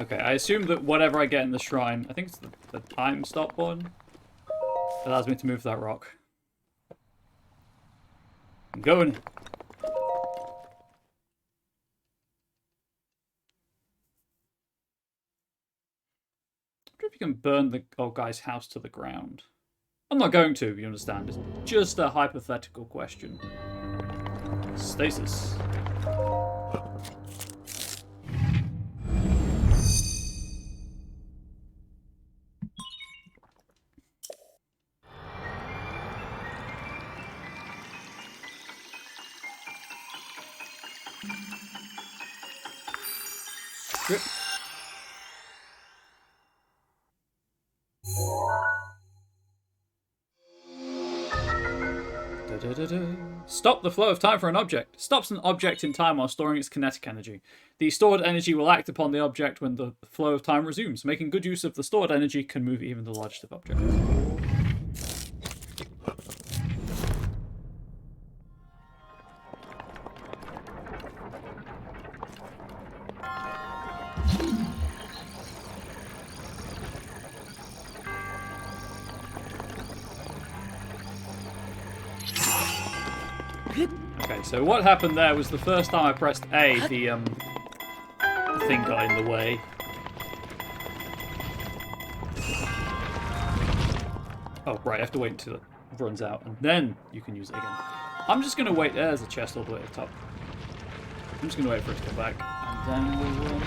Okay, I assume that whatever I get in the shrine, I think it's the time stop one, allows me to move that rock. I'm going. I wonder if you can burn the old guy's house to the ground. I'm not going to, you understand. It's just a hypothetical question. Stasis. Rip. Stop the flow of time for an object. Stops an object in time while storing its kinetic energy. The stored energy will act upon the object when the flow of time resumes. Making good use of the stored energy can move even the largest of objects. Okay, so what happened there was the first time I pressed A, the thing got in the way. Oh, right, I have to wait until it runs out, and then you can use it again. I'm just going to wait. There's a chest all the way at the top. I'm just going to wait for it to come back, and then we'll...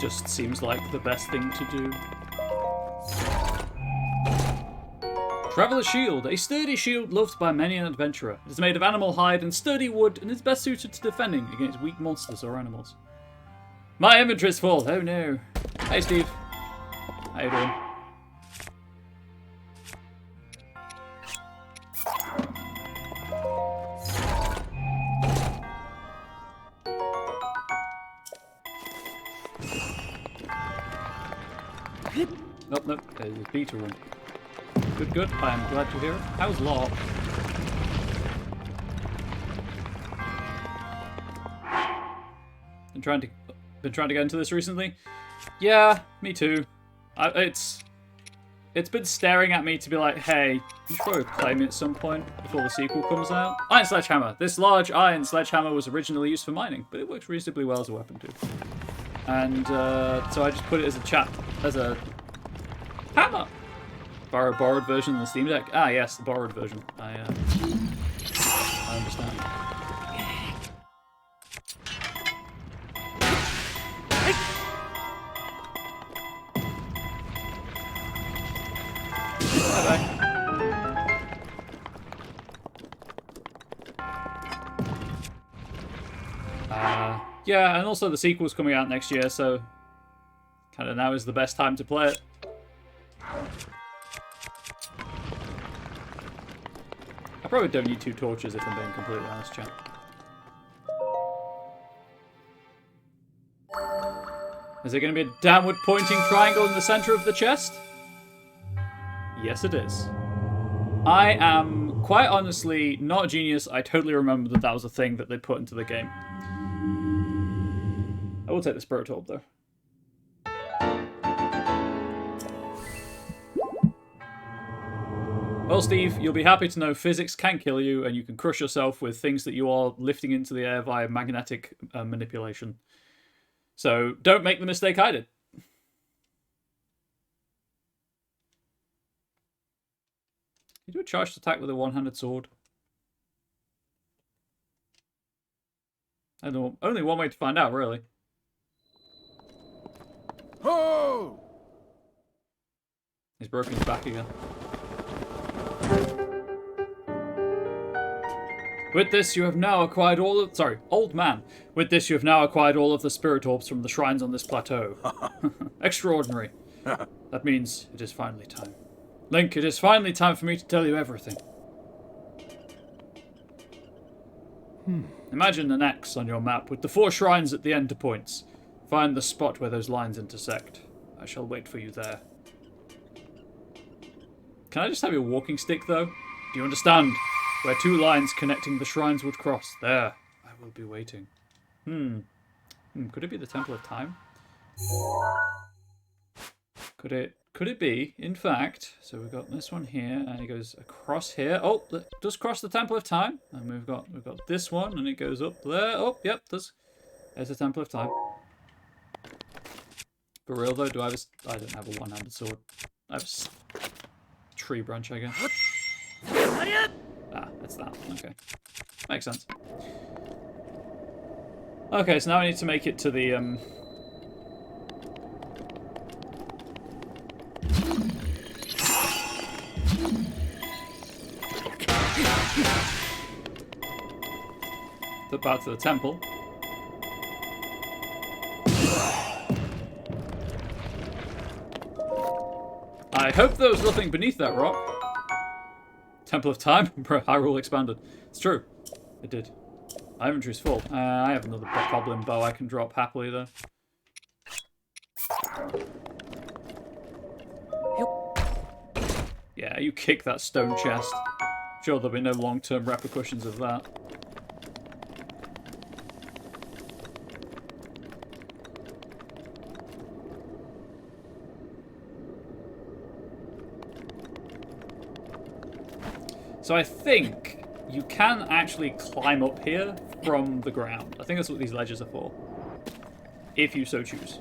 Just seems like the best thing to do. Traveller's Shield. A sturdy shield loved by many an adventurer. It is made of animal hide and sturdy wood and is best suited to defending against weak monsters or animals. My inventory's full. Oh no. Hey Steve. How you doing? Oh, no, there's a beta room. Good, good. I am glad to hear it. How's Law? Been trying to get into this recently. Yeah, me too. It's been staring at me to be like, hey, you should probably play me at some point before the sequel comes out. Iron Sledgehammer. This large iron sledgehammer was originally used for mining, but it works reasonably well as a weapon too. And so I just put it as a hammer. Borrowed version of the Steam Deck. Ah, yes, the borrowed version. I understand. Bye-bye. Yeah, and also the sequel's coming out next year, so kind of now is the best time to play it. I probably don't need 2 torches if I'm being completely honest, chat. Is there going to be a downward pointing triangle in the center of the chest? Yes, it is. I am quite honestly not a genius. I totally remember that was a thing that they put into the game. I will take the Spirit Orb, though. Well, Steve, you'll be happy to know physics can kill you, and you can crush yourself with things that you are lifting into the air via magnetic manipulation. So don't make the mistake I did. You do a charged attack with a one-handed sword. I don't know. Only one way to find out, really. Ho! He's broken his back again. With this, you have now acquired all of... Sorry, old man. With this, you have now acquired all of the spirit orbs from the shrines on this plateau. Extraordinary. That means it is finally time. Link, it is finally time for me to tell you everything. Imagine an X on your map with the 4 shrines at the ender points. Find the spot where those lines intersect. I shall wait for you there. Can I just have your walking stick, though? Do you understand? Where 2 lines connecting the shrines would cross. There. I will be waiting. Could it be the Temple of Time? Could it be, in fact, so we've got this one here, and it goes across here. Oh, it does cross the Temple of Time. And we've got this one, and it goes up there. Oh, yep, there's the Temple of Time. For real, though, I don't have a one-handed sword. I have a tree branch, I guess. Ah, it's that. Okay. Makes sense. Okay, so now I need to make it to the, back to the temple. I hope there was nothing beneath that rock. Temple of Time? Hyrule expanded. It's true. It did. My inventory's full. I have another goblin bow I can drop happily, though. Yeah, you kick that stone chest. Sure, there'll be no long-term repercussions of that. So I think you can actually climb up here from the ground. I think that's what these ledges are for. If you so choose.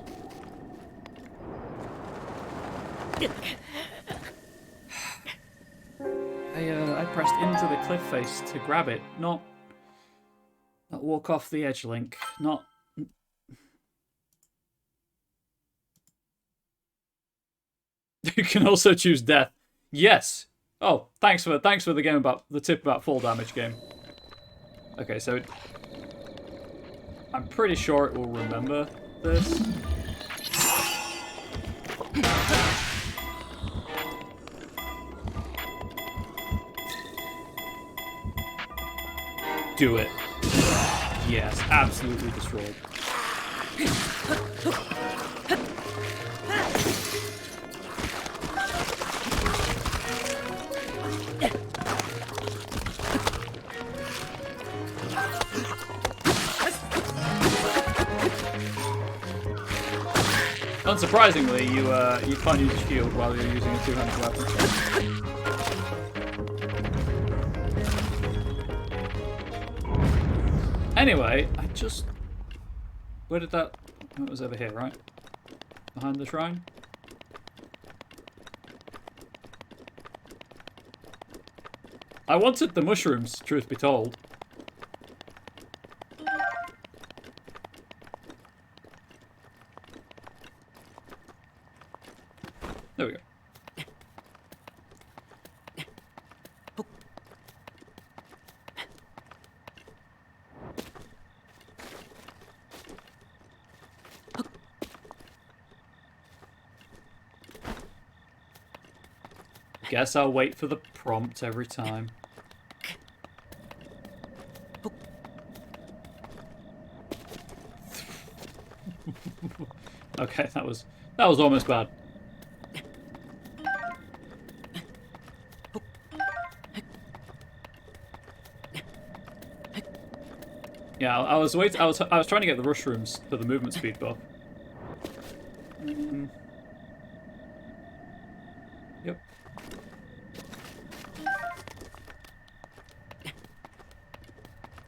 I pressed into the cliff face to grab it, not walk off the edge, Link. Not... You can also choose death. Yes. Oh, thanks for the game about the tip about fall damage game. Okay, so I'm pretty sure it will remember this. Do it. Yes, absolutely destroyed. Unsurprisingly, you can't use a shield while you're using a two-handed weapon. Anyway, where did that... It was over here, right? Behind the shrine? I wanted the mushrooms, truth be told. There we go. Guess I'll wait for the prompt every time. Okay, that was almost bad. Yeah, I was trying to get the rush rooms for the movement speed buff. Yep.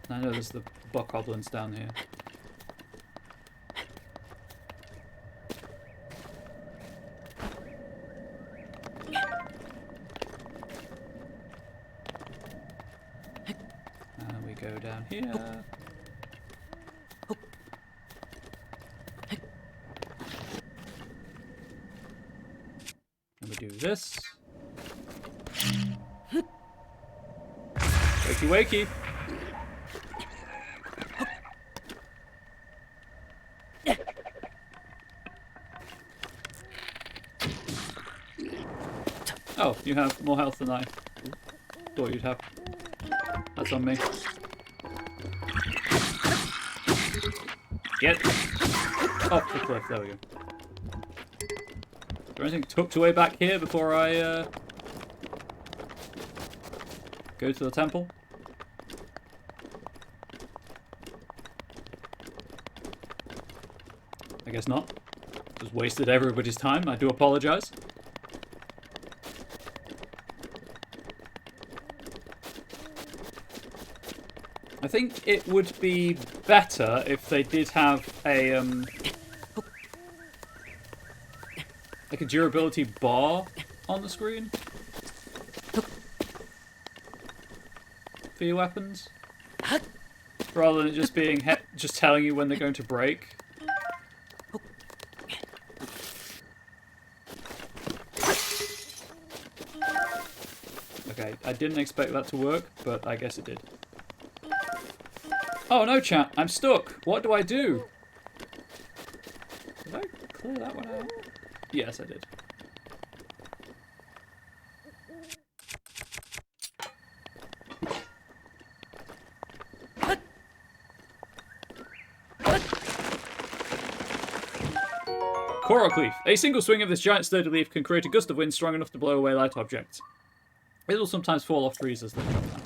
I know there's the bokoblins down here. And we go down here. And we do this. Wakey wakey. Oh, you have more health than I thought you'd have. That's on me. Get off the cliff. There we go. Is there anything tucked away back here before I go to the temple? I guess not. Just wasted everybody's time. I do apologize. I think it would be better if they did have a like a durability bar on the screen for your weapons, rather than it just being just telling you when they're going to break. Okay, I didn't expect that to work, but I guess it did. Oh no, chat, I'm stuck. What do I do? Did I clear that one out? Yes, I did. Coral Cleaf. A single swing of this giant sturdy leaf can create a gust of wind strong enough to blow away light objects. It will sometimes fall off trees as they drop down.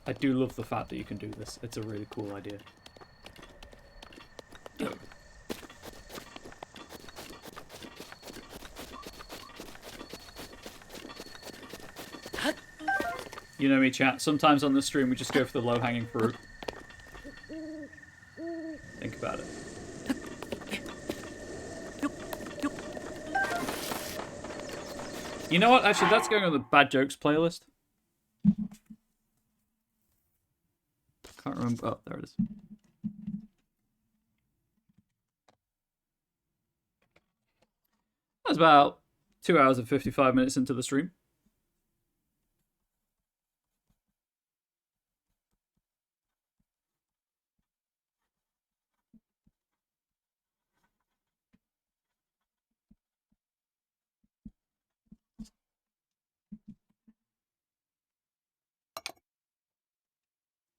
I do love the fact that you can do this. It's a really cool idea. Oh. You know me, chat. Sometimes on the stream we just go for the low-hanging fruit. Think about it. You know what? Actually, that's going on the bad jokes playlist. Can't remember. Oh, there it is. That's about 2 hours and 55 minutes into the stream.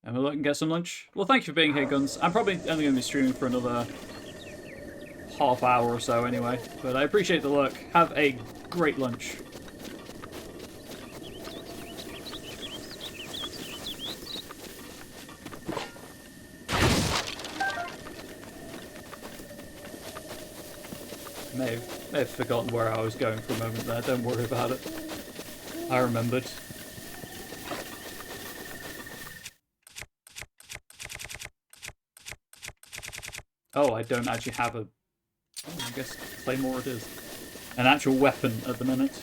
And we'll look and get some lunch. Well, thank you for being here, Guns. I'm probably only going to be streaming for another half hour or so anyway. But I appreciate the look. Have a great lunch. I've forgotten where I was going for a moment there. Don't worry about it. I remembered. Oh, I don't actually have a... Oh, I guess Claymore it is. An actual weapon at the minute.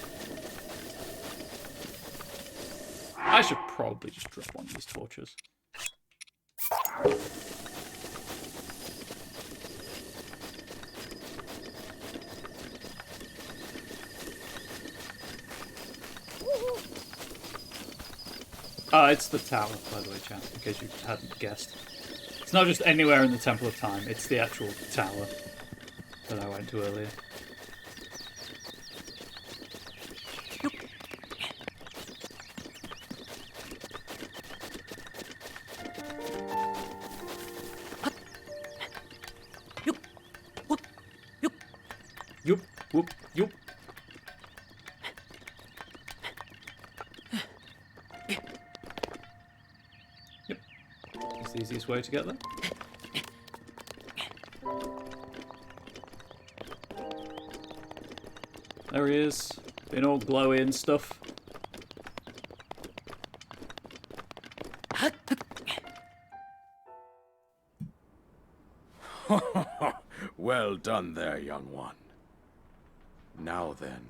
I should probably just drop one of these torches. It's the tower, by the way, chat, in case you hadn't guessed. It's not just anywhere in the Temple of Time, it's the actual tower that I went to earlier. Yup, whoop, yup. Yep. That's the easiest way to get there. There he is, being all glowy and stuff. Well done there, young one. Now then,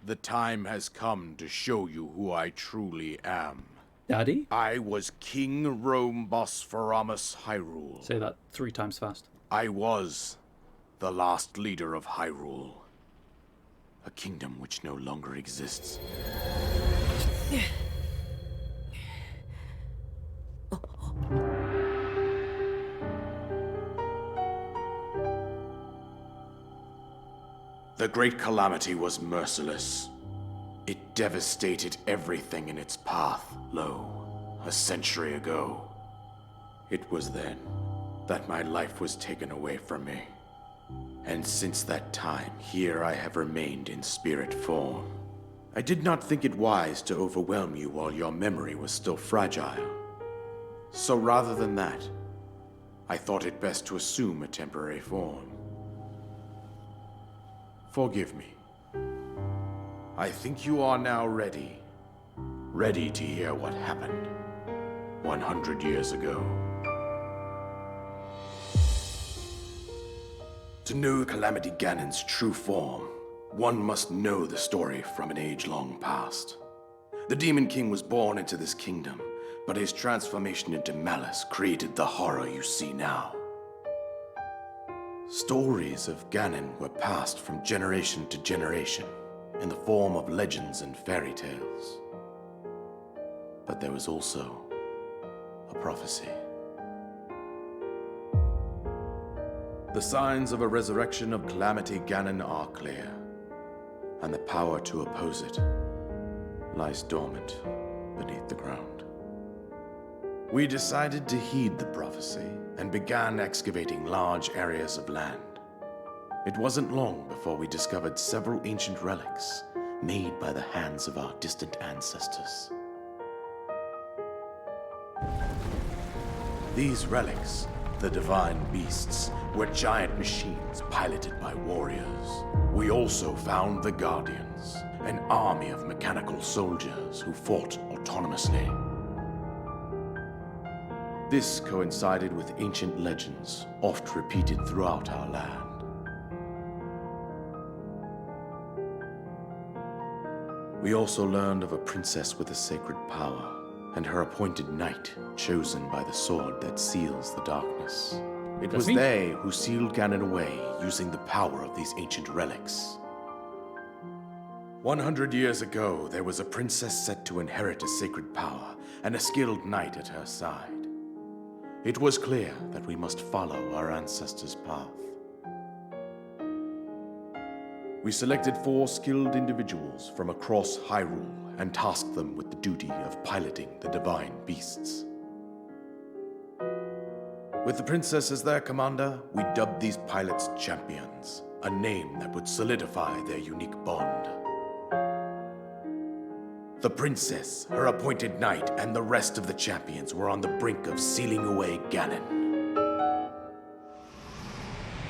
the time has come to show you who I truly am. Daddy? I was King Rome Bosphoramos Hyrule. Say that 3 times fast. I was the last leader of Hyrule. A kingdom which no longer exists. The Great Calamity was merciless. It devastated everything in its path, a century ago. It was then that my life was taken away from me. And since that time, here I have remained in spirit form. I did not think it wise to overwhelm you while your memory was still fragile. So rather than that, I thought it best to assume a temporary form. Forgive me. I think you are now ready. Ready to hear what happened 100 years ago. To know Calamity Ganon's true form, one must know the story from an age long past. The Demon King was born into this kingdom, but his transformation into malice created the horror you see now. Stories of Ganon were passed from generation to generation in the form of legends and fairy tales. But there was also a prophecy. The signs of a resurrection of Calamity Ganon are clear, and the power to oppose it lies dormant beneath the ground. We decided to heed the prophecy and began excavating large areas of land. It wasn't long before we discovered several ancient relics made by the hands of our distant ancestors. These relics, the divine beasts, were giant machines piloted by warriors. We also found the Guardians, an army of mechanical soldiers who fought autonomously. This coincided with ancient legends, oft repeated throughout our land. We also learned of a princess with a sacred power, and her appointed knight, chosen by the sword that seals the darkness. It was they who sealed Ganon away using the power of these ancient relics. 100 years ago, there was a princess set to inherit a sacred power, and a skilled knight at her side. It was clear that we must follow our ancestors' path. We selected 4 skilled individuals from across Hyrule and tasked them with the duty of piloting the divine beasts. With the princess as their commander, we dubbed these pilots champions, a name that would solidify their unique bond. The princess, her appointed knight, and the rest of the champions were on the brink of sealing away Ganon.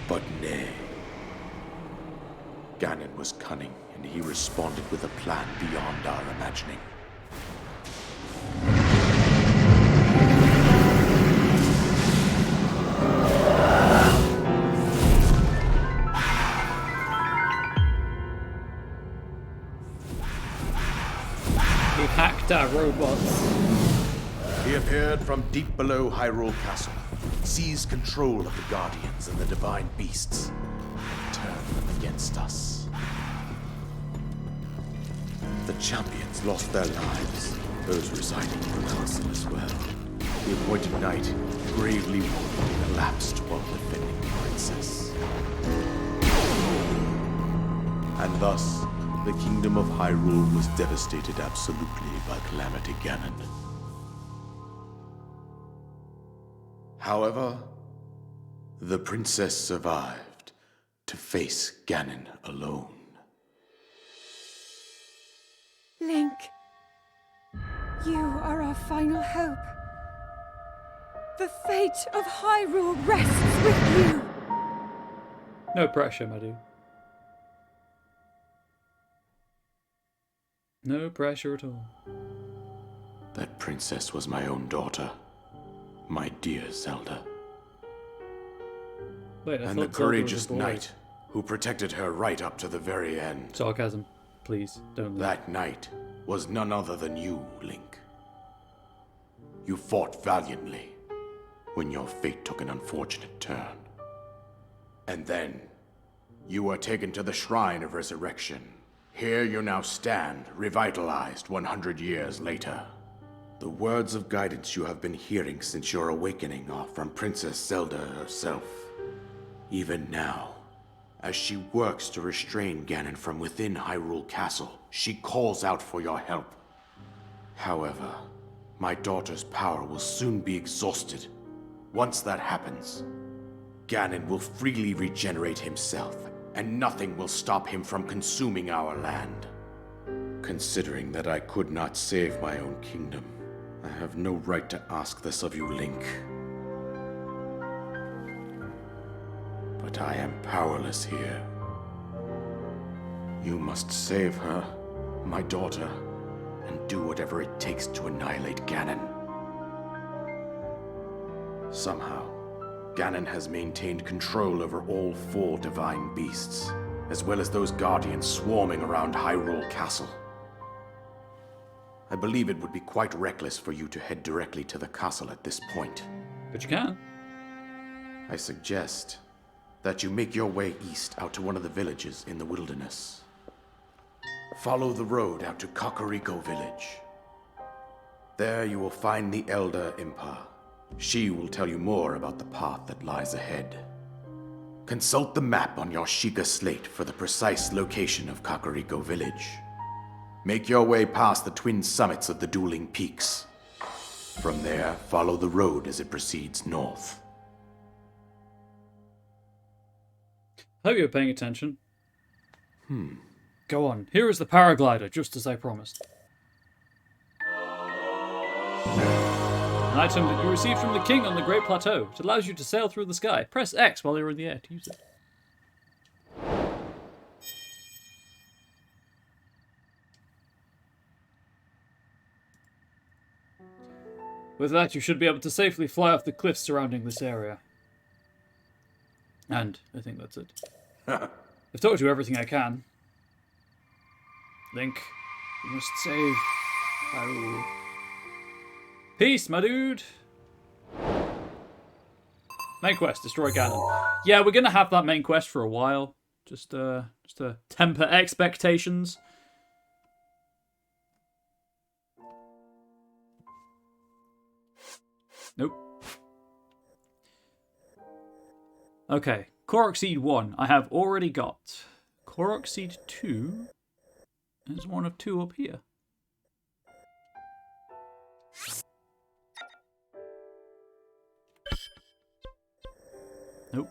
But nay. Ganon was cunning, and he responded with a plan beyond our imagining. He hacked our robots. He appeared from deep below Hyrule Castle, seized control of the Guardians and the Divine Beasts, and turned them against us. The champions lost their lives, those residing in the castle as well. The appointed knight, gravely wounded, collapsed while defending the princess. And thus, the kingdom of Hyrule was devastated absolutely by Calamity Ganon. However, the princess survived to face Ganon alone. Link, you are our final hope. The fate of Hyrule rests with you. No pressure, my dude. No pressure at all. That princess was my own daughter, my dear Zelda. Wait, I And thought the Zelda was a courageous boy. knight who protected her right up to the very end. Sarcasm. Please, don't leave. That knight was none other than you, Link. You fought valiantly when your fate took an unfortunate turn. And then, you were taken to the Shrine of Resurrection. Here you now stand, revitalized 100 years later. The words of guidance you have been hearing since your awakening are from Princess Zelda herself. Even now, as she works to restrain Ganon from within Hyrule Castle, she calls out for your help. However, my daughter's power will soon be exhausted. Once that happens, Ganon will freely regenerate himself, and nothing will stop him from consuming our land. Considering that I could not save my own kingdom, I have no right to ask this of you, Link. But I am powerless here. You must save her, my daughter, and do whatever it takes to annihilate Ganon. Somehow, Ganon has maintained control over all 4 divine beasts, as well as those guardians swarming around Hyrule Castle. I believe it would be quite reckless for you to head directly to the castle at this point. But you can. I suggest that you make your way east out to one of the villages in the wilderness. Follow the road out to Kakariko Village. There you will find the Elder Impa. She will tell you more about the path that lies ahead. Consult the map on your Sheikah slate for the precise location of Kakariko Village. Make your way past the twin summits of the dueling peaks. From there, follow the road as it proceeds north. Hope you're paying attention. Go on. Here is the paraglider, just as I promised. An item that you received from the king on the Great Plateau. It allows you to sail through the sky. Press X while you're in the air to use it. With that, you should be able to safely fly off the cliffs surrounding this area. And I think that's it. I've told you everything I can. Link, you must save Hyrule. Peace, my dude. Main quest, destroy Ganon. Yeah, we're gonna have that main quest for a while. Just to temper expectations. Nope. Okay, Korok Seed 1 I have already got. Korok Seed 2 is one of 2 up here. Nope.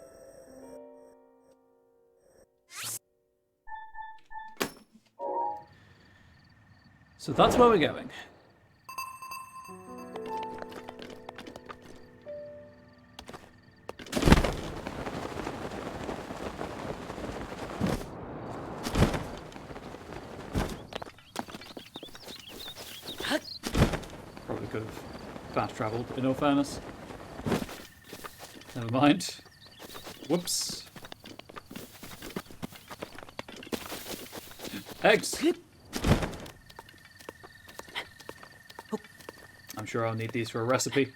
So that's where we're going. have fast travelled, in all fairness. Never mind. Whoops. Eggs! I'm sure I'll need these for a recipe.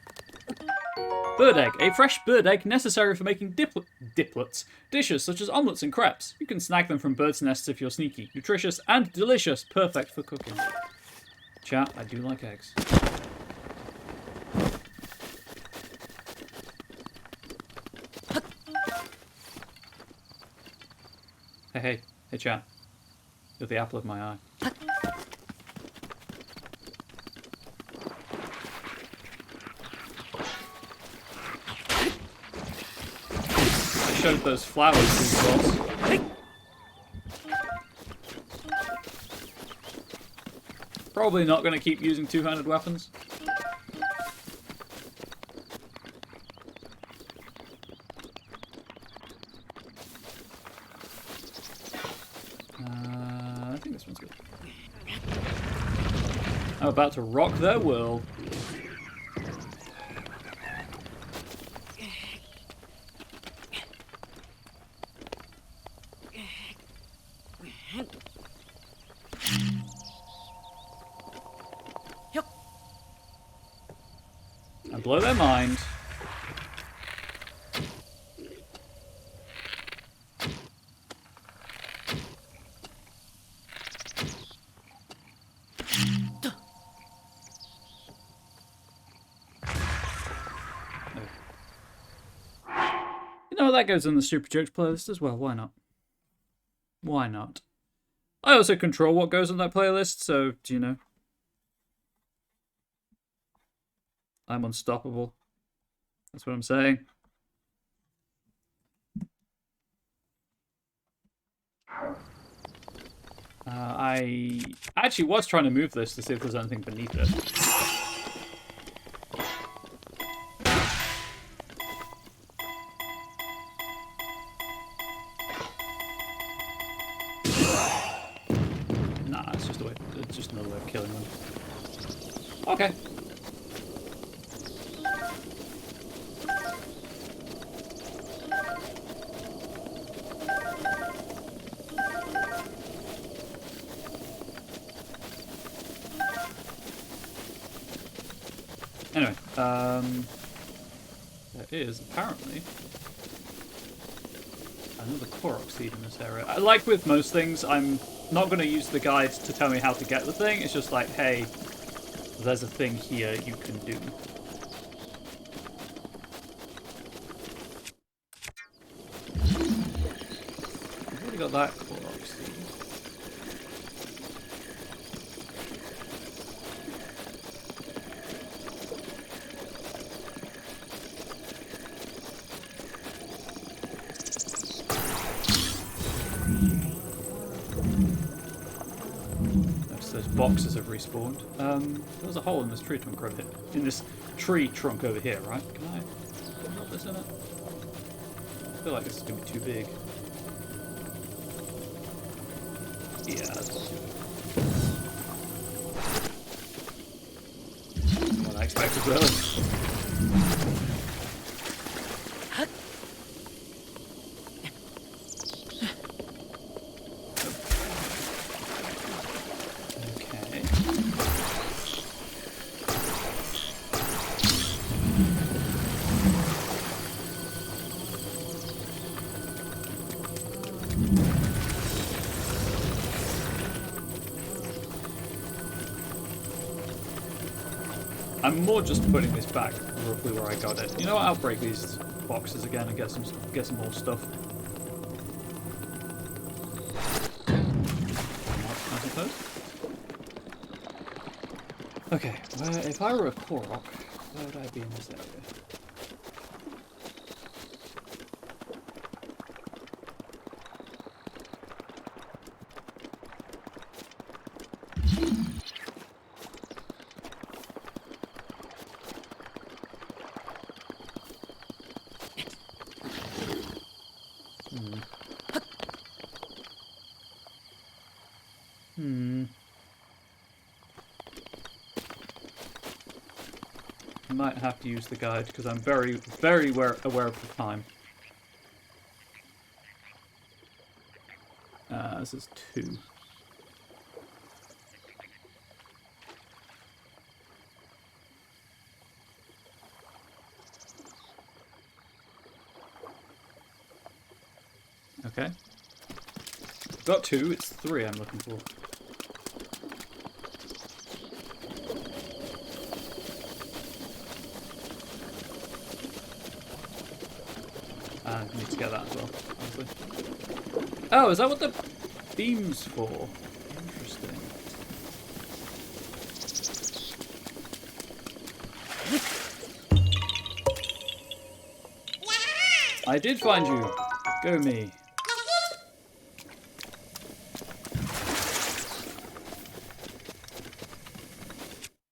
Bird egg. A fresh bird egg necessary for making diplets. Dishes such as omelettes and crepes. You can snag them from birds' nests if you're sneaky. Nutritious and delicious. Perfect for cooking. Chat, I do like eggs. Hey, chat. You're the apple of my eye. I showed those flowers to you, boss. Probably not going to keep using two-handed weapons. I think this one's good. I'm about to rock their world. And blow their mind. You know, that goes in the Super Jokes playlist as well. Why not? Why not? I also control what goes on that playlist, so, do you know? I'm unstoppable. That's what I'm saying. I actually was trying to move this to see if there's anything beneath it. Nah, it's just a way. It's just another way of killing them. Okay. Anyway, there is apparently another Korok seed in this area. Like with most things, I'm not going to use the guide to tell me how to get the thing. It's just like, hey, there's a thing here you can do. I've already got that Korok seed. Boxes have respawned. There's a hole in this tree trunk over here. In this tree trunk over here, right? Can I put this in it? I feel like this is going to be too big. Yeah, that's what I expected, really. I'm more just putting this back roughly where I got it. You know what? I'll break these boxes again and get some more stuff. I suppose. Okay, if I were a Korok, where would I be in this area? I might have to use the guide because I'm very, very aware of the time. This is 2. Okay. Got 2, it's 3 I'm looking for. And need to get that as well, obviously. Oh, is that what the beam's for? Interesting. I did find you. Go me.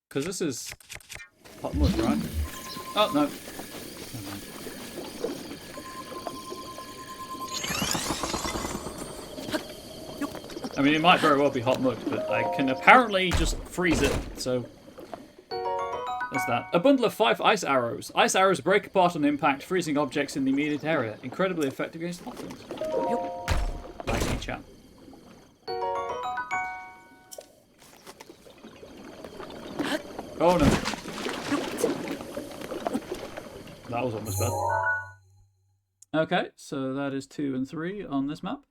Because this is hot mud, right? Oh, no. Never mind. I mean, it might very well be hot mud, but I can apparently just freeze it, so... That's that. A bundle of 5 ice arrows. Ice arrows break apart on impact, freezing objects in the immediate area. Incredibly effective against hot things. Like me, chat. Oh no. That was almost bad. Okay, so that is 2 and 3 on this map.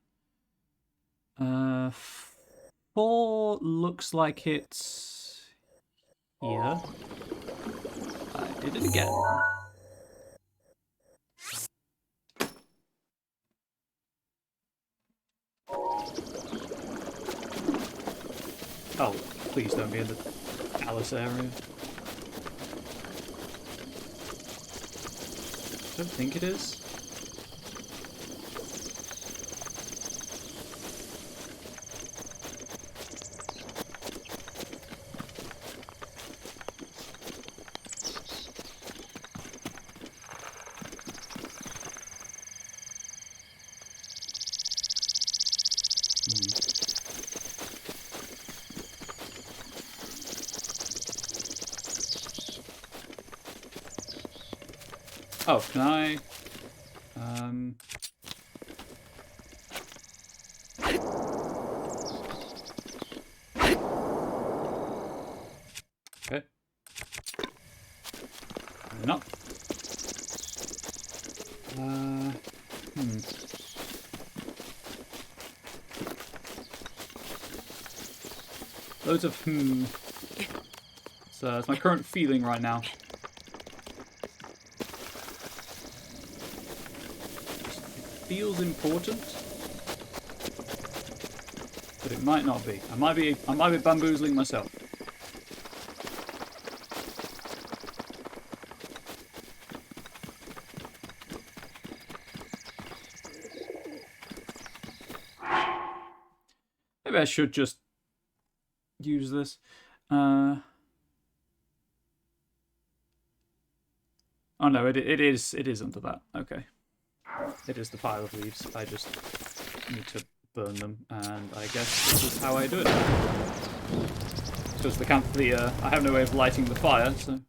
4 looks like it's here. I did it again. Oh, please don't be in the Alice area. I don't think it is. Oh, can I? Okay. Not. Loads of So it's my current feeling right now. Feels important, but it might not be. I might be bamboozling myself. Maybe I should just use this. Oh no, it is under that. Okay. It is the pile of leaves. I just need to burn them, and I guess this is how I do it. Because I have no way of lighting the fire, so.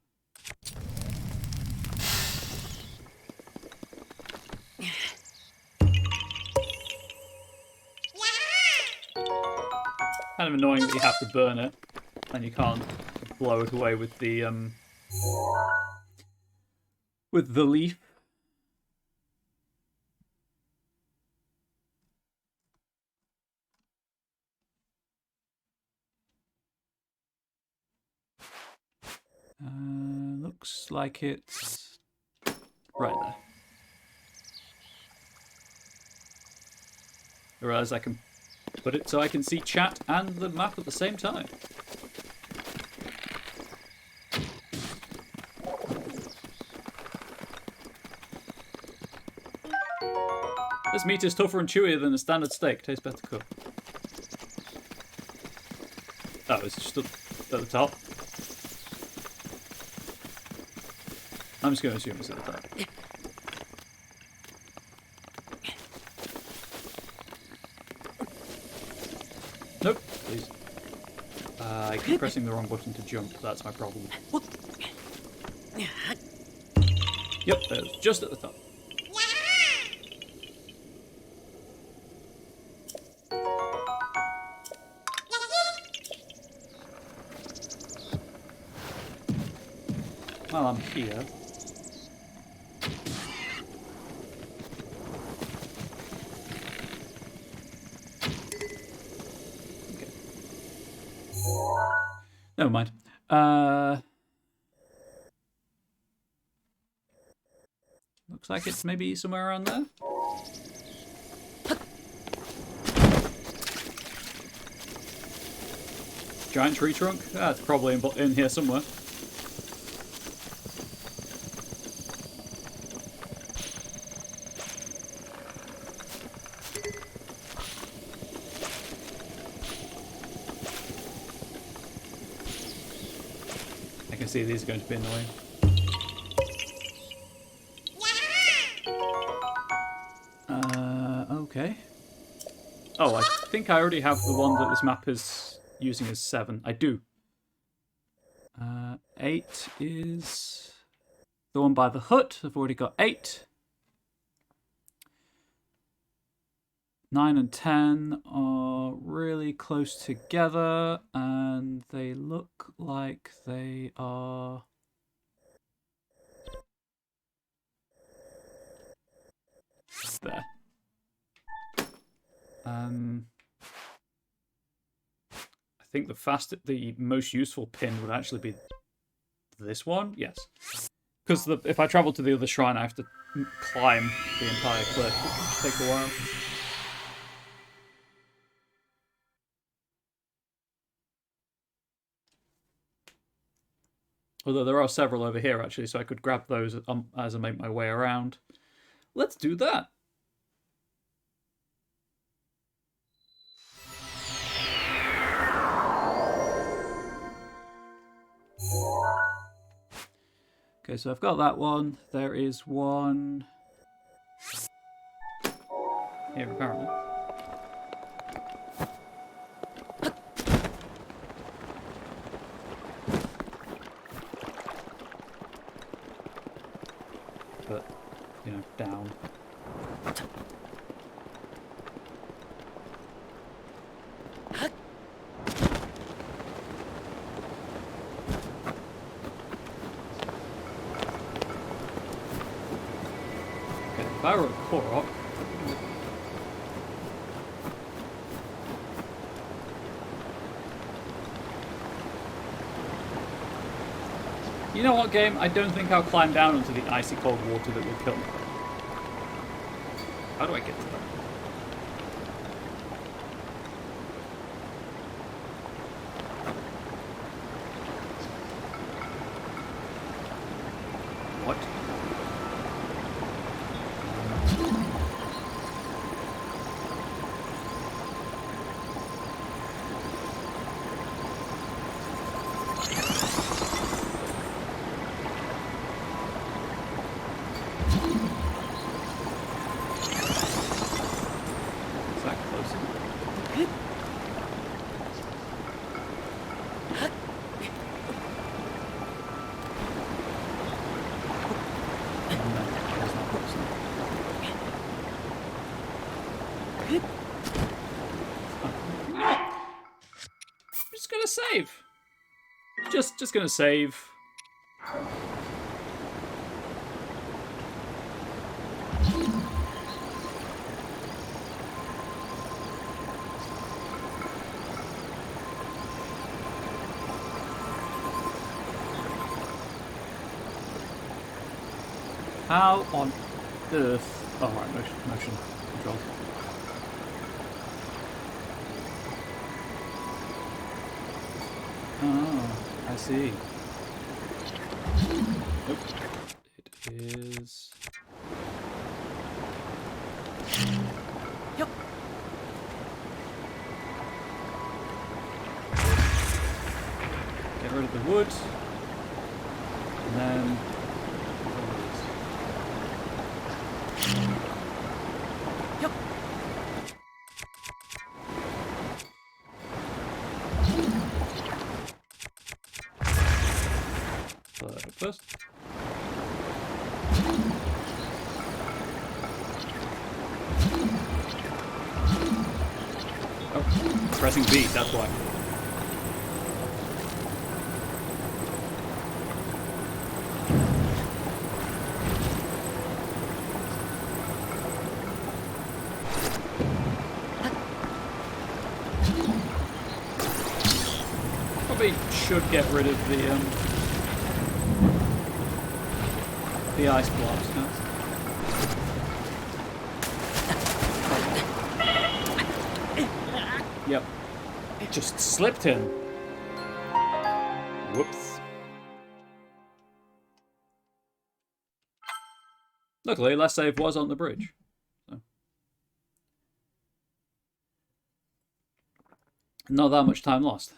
Kind of annoying that you have to burn it, and you can't blow it away with the leaf. Looks like it's right there. I realize I can put it so I can see chat and the map at the same time. This meat is tougher and chewier than a standard steak. Tastes better cooked. Oh, it's just at the top. I'm just going to assume it's at the top. Nope, please. I keep pressing the wrong button to jump. That's my problem. Yep, that was just at the top. While I'm here... Okay. Never mind. Looks like it's maybe somewhere around there. Giant tree trunk? That's probably in here somewhere. I can see these are going to be annoying. Okay. Oh, I think I already have the one that this map is using as 7. I do. 8 is the one by the hut. I've already got 8. 9 and 10 are really close together, and they look like they are... there. I think the most useful pin would actually be this one. Yes, because if I travel to the other shrine, I have to climb the entire cliff, which will take a while. Although there are several over here actually, so I could grab those as I make my way around. Let's do that. Okay, so I've got that one. There is one here, apparently. But, you know, down. If I were a Korok, you know what, game? I don't think I'll climb down into the icy cold water that will kill me. How do I get to that? What? Save. Just gonna save. How on earth? Oh, right, motion control. Oh, I see. Nope. It is... Yep. Get rid of the wood. And then... Yep. First. pressing B, that's why. Probably should get rid of the ice blocks. Huh? Yep. It just slipped in. Whoops. Luckily, last save was on the bridge. So. Not that much time lost.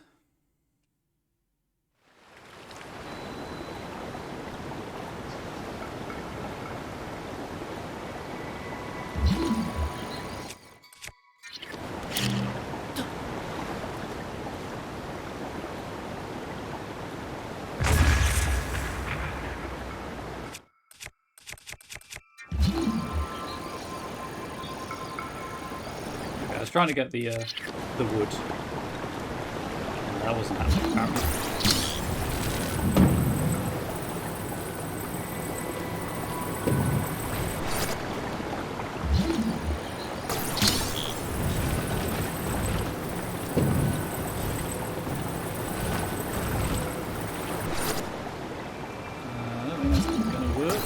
I was trying to get the wood. That wasn't happening apparently. I don't think that's gonna work.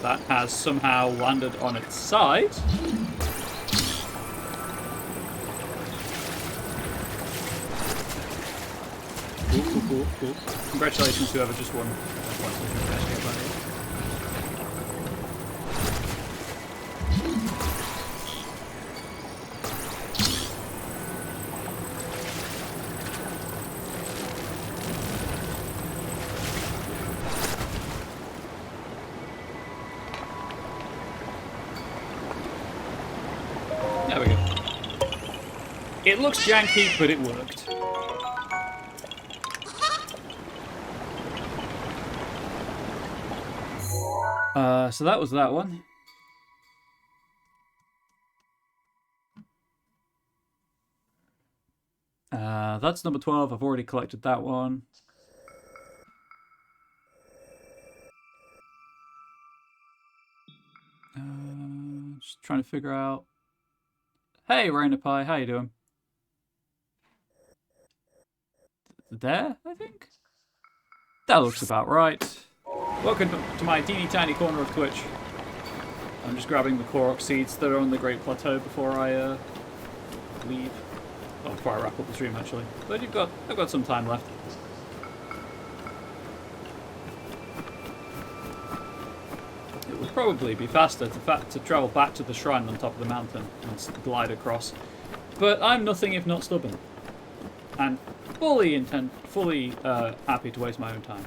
That has somehow landed on its side. Cool. Congratulations, whoever just won. There we go. It looks janky, but it worked. So that was that one. That's number 12. I've already collected that one. Just trying to figure out. Hey, Rainer Pie, how you doing? There, I think? That looks about right. Welcome to my teeny tiny corner of Twitch. I'm just grabbing the Korok seeds that are on the Great Plateau before I leave. Well, before I wrap up the stream, actually. But I've got some time left. It would probably be faster to travel back to the shrine on top of the mountain and glide across. But I'm nothing if not stubborn. And fully happy to waste my own time.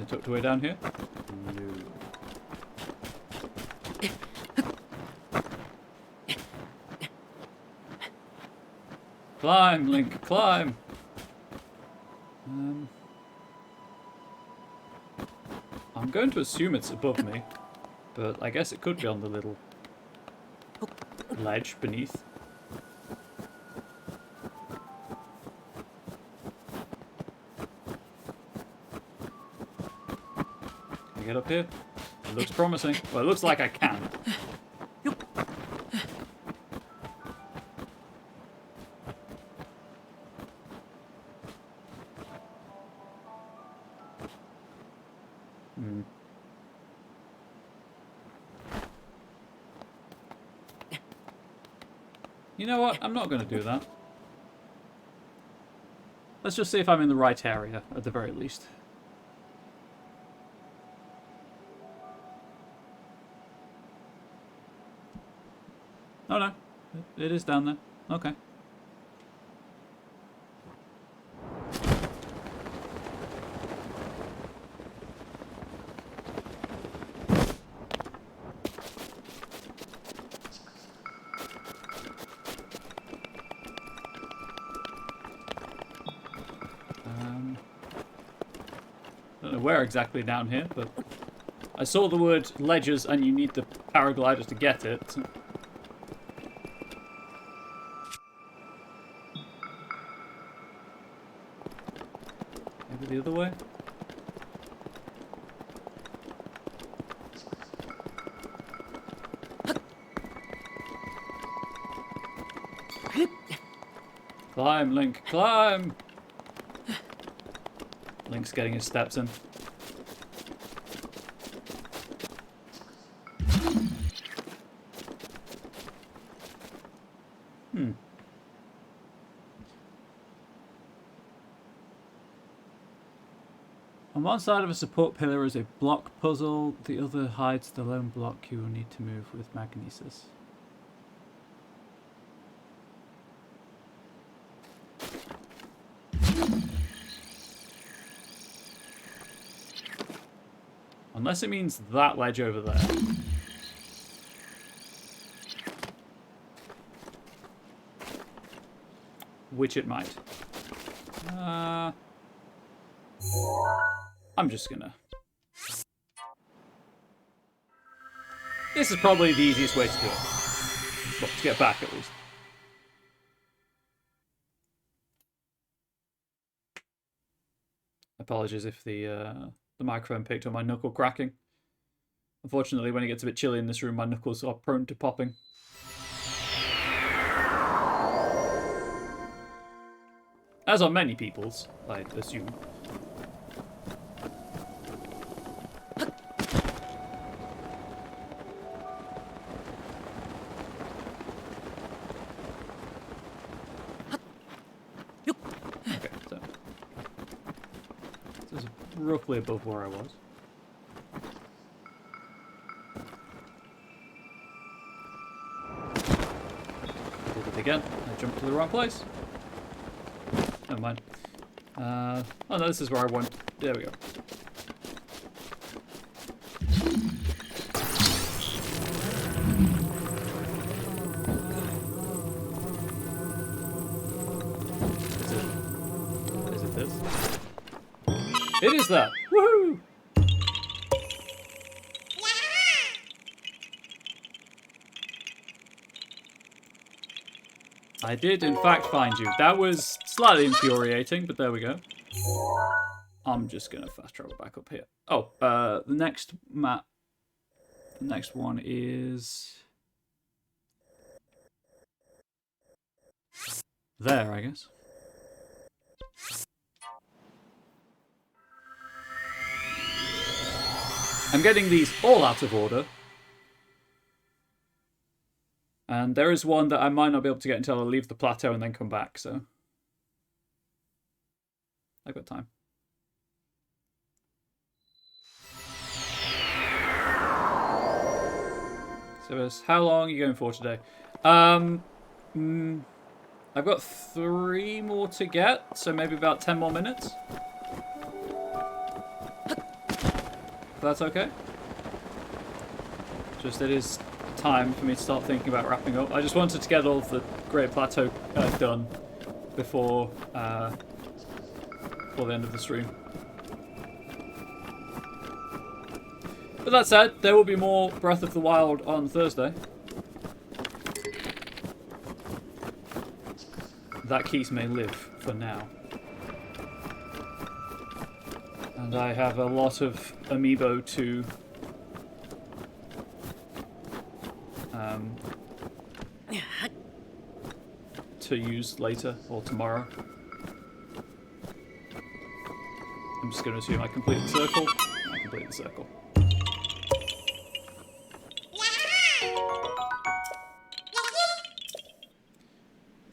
Tucked away down here? No. Climb, Link, climb! I'm going to assume it's above me, but I guess it could be on the little ledge beneath. Can I get up here? It looks promising. Well, it looks like I can. You know what? I'm not going to do that. Let's just see if I'm in the right area, at the very least. Oh no, it is down there. Okay. don't know where exactly down here, but I saw the word ledges and you need the paraglider to get it. Maybe the other way? Climb, Link, climb! Link's getting his steps in. On one side of a support pillar is a block puzzle, the other hides the lone block you will need to move with magnesis. Unless it means that ledge over there. Which it might. I'm just gonna... This is probably the easiest way to do it. Well, to get back at least. Apologies if the microphone picked up my knuckle cracking. Unfortunately, when it gets a bit chilly in this room, my knuckles are prone to popping. As are many people's, I assume. Okay, so this is roughly above where I was. Did it again. I jumped to the wrong place. Never mind. Oh no, this is where I want. There we go. Is it this? It is that! Woohoo! I did, in fact, find you. That was slightly infuriating, but there we go. I'm just going to fast travel back up here. Oh, the next map... The next one is... there, I guess. I'm getting these all out of order. And there is one that I might not be able to get until I leave the plateau and then come back, so... I've got time. So how long are you going for today? I've got 3 more to get, so maybe about 10 more minutes. If that's okay. Just it is time for me to start thinking about wrapping up. I just wanted to get all of the Great Plateau done before the end of the stream. But that said, there will be more Breath of the Wild on Thursday. That Keys may live for now. And I have a lot of amiibo to use later or tomorrow. I'm just going to assume I complete the circle. I complete the circle.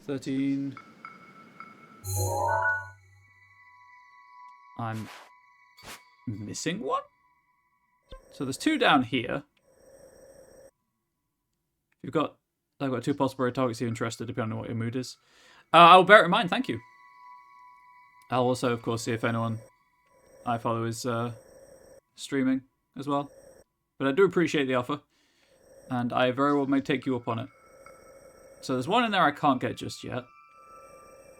$13. I'm missing one? So there's 2 down here. I've got 2 possible targets if you're interested, depending on what your mood is. I'll bear it in mind, thank you. I'll also, of course, see if anyone I follow is streaming as well. But I do appreciate the offer, and I very well may take you up on it. So there's one in there I can't get just yet.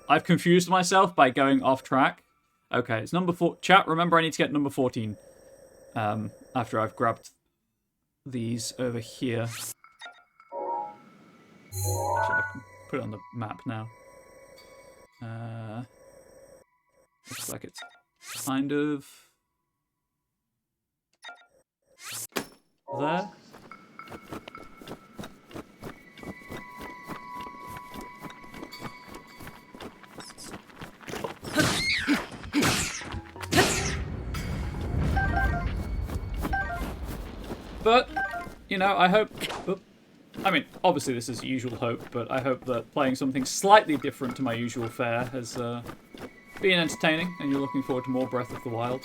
I've confused myself by going off track. Okay, it's number 4. Chat, remember I need to get number 14. After I've grabbed these over here. Actually, I can put it on the map now. Looks like it's kind of there. But, you know, I hope... I mean, obviously this is usual hope, but I hope that playing something slightly different to my usual fare has been entertaining, and you're looking forward to more Breath of the Wild.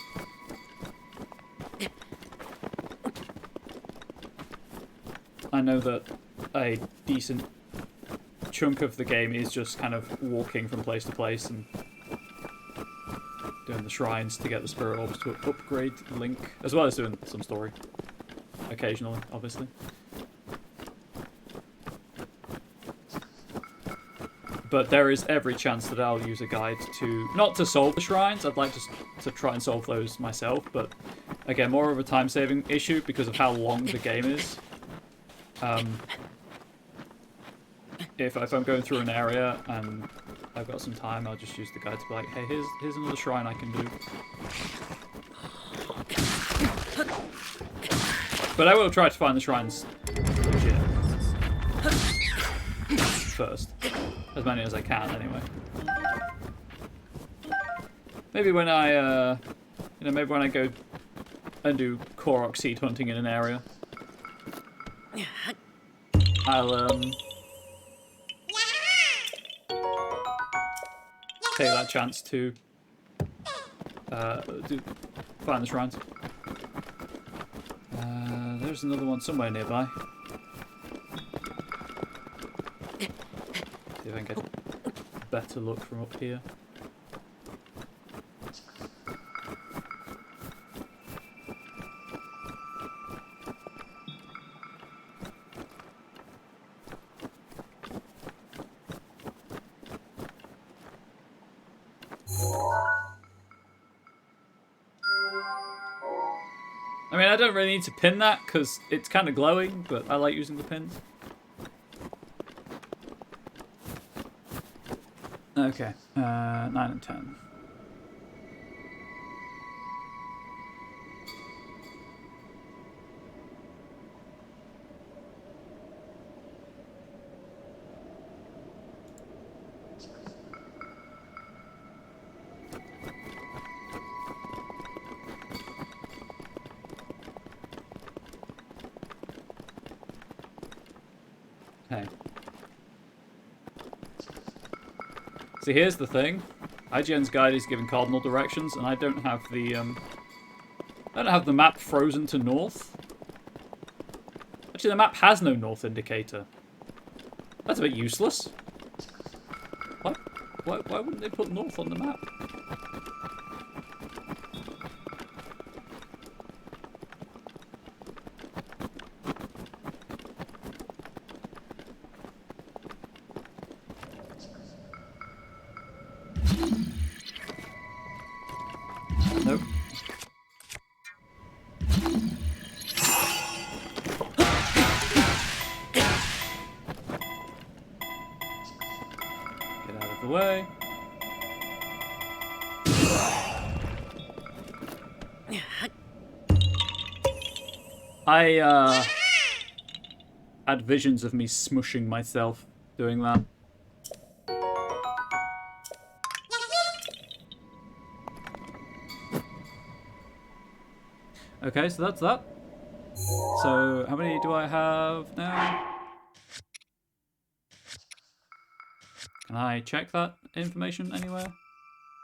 I know that a decent chunk of the game is just kind of walking from place to place and doing the shrines to get the spirit orbs to upgrade Link, as well as doing some story. Occasionally, obviously. But there is every chance that I'll use a guide to... Not to solve the shrines, I'd like to try and solve those myself, but again, more of a time-saving issue because of how long the game is. If I'm going through an area and I've got some time, I'll just use the guide to be like, hey, here's another shrine I can do. But I will try to find the shrines legit first. As many as I can, anyway. Maybe when I, maybe when I go and do Korok seed hunting in an area, I'll, take that chance to, find the shrines. There's another one somewhere nearby. See if I can get a better look from up here. I mean, I don't really need to pin that because it's kind of glowing, but I like using the pins. Okay, 9 and 10. Okay. See, here's the thing. IGN's guide is giving cardinal directions, and I don't have the map frozen to north. Actually, the map has no north indicator. That's a bit useless. What? Why wouldn't they put north on the map? Nope. Get out of the way. I had visions of me smushing myself doing that. Okay, so that's that. So, how many do I have now? Can I check that information anywhere?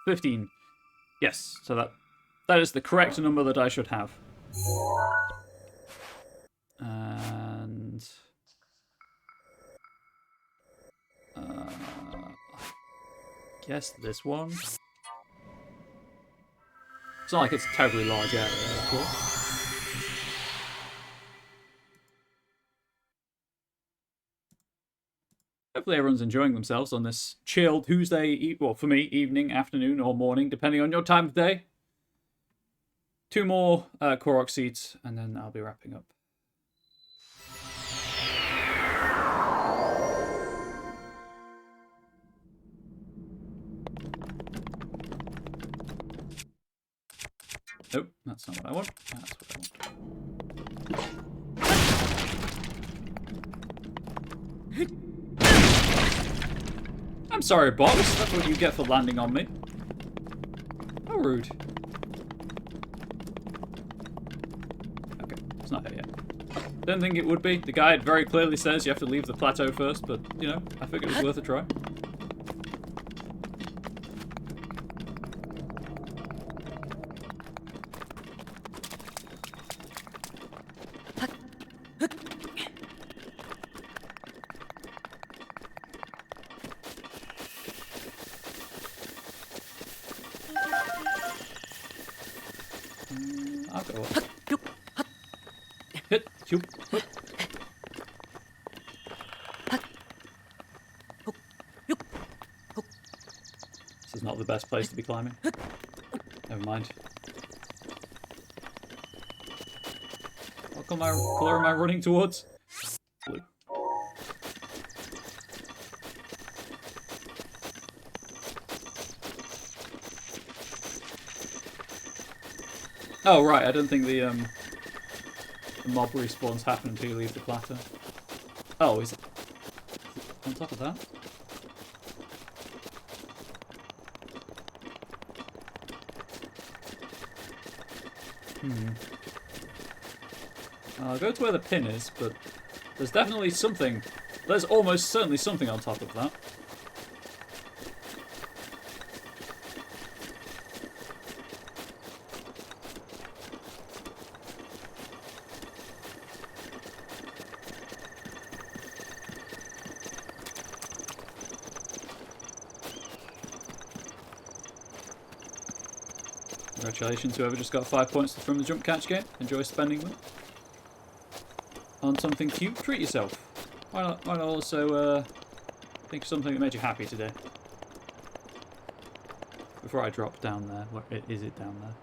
15. Yes, so that is the correct number that I should have. And... guess this one. It's not like it's a terribly large area, of course. hopefully everyone's enjoying themselves on this chilled Tuesday, well, for me, evening, afternoon, or morning, depending on your time of day. 2 more Korok seeds, and then I'll be wrapping up. Nope, that's not what I want. That's what I want. I'm sorry, boss. That's what you get for landing on me. How rude. Okay, it's not here yet. Don't think it would be. The guide very clearly says you have to leave the plateau first, but, you know, I figured it was worth a try. I'll go up. Hit, shoot, hook. This is not the best place to be climbing. Never mind. What color am I running towards? Blue. Oh, right, I don't think the mob respawns happen until you leave the plateau. Oh, is it on top of that? I'll go to where the pin is, but there's definitely something. There's almost certainly something on top of that. Congratulations, whoever just got 5 points from the jump catch game. Enjoy spending them on something cute. Treat yourself. Why not also think of something that made you happy today? Before I drop down there. Where is it down there?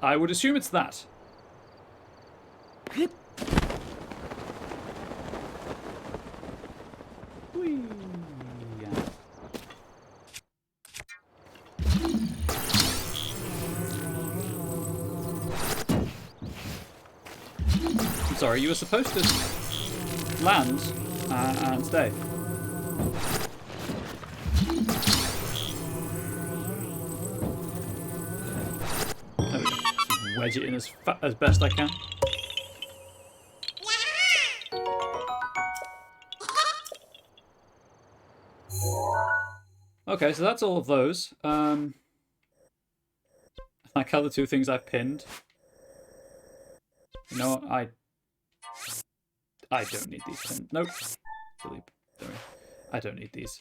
I would assume it's that. Whee! I'm sorry, you were supposed to land and stay. Wedge it in as best I can. Okay, so that's all of those. I like how the 2 things I've pinned. You know what? I don't need these pinned. Nope. Delete. I don't need these.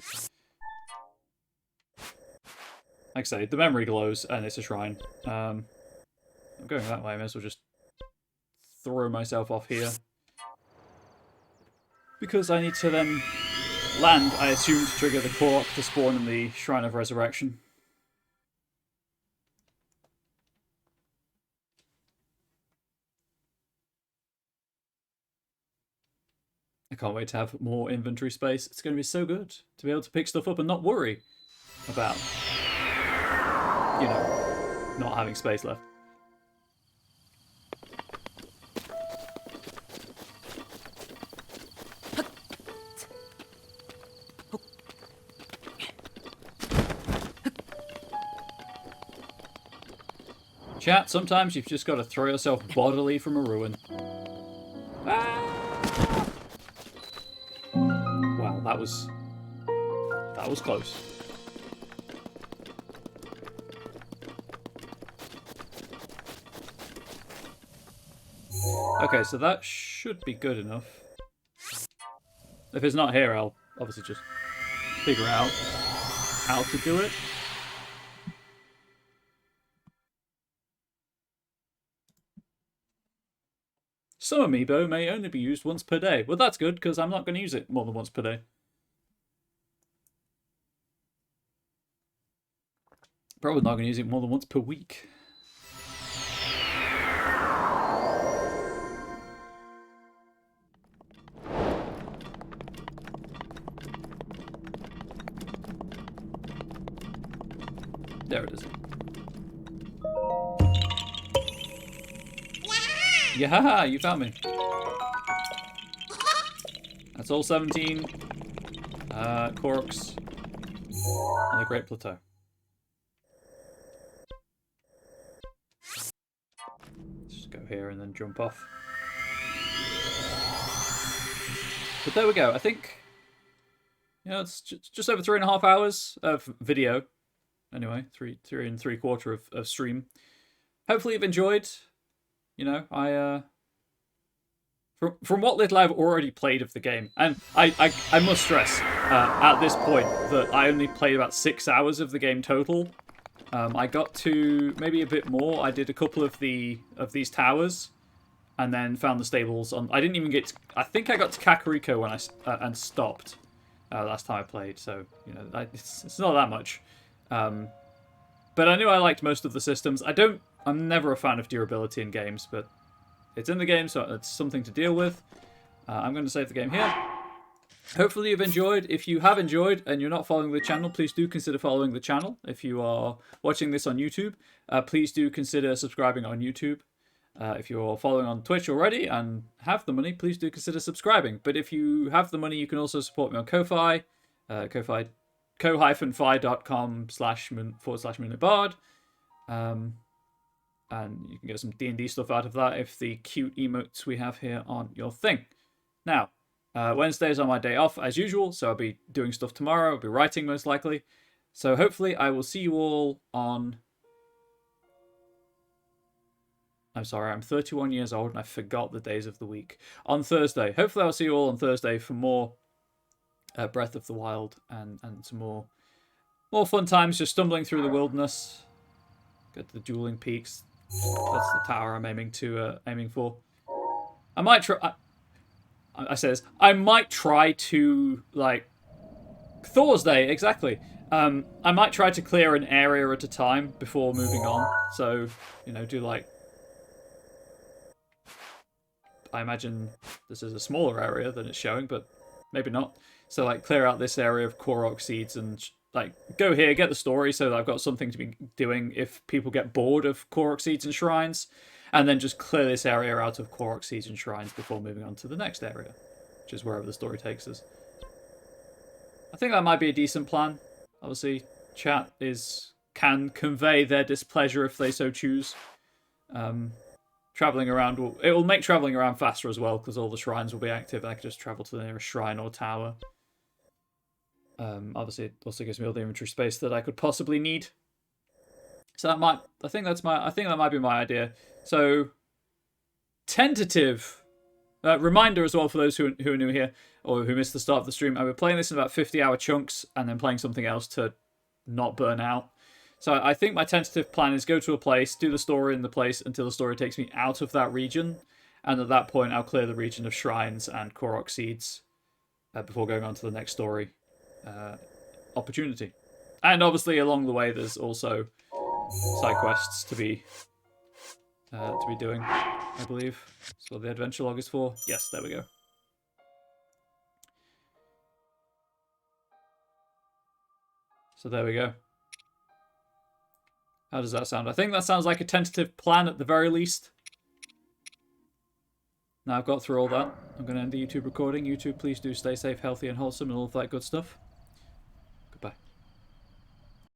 Like I say, the memory glows and it's a shrine. I'm going that way, I may as well just throw myself off here. Because I need to then land, I assume, to trigger the Korok to spawn in the Shrine of Resurrection. I can't wait to have more inventory space. It's going to be so good to be able to pick stuff up and not worry about, you know, not having space left. Chat, sometimes you've just got to throw yourself bodily from a ruin. Ah! Wow, that was close. Okay, so that should be good enough. If it's not here, I'll obviously just figure out how to do it. Some amiibo may only be used once per day. Well, that's good, because I'm not going to use it more than once per day. Probably not going to use it more than once per week. There it is. Yeah, you found me. That's all 17 Koroks on the Great Plateau. Just go here and then jump off. But there we go. I think, you know, it's just over 3.5 hours of video. Anyway, 3 3/4 of stream. Hopefully you've enjoyed. You know, from what little I've already played of the game, and I must stress at this point that I only played about 6 hours of the game total. I got to maybe a bit more. I did a couple of these towers, and then found the stables. I didn't even get. I think I got to Kakariko when and stopped last time I played. So you know, it's not that much. But I knew I liked most of the systems. I'm never a fan of durability in games, but it's in the game, so it's something to deal with. I'm going to save the game here. Hopefully you've enjoyed. If you have enjoyed and you're not following the channel, please do consider following the channel. If you are watching this on YouTube, please do consider subscribing on YouTube. If you're following on Twitch already and have the money, please do consider subscribing. But if you have the money, you can also support me on Ko-Fi. ko-fi.com/moonbard. And you can get some D&D stuff out of that if the cute emotes we have here aren't your thing. Now, Wednesdays are my day off as usual, so I'll be doing stuff tomorrow. I'll be writing most likely. So hopefully I will see you all on... I'm sorry, I'm 31 years old and I forgot the days of the week. On Thursday. Hopefully I'll see you all on Thursday for more Breath of the Wild and some more fun times just stumbling through the wilderness. Get to the dueling peaks. That's the tower I'm aiming for. I might try. I say this. I might try to like Thursday exactly. I might try to clear an area at a time before moving on. So you know, do like. I imagine this is a smaller area than it's showing, but maybe not. So like clear out this area of Korok seeds and like go here, get the story so that I've got something to be doing if people get bored of Korok seeds and shrines, and then just clear this area out of Korok seeds and shrines before moving on to the next area, which is wherever the story takes us. I think that might be a decent plan. Obviously, chat can convey their displeasure if they so choose. Traveling around it will make traveling around faster as well because all the shrines will be active. I can just travel to the nearest shrine or tower. Obviously, it also gives me all the inventory space that I could possibly need. So I think that might be my idea. So, tentative reminder as well for those who are new here or who missed the start of the stream. I've been playing this in about 50-hour chunks and then playing something else to not burn out. So I think my tentative plan is go to a place, do the story in the place until the story takes me out of that region, and at that point I'll clear the region of shrines and Korok seeds before going on to the next story opportunity. And obviously along the way there's also side quests to be doing, I believe. That's what the adventure log is for. Yes, there we go. So there we go. How does that sound? I think that sounds like a tentative plan at the very least. Now I've got through all that, I'm going to end the YouTube recording. YouTube, please do stay safe, healthy, and wholesome, and all of that good stuff.